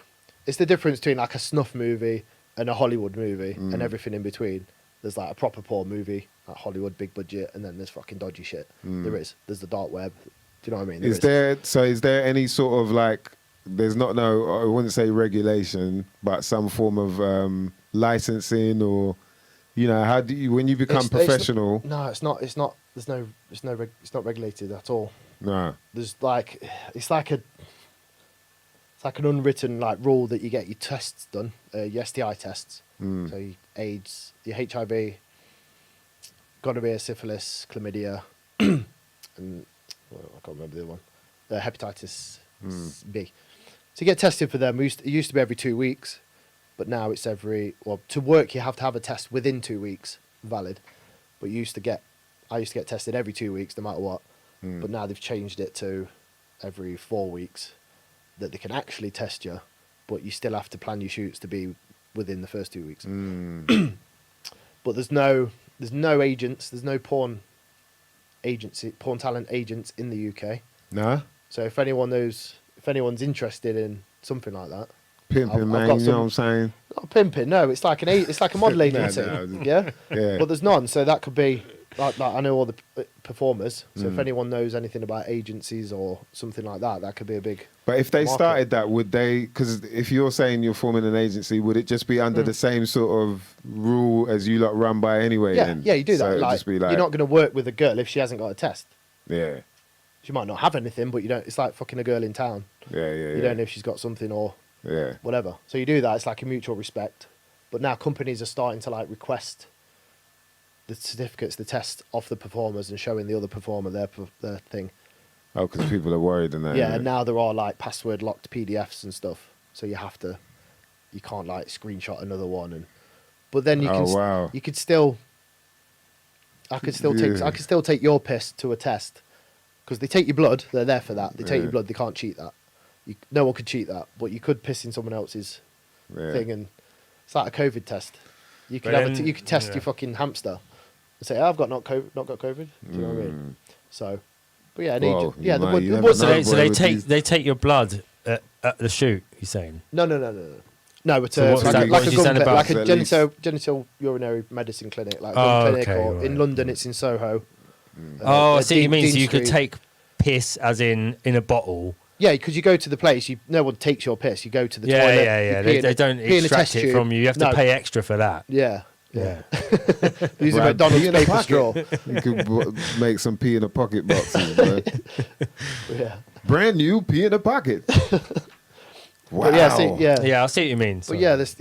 It's the difference between like a snuff movie and a Hollywood movie and everything in between. There's like a proper porn movie, like Hollywood, big budget, and then there's fucking dodgy shit. There is. There's the dark web. Do you know what I mean? is there any sort of like? There's not I wouldn't say regulation, but some form of licensing or, how do you when you become professional? No, it's not. It's not. It's not regulated at all. No. There's like, it's like an unwritten like rule that you get your tests done, your STI tests. So your AIDS, your HIV, gonorrhea, syphilis, chlamydia, and I can't remember the other one, hepatitis B. So you get tested for them. It used to be every 2 weeks, but now it's to work you have to have a test within 2 weeks, valid. But I used to get tested every 2 weeks, no matter what. But now they've changed it to every 4 weeks, that they can actually test you, but you still have to plan your shoots to be within the first 2 weeks. But there's no agents, there's no porn talent agents in the UK. Nah. So if anyone's interested in something like that, Pimping, I've man. got You know what I'm saying? not pimping, no, it's like a model agency, no. yeah. Yeah. But there's none, so that could be like I know all the performers. So if anyone knows anything about agencies or something like that, that could be a big. But if they market. started that, would they? Because if you're saying you're forming an agency, would it just be under the same sort of rule as you lot run by anyway? Yeah, then? yeah, you do So that. it'd Like, just be like, you're not going to work with a girl if she hasn't got a test. Yeah, She might not have anything, but you don't. It's like fucking a girl in town. yeah. You don't know if she's got something or Yeah, whatever. So you do that. It's like a mutual respect. But now companies are starting to like request the certificates, the test off the performers, and showing the other performer their thing. Oh, because people are worried and that. Yeah, innit? and now there are like password locked PDFs and stuff. So you can't like screenshot another one, but then you can. wow. You could still. I could still take your piss to a test, because they take your blood. They're there for that. They take your blood. They can't cheat that. No one could cheat that, but you could piss in someone else's thing, and it's like a COVID test. You could you could test your fucking hamster and say, I've got not got COVID. Do you know what I mean? So, but yeah, so they take your blood at the shoot. You're saying? No, but So like a genital urinary medicine clinic, like a gun clinic, or in London it's in Soho. I see what you mean. So you could take piss as in a bottle. Yeah, because you go to the place, no one takes your piss. You go to the toilet. Yeah. They don't extract it from you. You have to pay extra for that. Yeah. Use a McDonald's paper straw. You could make some pee in a pocket boxes, man. Yeah. Brand new pee in a pocket. Wow. But Yeah, I see what you mean. But there's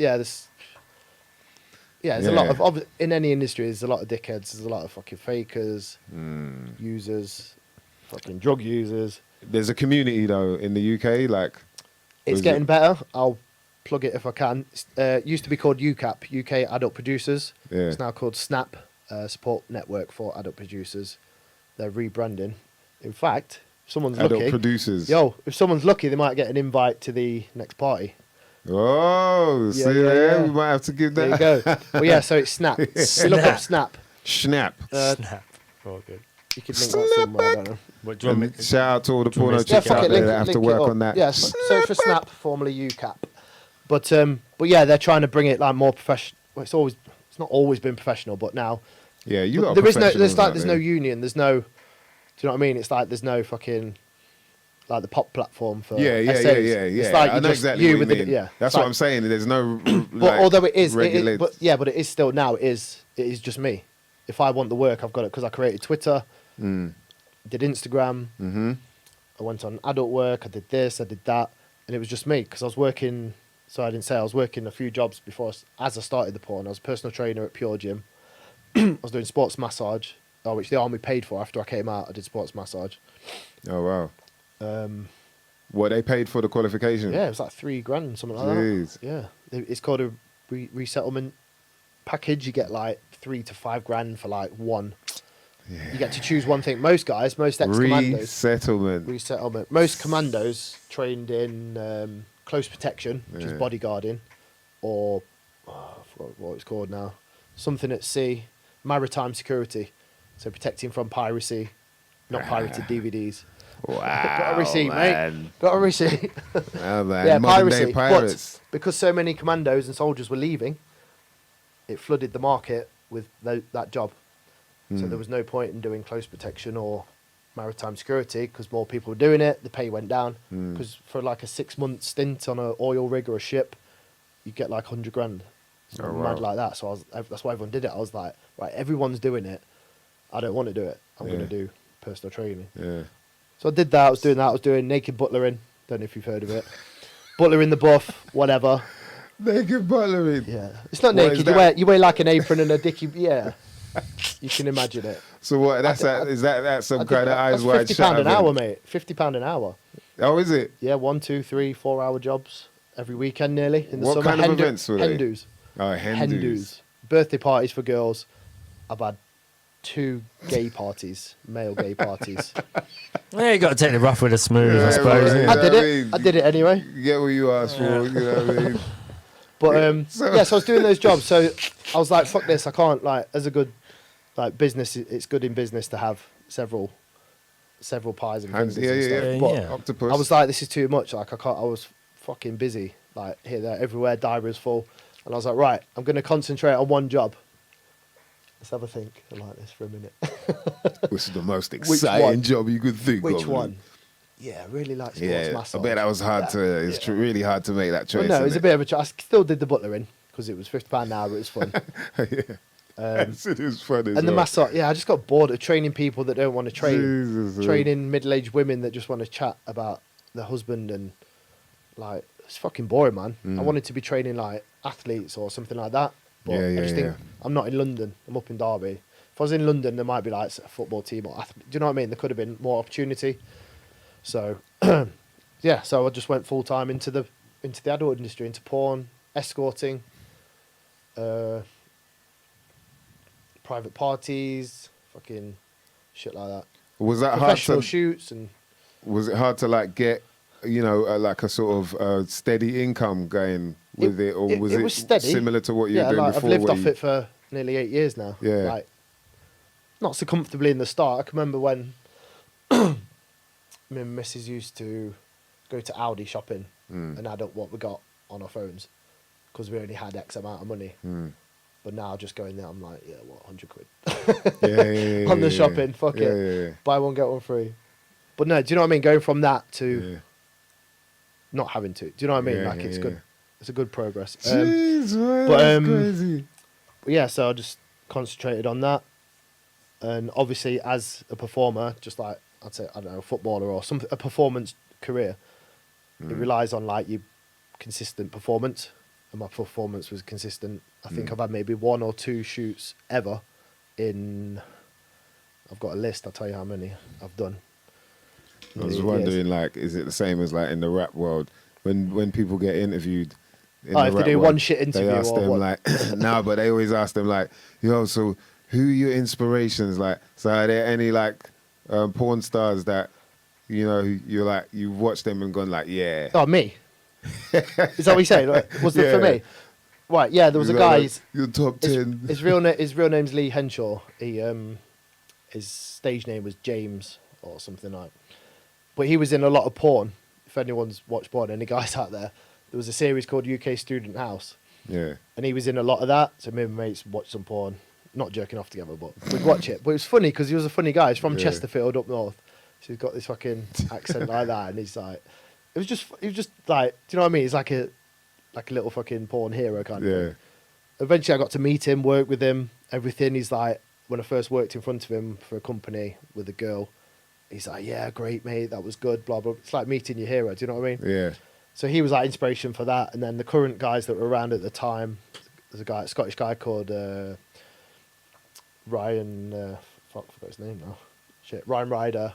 a lot of in any industry. There's a lot of dickheads. There's a lot of fucking fakers, users, fucking drug users. There's a community though in the UK, like it's getting better. I'll plug it if I can. It used to be called UCAP, UK Adult Producers. Yeah. It's now called SNAP, Support Network for Adult Producers. They're rebranding. In fact, if someone's adult lucky, producers. if someone's lucky, they might get an invite to the next party. Oh, see there, we might have to give that. There you go. Well, yeah, so it's Snap. You look up Snap. Snap. Snap. Oh, good. You could link that somewhere. I don't know. What, do you want me- Shout out to all the porno me- chicks Yeah, out fuck it, there that have to work on that. Yeah, so for Snap, formerly UCAP. But yeah, they're trying to bring it like more professional. Well, it's not always been professional, but now. Yeah, you got there's no professionals union. There's no. Do you know what I mean? It's like there's no fucking. Like the pop platform for yeah. It's like I know exactly what you mean. That's what I'm saying. There's no. But although it is, but it is still now. It is just me. If I want the work, I've got it because I created Twitter, did Instagram. I went on adult work. I did this. I did that, and it was just me because I was working. So I didn't say I was working a few jobs before as I started the porn. I was a personal trainer at Pure Gym. I was doing sports massage, which the army paid for. After I came out, I did sports massage. Oh wow. What they paid for the qualification? Yeah, it was like $3,000, something like that. Yeah, it's called a resettlement package. You get like $3,000 to $5,000 for like one. Yeah. You get to choose one thing. Most ex-commandos. Resettlement. Most commandos trained in close protection, which is bodyguarding, or I forgot what it's called now. Something at sea, maritime security. So protecting from piracy, not pirated DVDs. Wow. Got a receipt, man. mate. Got a receipt. Oh, man. Yeah, Modern-day piracy. pirates. But because so many commandos and soldiers were leaving, it flooded the market with that job. So there was no point in doing close protection or maritime security because more people were doing it. The pay went down because for like a 6-month stint on an oil rig or a ship, you get like $100,000. So mad like that. So that's why everyone did it. I was like, right, everyone's doing it. I don't want to do it. I'm going to do personal training. Yeah. So I did that. I was doing that. I was doing naked butlering. Don't know if you've heard of it. Butler in the buff, whatever. Naked butlering. Yeah, it's not naked. You wear like an apron and a dicky. Yeah, you can imagine it. So what? Is that some kind of eyes wide shut? £50 an hour, mate. £50 an hour. Oh, is it? Yeah, 1, 2, 3, 4-hour jobs every weekend, nearly in the summer. What kind of events were they? Hindus. Oh, Hindus. Birthday parties for girls. I've had 2 gay parties, male gay parties. Yeah, you got to take the rough with the smooth, I suppose. I did it anyway. You get what you asked for. You know what I mean? But so I was doing those jobs. So I was like, fuck this. I can't, like, as a good business. It's good in business to have several pies and things and stuff. But Octopus. I was like, this is too much. Like, I can't. I was fucking busy. Like here, there, everywhere. Diary was full, and I was like, right, I'm going to concentrate on one job. Let's have a think like this for a minute. Which is the most exciting job you could think of. Which one? Yeah, I really like sports massage. I bet that was hard to. It's really hard to make that choice. Well, no, it was a bit of a choice. I still did the butlering because it was £50 an hour. It was fun. It was fun as and the massage. Yeah, I just got bored of training people that don't want to train. Training middle-aged women that just want to chat about their husband and like it's fucking boring, man. I wanted to be training like athletes or something like that. But I just think I'm not in London. I'm up in Derby. If I was in London, there might be like a football team or do you know what I mean? There could have been more opportunity. So, so I just went full time into the adult industry, into porn, escorting, private parties, fucking shit like that. Was that hard? Professional shoots and. Was it hard to like get like a sort of steady income going with it, or was it was steady. similar to what you were doing like, before? I've lived off it for nearly 8 years now. Yeah. Like, not so comfortably in the start. I can remember when me and Mrs. used to go to Aldi shopping and add up what we got on our phones because we only had X amount of money. But now just going there, I'm like, yeah, what, 100 quid? Yeah, On the shopping, fuck it. Yeah. Buy one, get one free. But no, do you know what I mean? Going from that to not having to. Do you know what I mean? Yeah, Like, it's yeah, good. It's a good progress. Jeez, man, but, that's crazy. Yeah, so I just concentrated on that. And obviously, as a performer, just like, I'd say, I don't know, a footballer or something, a performance career, it relies on, like, your consistent performance. And my performance was consistent. I think I've had maybe 1 or 2 shoots ever in... I've got a list, I'll tell you how many I've done. I was wondering, like, is it the same as, like, in the rap world? When people get interviewed in the if they rap do world, one shit interview they ask or them, what? like... No, but they always ask them, like, yo, so who are your inspirations? Like, so are there any, like, porn stars that, you know, you're like, you've watched them and gone, like, yeah. Oh, me? Is that what you say? Like, was it for me? Right, yeah, there was a guy... Your top 10. His real name's Lee Henshaw. He his stage name was James or something like. But he was in a lot of porn. If anyone's watched porn, any guys out there, there was a series called UK Student House. Yeah. And he was in a lot of that. So me and my mates watched some porn, not jerking off together, but we'd watch it. But it was funny because he was a funny guy. He's from Chesterfield up north, so he's got this fucking accent like that, and he's like, he was just like, do you know what I mean? He's like a little fucking porn hero kind of thing. Eventually I got to meet him, work with him, everything. He's like, when I first worked in front of him for a company with a girl, he's like, yeah, great, mate, that was good, blah, blah. It's like meeting your hero, do you know what I mean? Yeah. So he was like inspiration for that. And then the current guys that were around at the time, there's a Scottish guy called Ryan, forgot his name now. Shit, Ryan Ryder.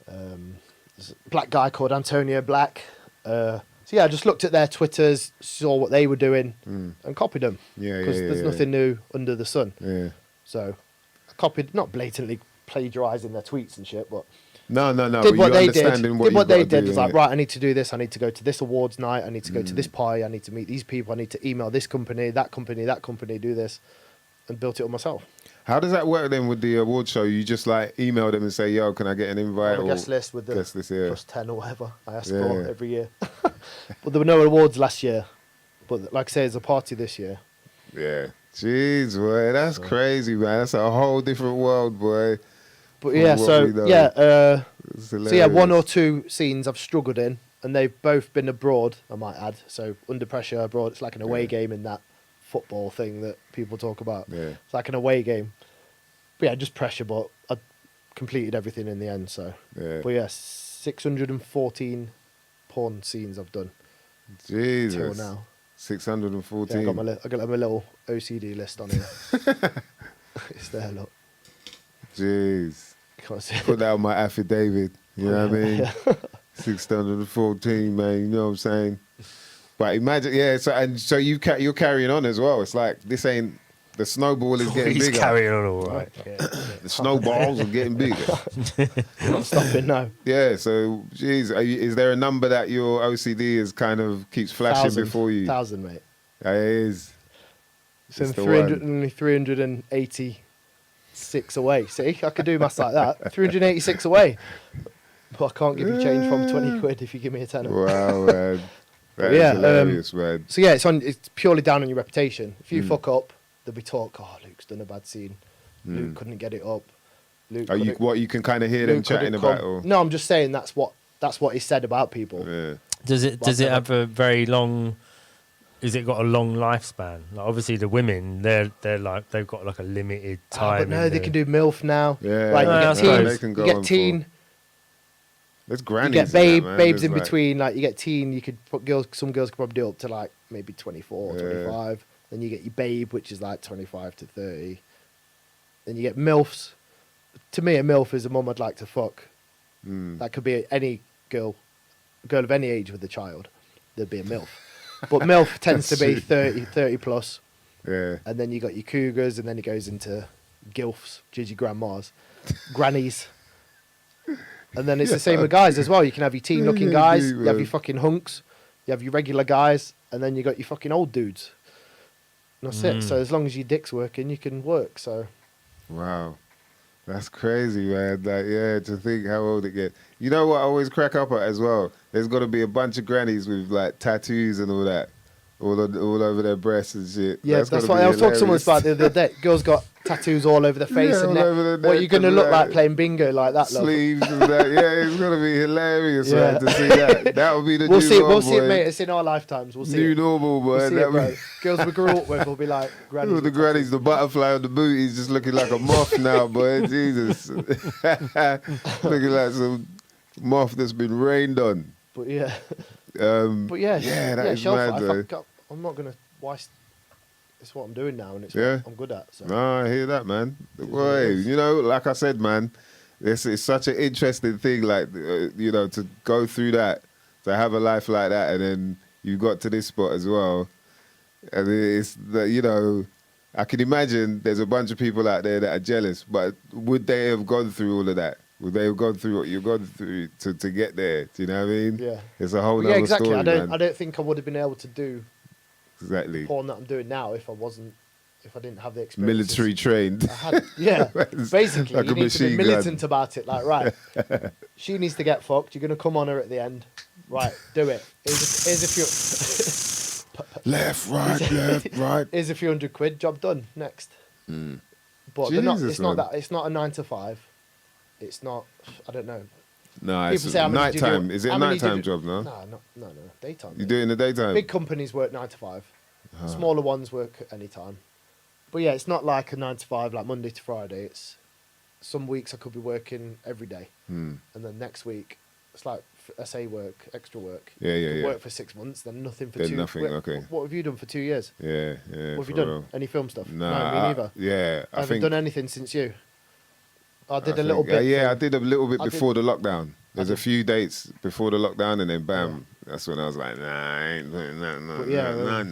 There's a black guy called Antonio Black. So yeah, I just looked at their Twitters, saw what they were doing, and copied them. Yeah, because there's nothing new under the sun. Yeah. So I copied, not blatantly plagiarising their tweets and shit, but No. did But what you they did. understanding what Did what you've they got to did. do, Was like, innit? right, I need to do this. I need to go to this awards night. I need to go to this pie. I need to meet these people. I need to email this company, that company, that company. Do this, and built it on myself. How does that work then with the award show? You just like email them and say, yo, can I get an invite? On a guest list with the guest list, yeah. plus 10 or whatever I asked for every year. But there were no awards last year. But like I say, there's a party this year. Yeah. Jeez, boy, that's crazy, man. That's a whole different world, boy. But from yeah, what so we know. yeah, It's so yeah, 1 or hilarious. 2 scenes I've struggled in, and they've both been abroad, I might add. So Under Pressure abroad, it's like an away game in that football thing that people talk about. Yeah. It's like an away game. But yeah, just pressure, but I completed everything in the end. So, Yeah. but yeah, 614 porn scenes I've done till Jesus. now. 614. Yeah, I got my little OCD list on here. It's there, look. Jeez. Can't see Put that on my affidavit. You know what I mean? 614, man. You know what I'm saying? But imagine, yeah. So you're carrying on as well. It's like this ain't. The snowball is getting He's bigger. carrying on all right. The snowballs are getting bigger. Not stopping now. Yeah. So, geez, is there a number that your OCD is kind of keeps flashing before you? 1,000, mate. That is. So It's the 386 away. See, I could do maths like that. 386 away. But I can't give you change from 20 quid if you give me a tenner. Wow, man. That is Yeah, hilarious, man. So yeah, it's purely down on your reputation. If you fuck up, there'll be talk. Oh, Luke's done a bad scene. Luke couldn't get it up. Luke. You can kind of hear them Luke chatting couldn't about? come. Or, No, I'm just saying that's what is said about people. yeah. Does it have a very long? Is it got a long lifespan? Like obviously the women, they're like they've got like a limited time. But no, they can do MILF now. Yeah, Right, I you get suppose. teen. They can go You get on teen. There's You grannies. get in that, man. babes There's in like- between. Like you get teen. You could put girls. Some girls could probably do up to like maybe 24, Yeah. 25. Then you get your babe, which is like 25 to 30. Then you get MILFs. To me, a MILF is a mum I'd like to fuck. That could be any girl of any age with a child. There'd be a MILF. But MILF tends to be 30 plus. Yeah. And then you got your cougars, and then it goes into gilfs, Gigi grandmas, grannies. And then it's the same with guys as well. You can have your teen-looking guys, indeed, you have man. your fucking hunks, you have your regular guys, and then you got your fucking old dudes. And that's it. So as long as your dick's working, you can work. So Wow. That's crazy, man. Like, yeah, to think how old it gets. You know what I always crack up at as well? There's got to be a bunch of grannies with, like, tattoos and all that. All over their breasts and shit. yeah, that's what I was talking to someone about the other day. Girls got tattoos all over the face Yeah, and all neck. over the What are neck you going to and look that. like playing bingo like that, love? Sleeves and that. Yeah, it's gonna be hilarious, Yeah. man, to see that. That would be the We'll new see. norm, We'll see it, boy. mate. It's in our lifetimes. We'll see New it. normal, boy. We'll see That it, bro. would- Girls we grew up with will be like grannies. the with grannies, the butterfly on the booties, just looking like a moth now, boy. Jesus, looking like some moth that's been rained on. But yeah, But yeah, that is shelf mad life. though. I'm not gonna waste. It's what I'm doing now, and it's Yeah. what I'm good at. So. No, I hear that, man. what Boy, it is. you know, like I said, man, it's such an interesting thing, like, you know, to go through that, to have a life like that, and then you got to this spot as well. And it's, the, you know, I can imagine there's a bunch of people out there that are jealous, but would they have gone through all of that? Would they have gone through what you've gone through to get there? Do you know what I mean? Yeah. It's a whole But other yeah, exactly. story, I man. don't think I would have been able to do Exactly. porn that I'm doing now if I didn't have the experience. Military trained. Yeah, It's basically, like you a need to be machine gun. militant about it. Like, right, she needs to get fucked. You're gonna come on her at the end. Right, do it. Here's a few. Left, right, left, right. Here's a few £100. Job done. Next. But they're not. Jesus, It's not man. that. It's not a 9 to 5. It's not. I don't know. No, People it's say, how many do you do? nighttime. Is it a How many do you nighttime do? job, no? No. Daytime. You mate. do it in the daytime? Big companies work 9 to 5. Smaller ones work at any time. But yeah, it's not like a 9 to 5, like Monday to Friday. It's some weeks I could be working every day, and then next week it's like SA work, extra work. Yeah, yeah, Could yeah. Work for 6 months, then nothing for Then 2. nothing, okay. What have you done for 2 years? Yeah, yeah. What have you for done? real. Any film stuff? Nah, no, me neither. Yeah, I haven't done anything since you. I did I a little think- bit. yeah, I for- did a little bit I did- before the lockdown. There's a did- few dates before the lockdown, and then bam, that's when I was like, nah, I ain't doing no, But yeah, no.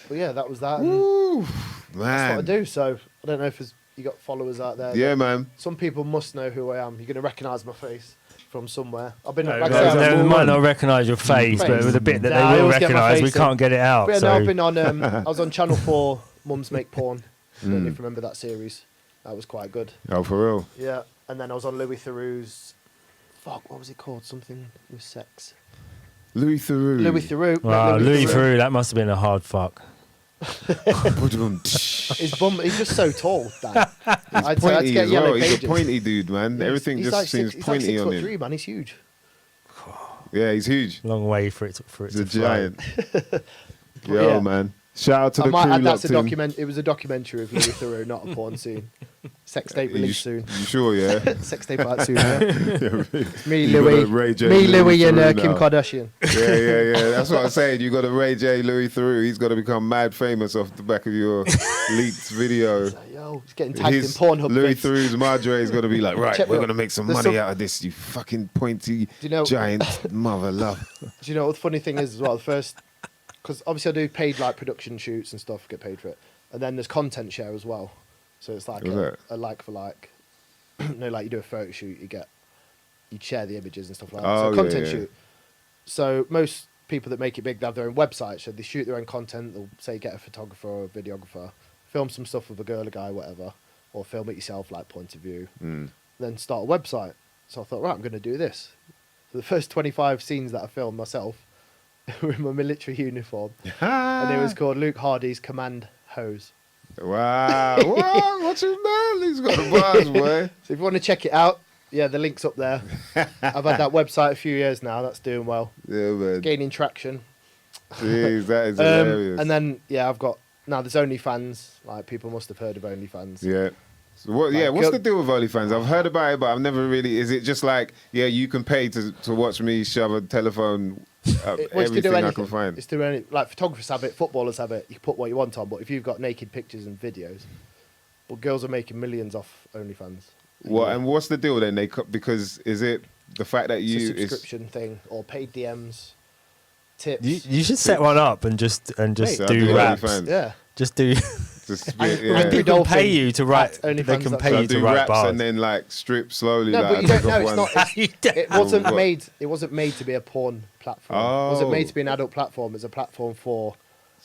But yeah, that was that. And Woo, that's what I man. do. So I don't know if you got followers out there. Yeah, that- man. Some people must know who I am. You're going to recognise my face from somewhere. I've been No, like I said, they I've- might not recognise your face, but with the bit that Nah, I they will always get my recognise, we face in. can't get it out. But yeah, so. no, I've been on. I was on Channel 4. Mums Make Porn. I don't know if you remember that series. That was quite good. Oh, for real? Yeah, and then I was on Louis Theroux's. Fuck, what was it called? Something with sex. Louis Theroux. Louis Theroux. Wow, Louis Theroux, that must have been a hard fuck. His bum. He's just so tall. Dan. I had to Pointy get as yellow well. He's a pages. pointy dude, man. Everything He's just like seems six, pointy he's on like him. 6'3", man. He's huge. Yeah, he's huge. Long way for it to He's to a flow. giant. Yo, yeah. man. Shout out to I the might crew add that locked to in. document. It was a documentary of Louis Theroux, not a porn scene. Sex tape released soon. You sure, yeah? Sex tape out soon. Yeah. Me, You got Louis, a Ray J. me, Louis, and Theroux Kim now. Kardashian. Yeah. That's what I'm saying. You got a Ray J. Louis Theroux. He's got to become mad famous off the back of your leaked video. Like, yo, he's getting tagged in His Pornhub. Louis vids. Theroux's Madre is going to be like, right, Check we're what- going to make some there's money some- out of this, you fucking pointy you know- giant mother love. Do you know what the funny thing is as well? The first, because obviously I do paid like production shoots and stuff, get paid for it, and then there's content share as well. So it's like What's that? a like for like. No, like you do a photo shoot, you'd share the images and stuff like that. Oh, So yeah, content yeah. shoot. So most people that make it big, they have their own website, so they shoot their own content. They'll say get a photographer or a videographer, film some stuff with a girl, a guy, whatever, or film it yourself, like point of view. Then start a website. So I thought, right, I'm going to do this. So the first 25 scenes that I filmed myself were in my military uniform, and it was called Luke Hardy's Command Hose. Wow. What? What's his name? He's got a buzz, boy. So if you want to check it out, yeah, the link's up there. I've had that website a few years now. That's doing well, Yeah, man. gaining traction. Jeez, that is hilarious. And then yeah, I've got now. There's OnlyFans. Like people must have heard of OnlyFans. Yeah. So what? Yeah. Like, What's go- the deal with OnlyFans? I've heard about it, but I've never really. Is it just like, yeah, you can pay to watch me shove a telephone up Well, it's to do everything I anything. can find? It's to do any, like photographers have it, footballers have it. You can put what you want on, but if you've got naked pictures and videos, well, girls are making millions off OnlyFans. What? And what's the deal then? Because is it the fact that It's you? a It's, subscription thing or paid DMs, tips. You should set one up and just Mate, do I'll do raps. OnlyFans. Yeah. Just do To spit, yeah. And people can pay you to write. Only They fans can that pay So you to do write raps bars. and then like strip slowly. No, like, but you don't know. take It's off not. one. It wasn't What? made. It wasn't made to be a porn platform. It wasn't made to be an adult platform. It's a platform for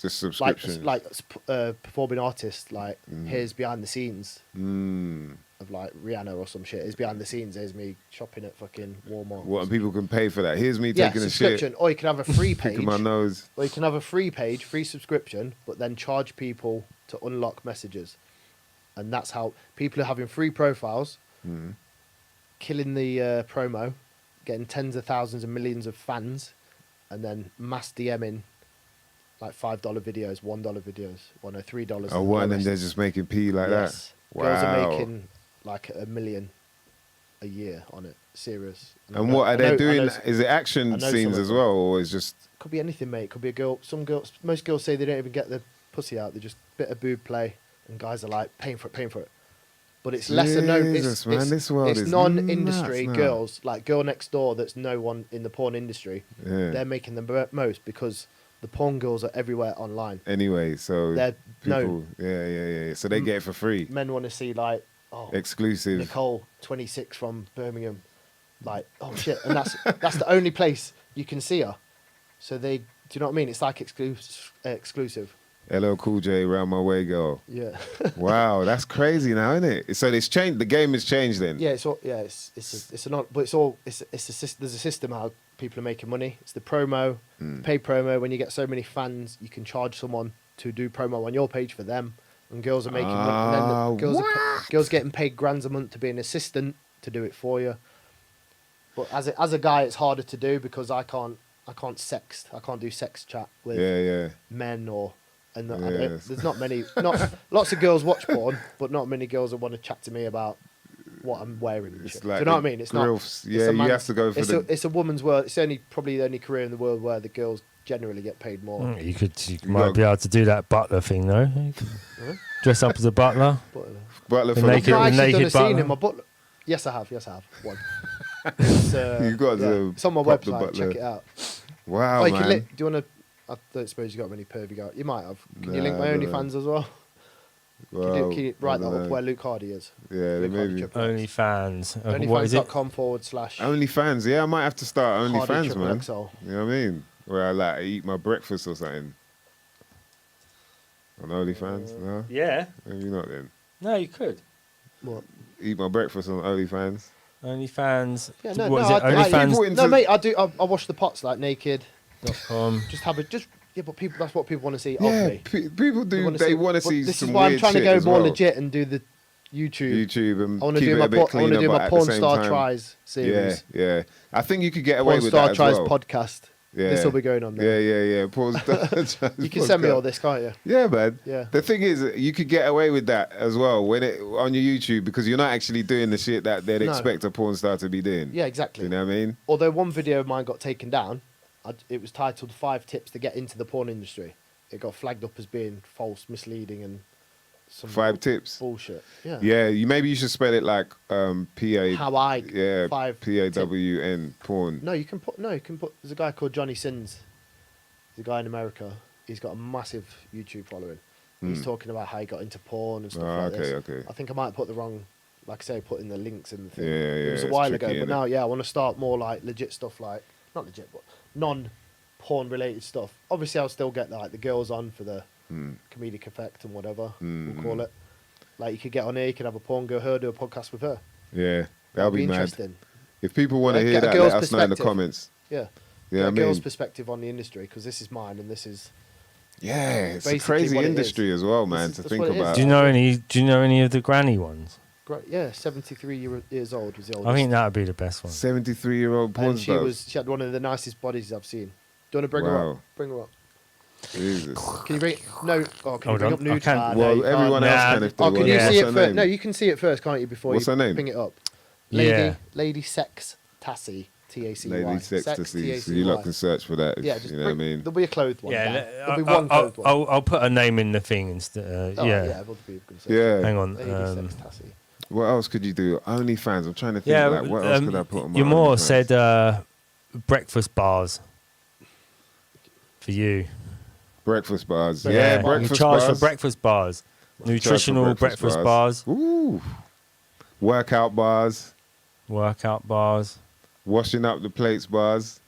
Just like subscription. performing artists. Like here's behind the scenes Mm. of like Rihanna or some shit. Here's behind the scenes. Here's me shopping at fucking Walmart. What, and people can pay for that. Here's me Yeah, taking a subscription. shit, Or you can have a free page. picking my nose. Or you can have a free page, free subscription, but then charge people to unlock messages. And that's how people are having free profiles, killing the promo, getting tens of thousands and millions of fans, and then mass DMing like $5 videos, $1 videos, well, no, $3. Oh, what? And then they're just making P like yes. that. Girls are Wow. making like $1 million a year on it. Serious. And what are they doing? Is it I action know scenes some of as them. well, or is just? Could be anything, mate. Could be a girl. Some girls, most girls say they don't even get their pussy out. They just bit of boob play, and guys are like paying for it. But it's lesser known. Jesus, man, this world it's is non-industry nuts now. girls, like Girl Next Door. That's no one in the porn industry. Yeah. They're making the most because the porn girls are everywhere online. Anyway, so They're people, known. yeah. So they get it for free, Men want to see like exclusive. Nicole 26 from Birmingham, like oh shit, and that's the only place you can see her. So do you know what I mean? It's like exclusive. LL Cool J, round my way, girl. Yeah. Wow, that's crazy now, isn't it? So it's changed. The game has changed then. Yeah, it's not, but there's a system how people are making money. It's the promo, paid promo. When you get so many fans, you can charge someone to do promo on your page for them, and girls are making money. And then girls getting paid grands a month to be an assistant to do it for you. But as a guy, it's harder to do because I can't sext. I can't do sex chat with men there's not many. Lots of girls watch porn, but not many girls that want to chat to me about what I'm wearing. And It's shit. like Do you know what I mean? It's not. Yeah, you have to go for It's a woman's world. It's probably the only career in the world where the girls generally get paid more. You might be able to do that butler thing though. You could dress up as a butler. Butler The for naked- the I've actually done a butler. scene in my butler. Yes, I have. One. It's, You got to It's on my prop the website. butler. Check it out. Wow, Oh, you man. can do you want to? I don't suppose you got many pervy guys. You might have. Can you link Nah, my I don't know. OnlyFans as well? Wow, Can you write I that don't up know. where Luke Hardy is? Yeah, Luke Hardy maybe. Triple X. OnlyFans. What is it? OnlyFans.com/. OnlyFans. Yeah, I might have to start Hardy OnlyFans, Triple man. XL. You know what I mean? Where I eat my breakfast or something. On OnlyFans? No? Yeah. Maybe not then. No, you could. What? Eat my breakfast on OnlyFans. OnlyFans. Yeah, no, What is no, it? people OnlyFans.com. in- No, mate, I do. I wash the pots like naked. Yeah, but people. That's what people want to see. Yeah, of me. people do. They want to but see This some is why I'm weird trying to shit go as more well. legit and do the YouTube. and I want to keep do it my a bit cleaner, but at the porn same star time- tries series. Yeah. I think you could get away Porn with star that as tries well. podcast. Yeah. This will be going on there. Yeah. Porn star tries You can send me podcast. all this, can't you? Yeah, man. Yeah. The thing is, you could get away with that as well when on your YouTube because you're not actually doing the shit that they'd No. expect a porn star to be doing. Yeah, exactly. You know what I mean? Although one video of mine got taken down, it was titled 5 Tips to Get Into the Porn Industry. It got flagged up as being false, misleading, and some 5 tips. bullshit. Yeah. Yeah, maybe you should spell it like P-A... How I Yeah, 5 P-A-W-N, porn. No, you can put. There's a guy called Johnny Sins. He's a guy in America. He's got a massive YouTube following. He's talking about how he got into porn and stuff like this. Okay. I think I might put the wrong, like I say, put in the links in the thing. Yeah, It was a it's while tricky, ago, but innit? now, I want to start more like legit stuff, like not legit, but non-porn related stuff. Obviously, I'll still get like the girls on for the comedic effect and whatever we'll call it. Like you could get on here, you could have a porn girl, do a podcast with her. Yeah, that'll be mad. interesting. If people want to Yeah, hear get a that, girl's let us know in the perspective. comments. Yeah. Yeah, I A girl's mean, perspective on the industry because this is mine and this is. yeah, it's a basically crazy what it industry as well, man, is- to that's think what it is. about. Do you know any of the granny ones? Great, yeah, 73 years old was the oldest. I think that would be the best one. 73-year-old porn and stars. she had one of the nicest bodies I've seen. Do you want to bring her Wow. up? Bring her up. Jesus. Can you bring no? Oh, can Hold you bring on, up I nude? can't- Ah, no, Well, you can't. everyone else Nah. can if they Oh, want. can you Yeah. see it What's her first? name? No, you can see it first, can't you? Before What's you her name? bring it up. Yeah. Lady Sex Tassie. TACY. Lady Sex to see. So you lot can search for that. Yeah, If, just you know what I bring, mean? there'll be a clothed one. Yeah, Dan. le- There'll be one clothed one. I'll put a name in the thing instead. Oh, yeah. yeah, other people can say. Yeah. Hang on. Lady Sex Tassie. What else could you do? OnlyFans. I'm trying to think. Yeah. Like, what else could I put on my Humour OnlyFans? said breakfast bars for you. breakfast bars. Yeah, Yeah, you breakfast you charge bars. for breakfast bars. Nutritional breakfast bars. Ooh. Workout bars. Workout bars. Washing up the plates bars.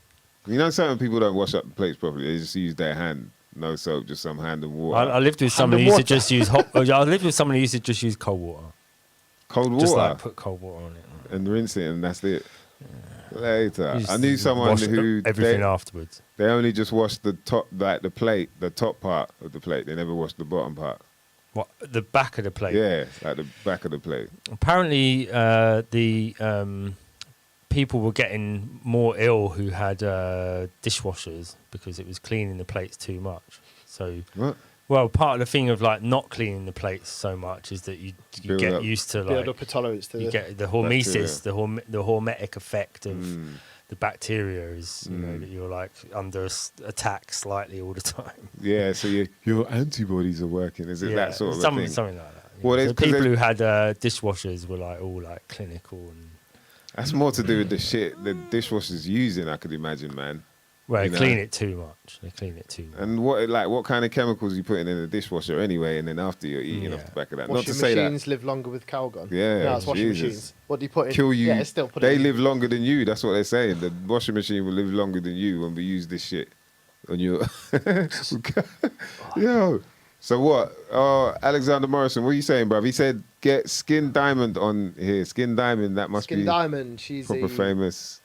You know, certain people don't wash up the plates properly. They just use their hand. No soap, just some hand and water. I lived with someone who used to just use hot. I lived with someone who used to just use cold water. Cold water? Just like put cold water on it. And rinse it and that's it. Later. I knew someone who... Everything afterwards. They only just washed the top, like the plate, the top part of the plate. They never washed the bottom part. What? The back of the plate? Yeah, like the back of the plate. Apparently, people were getting more ill who had dishwashers because it was cleaning the plates too much. So, What? well, part of the thing of like not cleaning the plates so much is that you Build get up. used to Build like up a tolerance to you the... get the hormesis, the hormetic effect of the bacteria is you know that you're like under attack slightly all the time. Yeah, so your antibodies are working. Is it that sort of a thing? Something like that. Well, So it's 'cause people they- who had dishwashers were like all like clinical and That's more to do with the shit the dishwasher's using, I could imagine, man. well, You they know? clean it too much. They clean it too much. And what kind of chemicals you putting in the dishwasher anyway, and then after you're eating off Yeah. the back of that. Washing Not to say machines that live longer with Calgon. Yeah, No, it's washing Jesus. machines. What do you put in? kill you. Yeah, it's still put they in. live longer than you. That's what they're saying. The washing machine will live longer than you when we use this shit on your. Yo. So what? Alexander Morrison, what are you saying, bruv? He said get Skin Diamond on here. Skin Diamond, that must Skin be Diamond, she's proper famous.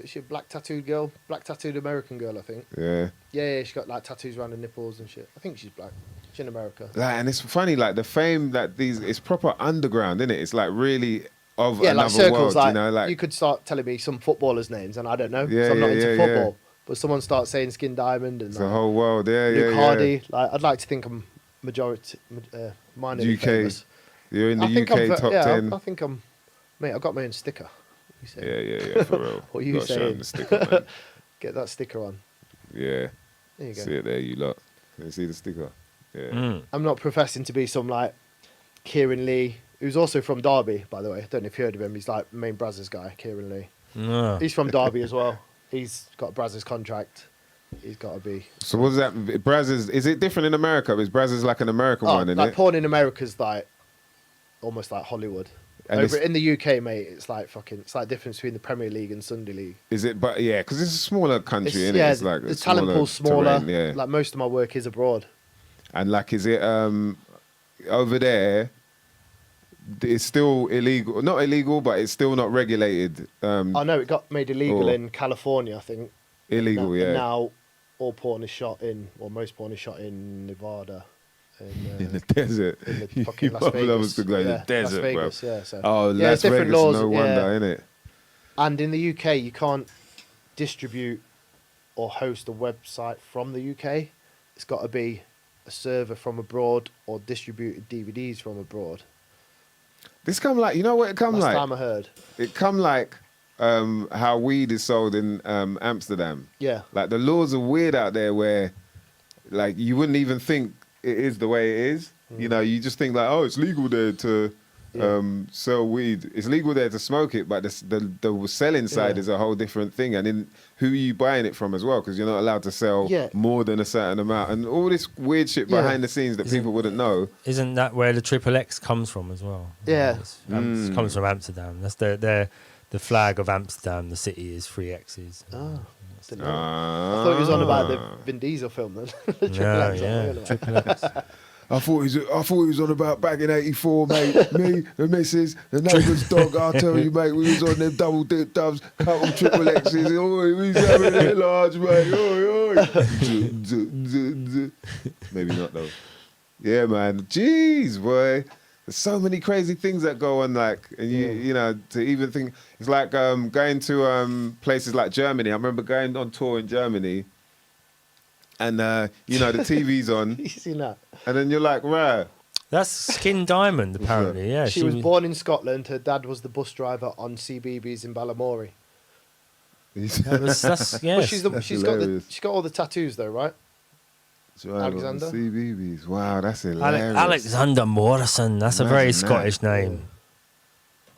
She's a black tattooed girl, black tattooed American girl, I think. Yeah. Yeah, she got like tattoos around her nipples and shit. I think she's black. She's in America. Like, and it's funny, like the fame that it's proper underground, isn't it? It's like really of Yeah, another like circles. world, Like, you know, like you could start telling me some footballers' names, and I don't know. Yeah, so I'm not yeah, into yeah, football. yeah. But someone starts saying Skin Diamond and it's a whole world. Yeah, Luke yeah, Hardy. Like, I'd like to think I'm minorly UK famous. You're in the I think UK I'm, top yeah, 10. I think I'm. Mate, I got my own sticker. You say? Yeah, for real. What are you Gotta show 'em saying? the sticker, man. Get that sticker on. Yeah, There you go. see it there, you lot. Can you see the sticker? Yeah. Mm. I'm not professing to be some like Kieran Lee, who's also from Derby, by the way. I don't know if you heard of him. He's like the main Brazzers guy, Kieran Lee. No. He's from Derby as well. He's got a Brazzers contract. He's got to be. So what does that? Brazzers, is it different in America? Is Brazzers like an American one, isn't like it? porn in America's like almost like Hollywood. And Over it's- in the UK, mate, it's like fucking. It's like the difference between the Premier League and Sunday League. Is it? But yeah, because it's a smaller country, isn't yeah, it? It's like the a talent pool's smaller. terrain, yeah. Like most of my work is abroad. And like, is it over there? It's still illegal. Not illegal, but it's still not regulated. I know it got made illegal or- in California, I think. Illegal, And yeah. now all porn is shot in, or most porn is shot in Nevada. in the desert. in the fucking Las You Vegas. love us to go in the Yeah, desert, Las Vegas, bro. yeah. So. Oh, Yeah, Las it's different Vegas, laws, no yeah. wonder, innit? And in the UK, you can't distribute or host a website from the UK. It's got to be a server from abroad or distributed DVDs from abroad. This come like, you know what it come Last like? time I heard. It come like how weed is sold in Amsterdam. Yeah. Like the laws are weird out there where like you wouldn't even think it is the way it is. You know, you just think like, oh, it's legal there to sell weed. It's legal there to smoke it, but the selling side Yeah. is a whole different thing. And then who are you buying it from as well? Because you're not allowed to sell Yeah. more than a certain amount. And all this weird shit Yeah. behind the scenes that people wouldn't know. Isn't that where the Triple X comes from as well? Yeah. It comes from Amsterdam. That's the flag of Amsterdam. The city is 3 X's. Oh, didn't know. I thought he was on about the Vin Diesel film then. The Triple No, X, yeah, wasn't it? Triple X. I thought he was on about back in '84, mate. Me, the missus, the neighbour's dog. I'll tell you, mate. We was on them double dip dubs, couple triple X's. Oh, we was having it large, mate. Oi, oi. Maybe not though. Yeah, man. Jeez, boy. There's so many crazy things that go on, like, and you know, to even think it's like going to places like Germany. I remember going on tour in Germany, and you know the TV's on, You seen that? and then you're like, right. That's Skin Diamond, apparently. Yeah, She was born in Scotland. Her dad was the bus driver on CBeebies in Balamory. That's yeah. But she's hilarious. she's got all the tattoos though, right? Alexander? CBeebies. Wow, that's hilarious. Alexander Morrison. That's a very Imagine that. Scottish name.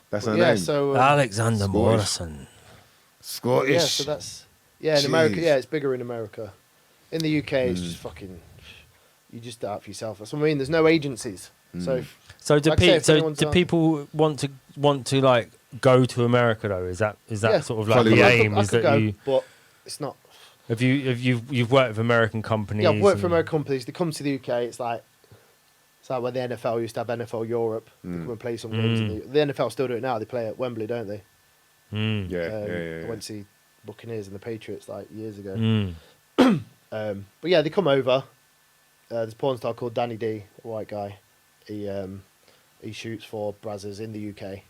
That's her Yeah, name. so Alexander Scottish. Morrison. Scottish. yeah, so that's in America. Jeez. Yeah, it's bigger in America. In the UK, it's just fucking You just do it for yourself. That's what I mean. There's no agencies. So do like I say, if anyone's do on- people want to like go to America though? Is that Yeah. sort of like Hollywood. the I aim? could Is that go, you but it's not. you've worked with American companies? Yeah, I've worked for and- American companies. They come to the UK. It's like where the NFL used to have NFL Europe. They come and play some games. The NFL still do it now. They play at Wembley, don't they? Mm. Yeah. I went to see Buccaneers and the Patriots like years ago. Mm. But yeah, they come over. There's a porn star called Danny D, a white guy. He shoots for Brazzers in the UK.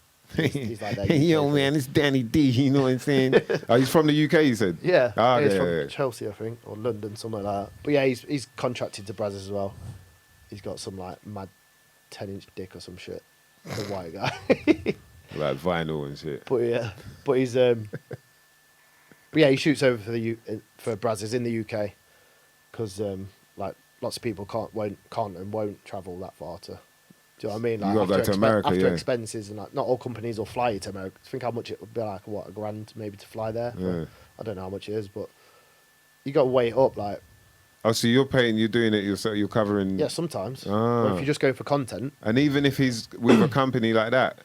He's like that. Hey, yo, man, it's Danny D. You know what I'm saying? Oh, he's from the UK, you said? Yeah, Ah, he's yeah, from yeah. Chelsea, I think, or London, somewhere like that. But yeah, he's contracted to Brazzers as well. He's got some like mad 10-inch dick or some shit. The white guy. Like vinyl and shit. But he's but yeah, he shoots over for Brazzers in the UK because like lots of people can't and won't travel that far to. Do you know what I mean? Like You gotta go to America, after yeah. expenses and like not all companies will fly you to America. Think how much it would be, like what, $1,000 maybe to fly there. Yeah. I don't know how much it is, but you got to weigh it up. Like Oh, so you're paying, you're doing it yourself, you're covering... yeah, sometimes. Ah. Or if you're just going for content, And even if he's with a company like that,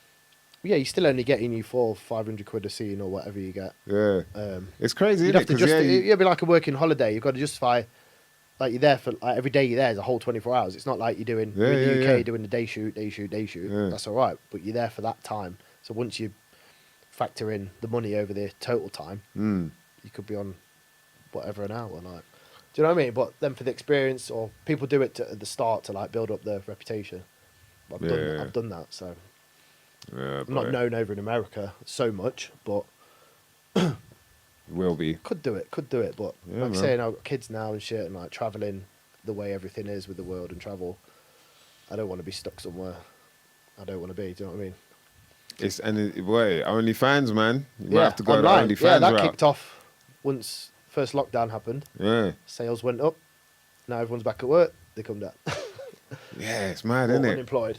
yeah, you're still only getting you £400-500 a scene or whatever you get. yeah. It's crazy, You'd isn't have it? to 'Cause, just yeah, it'd be like a working holiday. You've got to justify like you're there for like every day you're there is a whole 24 hours. It's not like you're doing you're in the UK yeah. doing a day shoot. Yeah. That's all right, but you're there for that time. So once you factor in the money over the total time, you could be on whatever an hour. Like, do you know what I mean? But then for the experience, or people do it at the start to like build up their reputation. I've done that, so yeah, I'm not boy. known over in America so much, but Will be. could do it. But Yeah, like man. saying, I've got kids now and shit, and like traveling the way everything is with the world and travel. I don't want to be stuck somewhere. I don't want to be. Do you know what I mean? It's boy, OnlyFans, man. You might have to go online. to OnlyFans Yeah, that route. kicked off once first lockdown happened. Yeah, Sales went up. Now everyone's back at work. They come down. yeah, it's mad, Or isn't it? unemployed.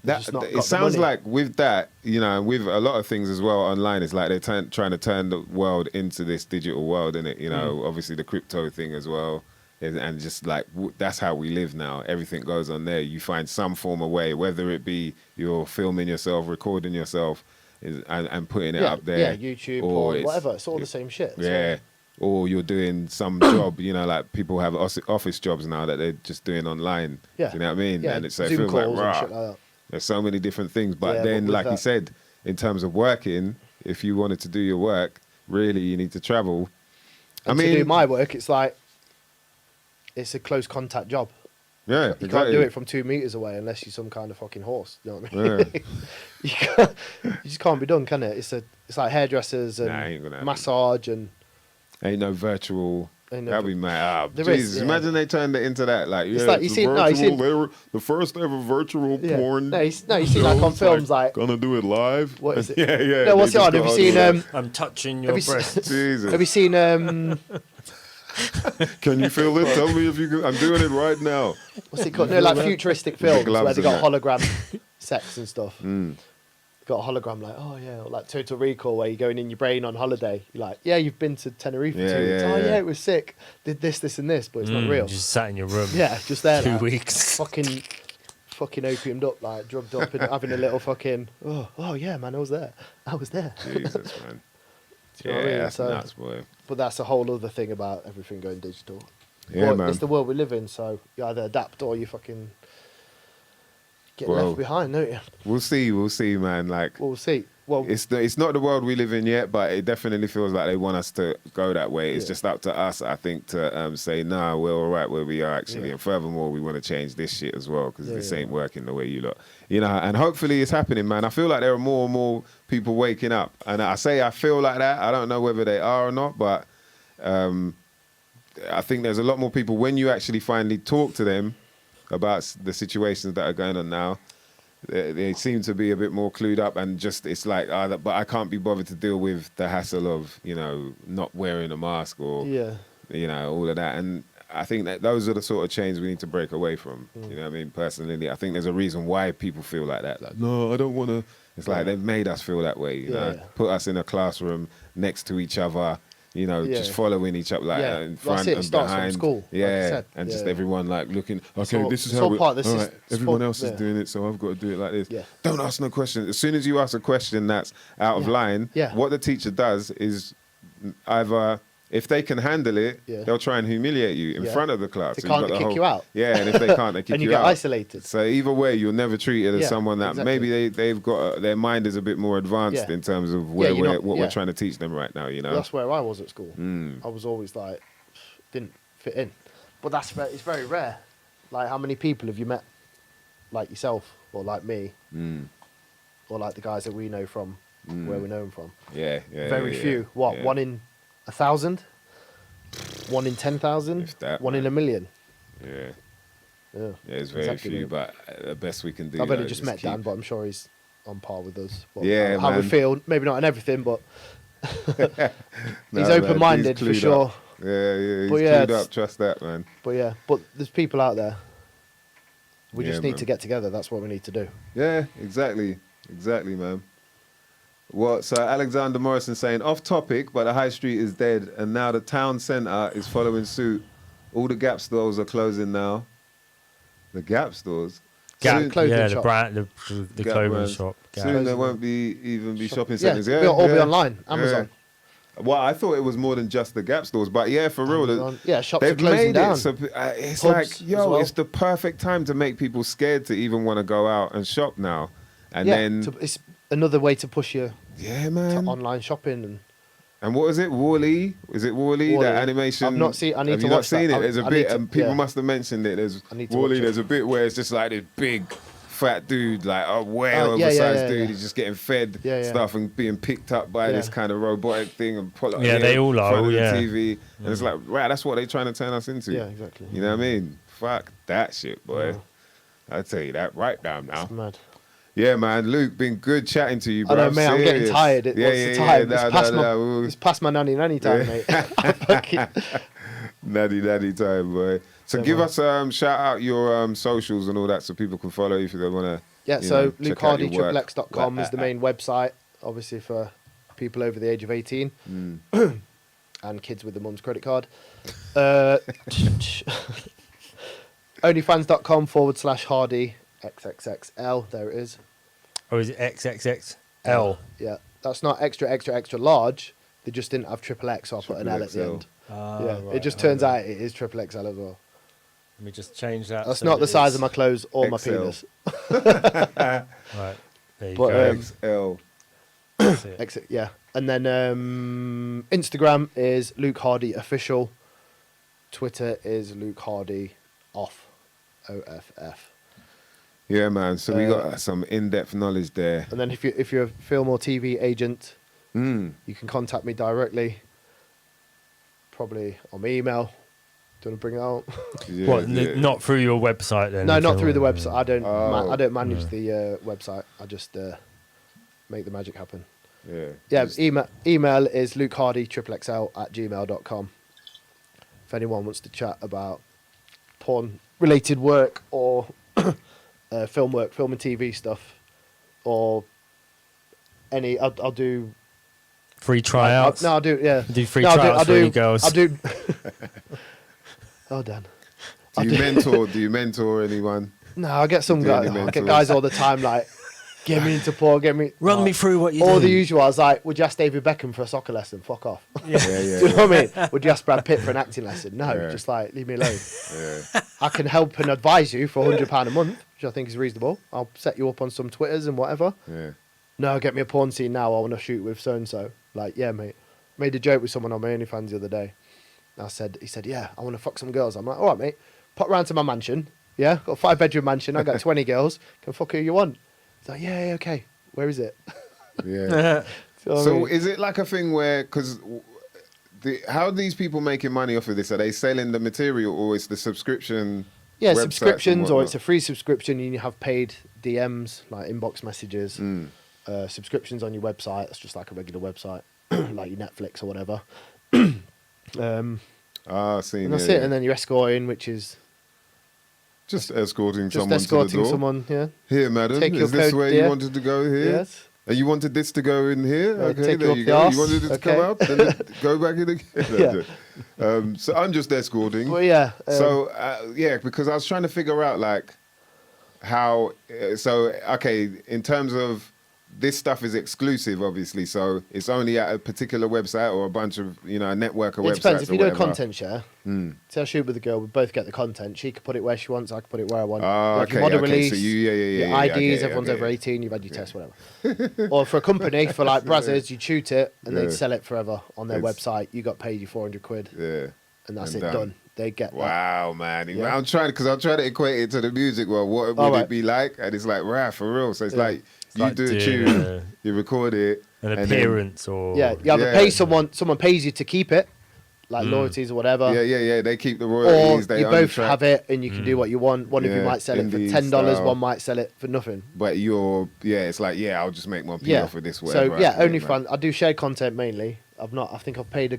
They've just not got the It sounds money. like with that, you know, with a lot of things as well online, it's like they're trying to turn the world into this digital world, innit? You know, obviously the crypto thing as well, and just like that's how we live now. Everything goes on there. You find some form of way, whether it be you're filming yourself, recording yourself, and putting it up there. Yeah, YouTube, or porn, it's- whatever. It's all the same shit. So- Yeah. Or you're doing some job, you know, like people have office jobs now that they're just doing online. Yeah. Do you know what I mean? Yeah, And so it Zoom feels like, calls and rah, shit like that. there's so many different things. But Yeah, then, but with like you that- said, in terms of working, if you wanted to do your work, really, you need to travel. And to do my work, it's like it's a close contact job. yeah, You can't do it from 2 meters away unless you're some kind of fucking horse. You know what I mean? Yeah. you just can't be done, can it? It's like hairdressers and Nah, ain't gonna happen. massage and Ain't no virtual. Ain't no That'd be mad. There is, Jesus, yeah. imagine they turned it into that. Like, It's yeah, like you it's see- a no, you see- virtual. They were the first ever virtual Yeah. porn. No, you see like on It's films like gonna do it live. what is it? Yeah, yeah. No, what's they it on? just Have you got seen on I'm touching your have you seen- breast. Jesus. have you seen Can you feel it? Tell me if you can. I'm doing it right now. what's it called? No, like futuristic films gloves where they and got that. hologram sex and stuff. Got a hologram like, oh yeah, or like Total Recall where you're going in your brain on holiday. You're like, yeah, you've been to Tenerife for Yeah, 2 weeks. yeah, Oh yeah. yeah, it was sick. Did this, and this, but it's not real. Just sat in your room. Yeah, just there. 2 like, weeks. Fucking opiumed up, like drugged up, and having a little fucking. Oh yeah, man, I was there. Jesus, man. Do you know what I Yeah, mean? that's So- nuts, boy. But that's a whole other thing about everything going digital. Yeah, But man. it's the world we live in, so you either adapt or you fucking get Well, left behind, don't you? We'll see, man. Like, Well, we'll see. Well, it's not the world we live in yet, but it definitely feels like they want us to go that way. It's Yeah. just up to us, I think, to say, nah, we're all right where we are, actually. Yeah. And furthermore, we want to change this shit as well, because Yeah, this yeah. ain't working the way you look. You know, and hopefully it's happening, man. I feel like there are more and more people waking up. And I say I feel like that. I don't know whether they are or not, but I think there's a lot more people, when you actually finally talk to them about the situations that are going on now, they seem to be a bit more clued up, and just it's like, but I can't be bothered to deal with the hassle of, you know, not wearing a mask or, yeah. you know, all of that. And I think that those are the sort of chains we need to break away from. Mm. You know what I mean? Personally, I think there's a reason why people feel like that. Like, no, I don't want to. It's like they've made us feel that way. You know, Yeah. put us in a classroom next to each other, you know, Yeah. just following each other, like Yeah. in Well, front that's it, it and starts from behind. school, like you Yeah, said. and just Yeah. everyone like looking. Okay, all- this is it's how all we. part of the all right, system. everyone else is Yeah. doing it, so I've got to do it like this. Yeah. Don't ask no question. As soon as you ask a question that's out of Yeah. line, Yeah. what the teacher does is either. If they can handle it, Yeah. they'll try and humiliate you in Yeah. front of the class. They So can't you've got kick the you out. Yeah, and if they can't, they kick And you you get out. isolated. So either way, you're never treated as Yeah, someone that exactly. maybe they've got their mind is a bit more advanced Yeah. in terms of where you're not- what yeah. we're trying to teach them right now. You know, Well, that's where I was at school. Mm. I was always like, didn't fit in. But it's very rare. Like, how many people have you met, like yourself, or like me, or like the guys that we know from where we know them from? yeah, Very yeah, few. What? yeah. 1 in 1,000? 1 in 10,000? If that, 1 in man. a million? Yeah, Yeah. yeah, it's very Exactly, few, mate. but the best we can do. I've only like, just met Dan, keep- but I'm sure he's on par with us. But Yeah, how we man. feel, maybe not in everything, but No, he's man, open-minded he's for clued sure. up. Yeah, he's But yeah, clued it's- up. Trust that, man. But there's people out there. We Yeah, just need man. to get together. That's what we need to do. Yeah, exactly, man. Well, so Alexander Morrison saying off topic, but the high street is dead, and now the town centre is following suit. All the Gap stores are closing now. The Gap stores. Gap, Soon- clothing yeah, shop. the brand, the Gap clothing brands. shop. Gap. Soon there Closing. won't be even be shopping Yeah, centres. it'll all be online. Amazon. Yeah. Well, I thought it was more than just the Gap stores, but yeah, for real, Amazon. Yeah, shops are they've closing made down. it so it's Pubs like, as yo, well. it's the perfect time to make people scared to even want to go out and shop now. And Yeah, then, it's another way to push you yeah, to man. online shopping. And what is it? Wall-E? Is it Wall-E? Wall-E. That animation? I've not seen- I need Have to you not watch that. seen it? There's a I bit, need to- and people yeah. must have mentioned it. There's I need to Wall-E. watch it. There's a bit where it's just like this big, fat dude, like a way Oh, yeah, oversized yeah, yeah, dude. yeah. He's just getting fed Yeah, yeah. stuff and being picked up by Yeah. this kind of robotic thing and pull up Yeah, here they all in are, front of the yeah. TV. And it's like, right, that's what they're trying to turn us into. Yeah, exactly. You know what I mean? Fuck that shit, boy. Yeah. I tell you that right down now. It's mad. Yeah, man, Luke, been good chatting to you, I bro. know, mate. I'm getting Serious. tired. What's the time? Nah, It's past my nanny time, mate. Fucking- Natty time, boy. So Yeah, give man. us shout out your socials and all that so people can follow you if they want to. Yeah, you so know, check out your work. lukehardy.com is the main website, obviously for people over the age of 18 Mm. and kids with the mum's credit card. Onlyfans.com/Hardy XXXL. There it is. Or is it XXXL? Yeah, that's not extra large. They just didn't have triple X, so I put an L at the XXL. end. Ah, Yeah, right, it just hold turns on. out it is triple XL as well. Let me just change that. That's so not the it size is- of my clothes or my XL. penis. Right, there you But, go. XL. That's it. Exit, yeah. And then Instagram is Luke Hardy Official. Twitter is Luke Hardy Off. OFF. Yeah, man. So we got some in-depth knowledge there. And then if you're a film or TV agent, Mm. you can contact me directly. Probably on my email. Do you want to bring it out? Yeah, What? yeah. Not through your website then? No, if not you through the want- website. I don't manage No. the website. I just make the magic happen. Yeah. Yeah, Just- email is lukehardy@gmail.com. If anyone wants to chat about porn-related work or film and TV stuff, or I'll do Free tryouts. I'll do Do free No, tryouts for any girls. I'll do. Oh, Dan. Do you mentor anyone? No, I get some Do guys. any I get mentors? guys all the time like, get me into porn, get me. Run me through what you do. All the usual. I was like, would you ask David Beckham for a soccer lesson? Fuck off. Yeah, Do you know what I mean? Would you ask Brad Pitt for an acting lesson? No, Yeah. just like leave me alone. Yeah. I can help and advise you for £100 a month, which I think is reasonable. I'll set you up on some Twitters and whatever. Yeah. No, get me a porn scene now. I want to shoot with so and so. Like, yeah, mate. Made a joke with someone on my OnlyFans the other day. He said, yeah, I want to fuck some girls. I'm like, all right, mate. Pop round to my mansion. Yeah, got a 5-bedroom mansion. I got 20 girls. Can fuck who you want. He's like, yeah, okay. Where is it? Yeah. Do you know what I So mean? is it like a thing where, because how are these people making money off of this? Are they selling the material or is the subscription? Yeah, websites and subscriptions, or whatnot? it's a free subscription and you have paid DMs, like inbox messages, Mm. subscriptions on your website. It's just like a regular website, like your Netflix or whatever. Ah, seen. And that's yeah, it. yeah. And then your escorting, which is Just escorting just someone to escorting the door. someone. Yeah. Here, madam. Take your Is this code, where dear. you wanted to go here? Yes. And you wanted this to go in here? Yeah, Okay, take there you you up go. the You wanted it to arse, come out, then it go back in again. Yeah. So I'm just escorting. Well, yeah. So yeah, because I was trying to figure out like how. So okay, in terms of this stuff is exclusive, obviously. So it's only at a particular website or a bunch of a network of it websites. depends. If or you do a whatever. content share, say I shoot with a girl, we both get the content. She can put it where she wants. I can put it where I want. Ah, You have your okay, model okay. release, So your I IDs. get it, Everyone's I get over it. 18. You've had your test, whatever. Or for a company, for like Brazzers, you shoot it and they sell it forever on their It's- website. You got paid your 400 quid, Yeah. and that's And it. Done. They get that. Wow, man. Yeah. I'm trying to equate it to the music world. What would it be like? And it's like, rah, for real. So it's like you like do a doing tune, you record it. an and appearance or Yeah, you either Yeah. pay someone pays you to keep it, like loyalties or whatever. Yeah. They keep the Or royalties. They you own the both track. have it and you can do what you want. One of you Yeah, might sell it for indie $10, style. one might sell it for nothing. But it's like, I'll just make my P Yeah. off of this. So Whatever yeah, I only man. fun. I do shared content mainly. I think I've paid a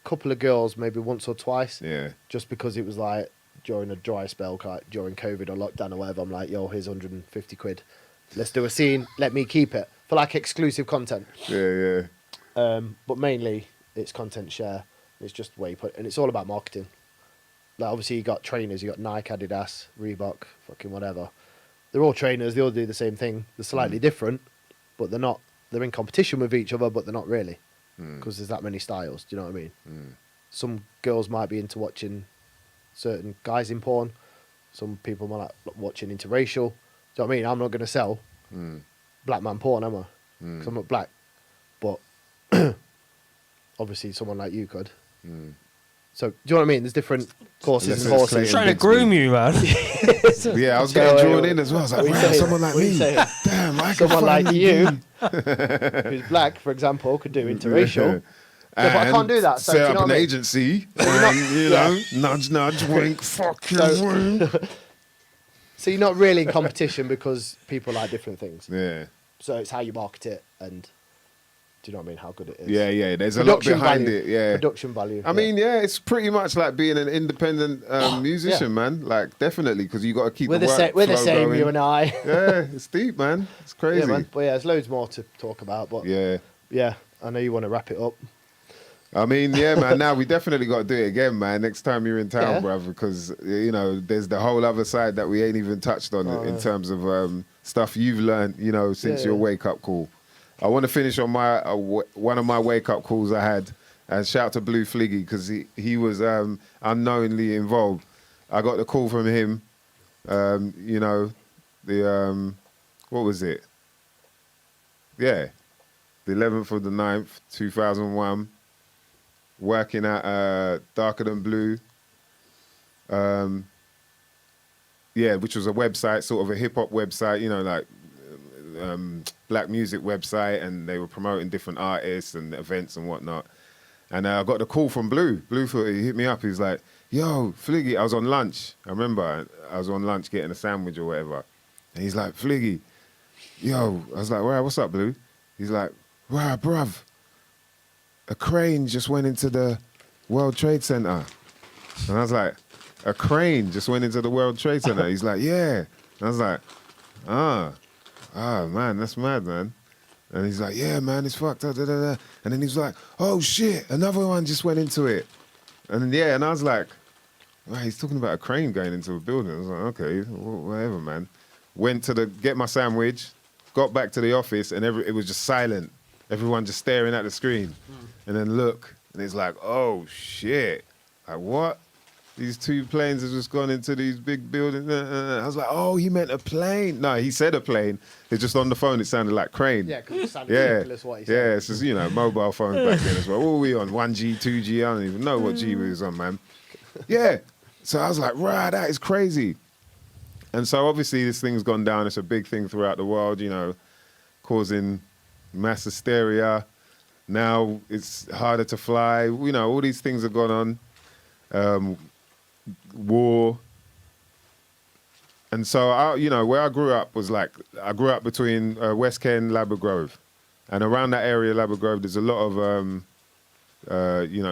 couple of girls maybe once or twice. Yeah. Just because it was like during a dry spell, during COVID or lockdown or whatever. I'm like, yo, here's 150 quid. Let's do a scene. Let me keep it for like exclusive content. Yeah. But mainly it's content share. It's just where you put it. And it's all about marketing. Like obviously you got trainers, you got Nike, Adidas, Reebok, fucking whatever. They're all trainers, they all do the same thing. They're slightly different, but they're in competition with each other, but they're not really. Because there's that many styles, do you know what I mean? Some girls might be into watching certain guys in porn. Some people might like watching interracial. Do you know what I mean? I'm not going to sell black man porn, am I? Because I'm not black. But obviously someone like you could. So, do you know what I mean? There's different courses and Unless it's horses. Clayton trying to groom you, man. Yeah, I was getting drawn in as well. I was like, What are you wow, saying? someone like What are you me. saying? Damn, I can Someone like finally you, be- who's black, for example, could do interracial. Yeah, but I And can't do that, so set do you up know an what I mean? agency. you're not- And, nudge, nudge, wink, fuck you. So- So you're not really in competition because people like different things. Yeah. So it's how you market it and do you know what I mean? How good it is. Yeah. There's a lot behind value, it. Yeah. Production value. I mean, it's pretty much like being an independent musician, man. Like, definitely, because you got to keep we're the work we're the flow same, going. you and I. Yeah, it's deep, man. It's crazy. Yeah, man. But yeah, there's loads more to talk about. But Yeah. I know you want to wrap it up. I mean, yeah, man. Now we definitely got to do it again, man. Next time you're in town, Yeah. bruv, because there's the whole other side that we ain't even touched on in terms of stuff you've learned, since your wake up call. I want to finish on my one of my wake up calls I had, and shout to Blue Fliggy because he was unknowingly involved. I got the call from him. What was it? Yeah, the 11th of the 9th, 2001. Working at Darker Than Blue, which was a website, sort of a hip hop website, black music website, and they were promoting different artists and events and whatnot. And I got the call from Blue. He hit me up. He's like, "Yo, Fliggy," I was on lunch. I remember I was on lunch getting a sandwich or whatever, and he's like, "Fliggy, yo," I was like, "Right, what's up, Blue?" He's like, "Right, bruv. A crane just went into the World Trade Center." And I was like, "A crane just went into the World Trade Center?" He's like, "Yeah." And I was like, man, that's mad, man. And he's like, "Yeah, man, it's fucked up, da, da, da." And then he's like, "Oh, shit, another one just went into it." And and I was like, wow, he's talking about a crane going into a building. I was like, okay, whatever, man. Went to get my sandwich, got back to the office, and it was just silent. Everyone just staring at the screen. And then look, and it's like, oh, shit. Like, what? These two planes have just gone into these big buildings. I was like, oh, he meant a plane. No, he said a plane. It's just on the phone, it sounded like crane. Yeah, because it sounded ridiculous what he said. Yeah, it's just, mobile phones back then as well. What were we on? 1G, 2G? I don't even know what G we was on, man. Yeah. So I was like, right, that is crazy. And so obviously this thing's gone down. It's a big thing throughout the world, causing mass hysteria. Now it's harder to fly. All these things have gone on. War. And so, where I grew up was I grew up between West Kent, Ladbroke Grove. And around that area, Ladbroke Grove, there's a lot of,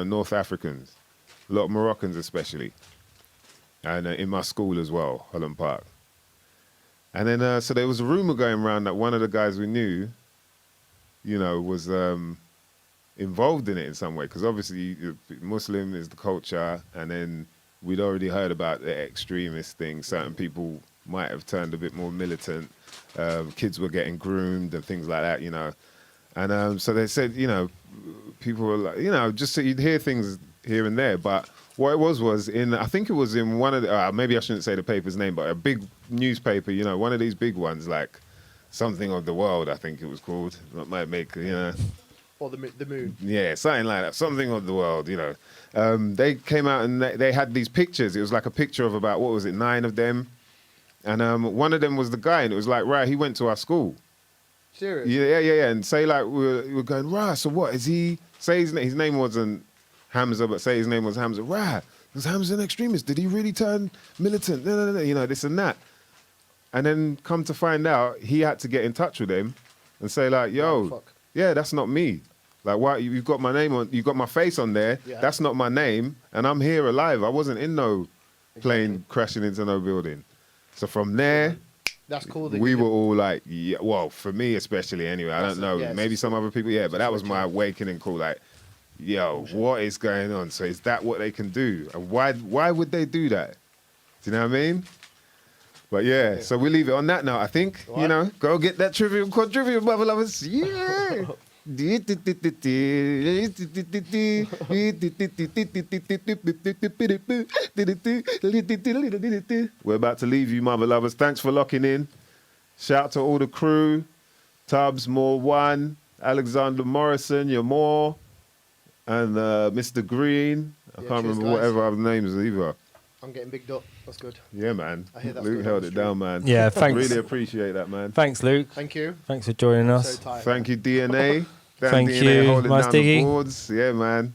North Africans. A lot of Moroccans especially. And in my school as well, Holland Park. And then, so there was a rumor going around that one of the guys we knew you know, was involved in it in some way, because obviously Muslim is the culture, and then we'd already heard about the extremist thing. Certain people might have turned a bit more militant. Kids were getting groomed and things like that, you know. And so they said, you know, people were like, you know, just so you'd hear things here and there. But what it was in, I think it was in one of the, maybe I shouldn't say the paper's name, but a big newspaper, you know, one of these big ones, like Something of the World, I think it was called. That might make, you know. Or the moon. Yeah, something like that. Something of the World, you know. They came out and they had these pictures. It was like a picture of about, what was it, 9 of them. And one of them was the guy, and it was like, right, he went to our school. Serious? Yeah. And say like, we were going, right, so what, is he, say his name wasn't Hamza, but say his name was Hamza. Right, was Hamza an extremist? Did he really turn militant? No, you know, this and that. And then come to find out, he had to get in touch with him and say like, yo, yeah, that's not me. Like, why, you've got my name on, you've got my face on there. Yeah. That's not my name. And I'm here alive. I wasn't in no plane crashing into no building. So from there, that's cool. We were all like, yeah, well, for me especially anyway, I don't know, maybe some other people, yeah, but that was my awakening call, like, yo, what is going on? So is that what they can do? And why would they do that? Do you know what I mean? But yeah, so we leave it on that note, I think. What? You know, go get that trivial, quadrivial, mother lovers. Yeah. We're about to leave you, mother lovers. Thanks for locking in. Shout out to all the crew. Tubbs, Moore One, Alexander Morrison, your Moore, and Mr. Green. I can't remember whatever other names either. I'm getting bigged up. That's good. Yeah, man. I hear that's Luke held it down, man. Yeah, thanks. Really appreciate that, man. Thanks, Luke. Thank you. Thanks for joining us. So tired, Thank you, DNA. Thank DNA you, holding Nice down Diggy. the boards. Yeah, man.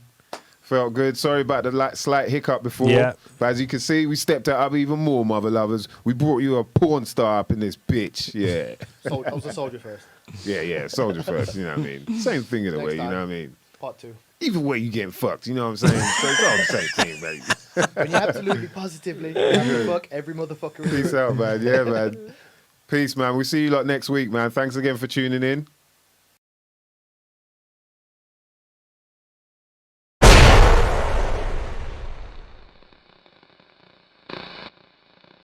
Felt good. Sorry about the slight hiccup before. Yeah. But as you can see, we stepped it up even more, mother lovers. We brought you a porn star up in this bitch. Yeah. I was a soldier first. Yeah. Soldier first, you know what I mean? Same thing in a way, you know what I mean? Part 2. Either way, you getting fucked, you know what I'm saying? So it's all the same thing, baby. When you absolutely positively have to fuck every motherfucker. Peace out, man. Yeah, man. Peace, man. We'll see you lot next week, man. Thanks again for tuning in.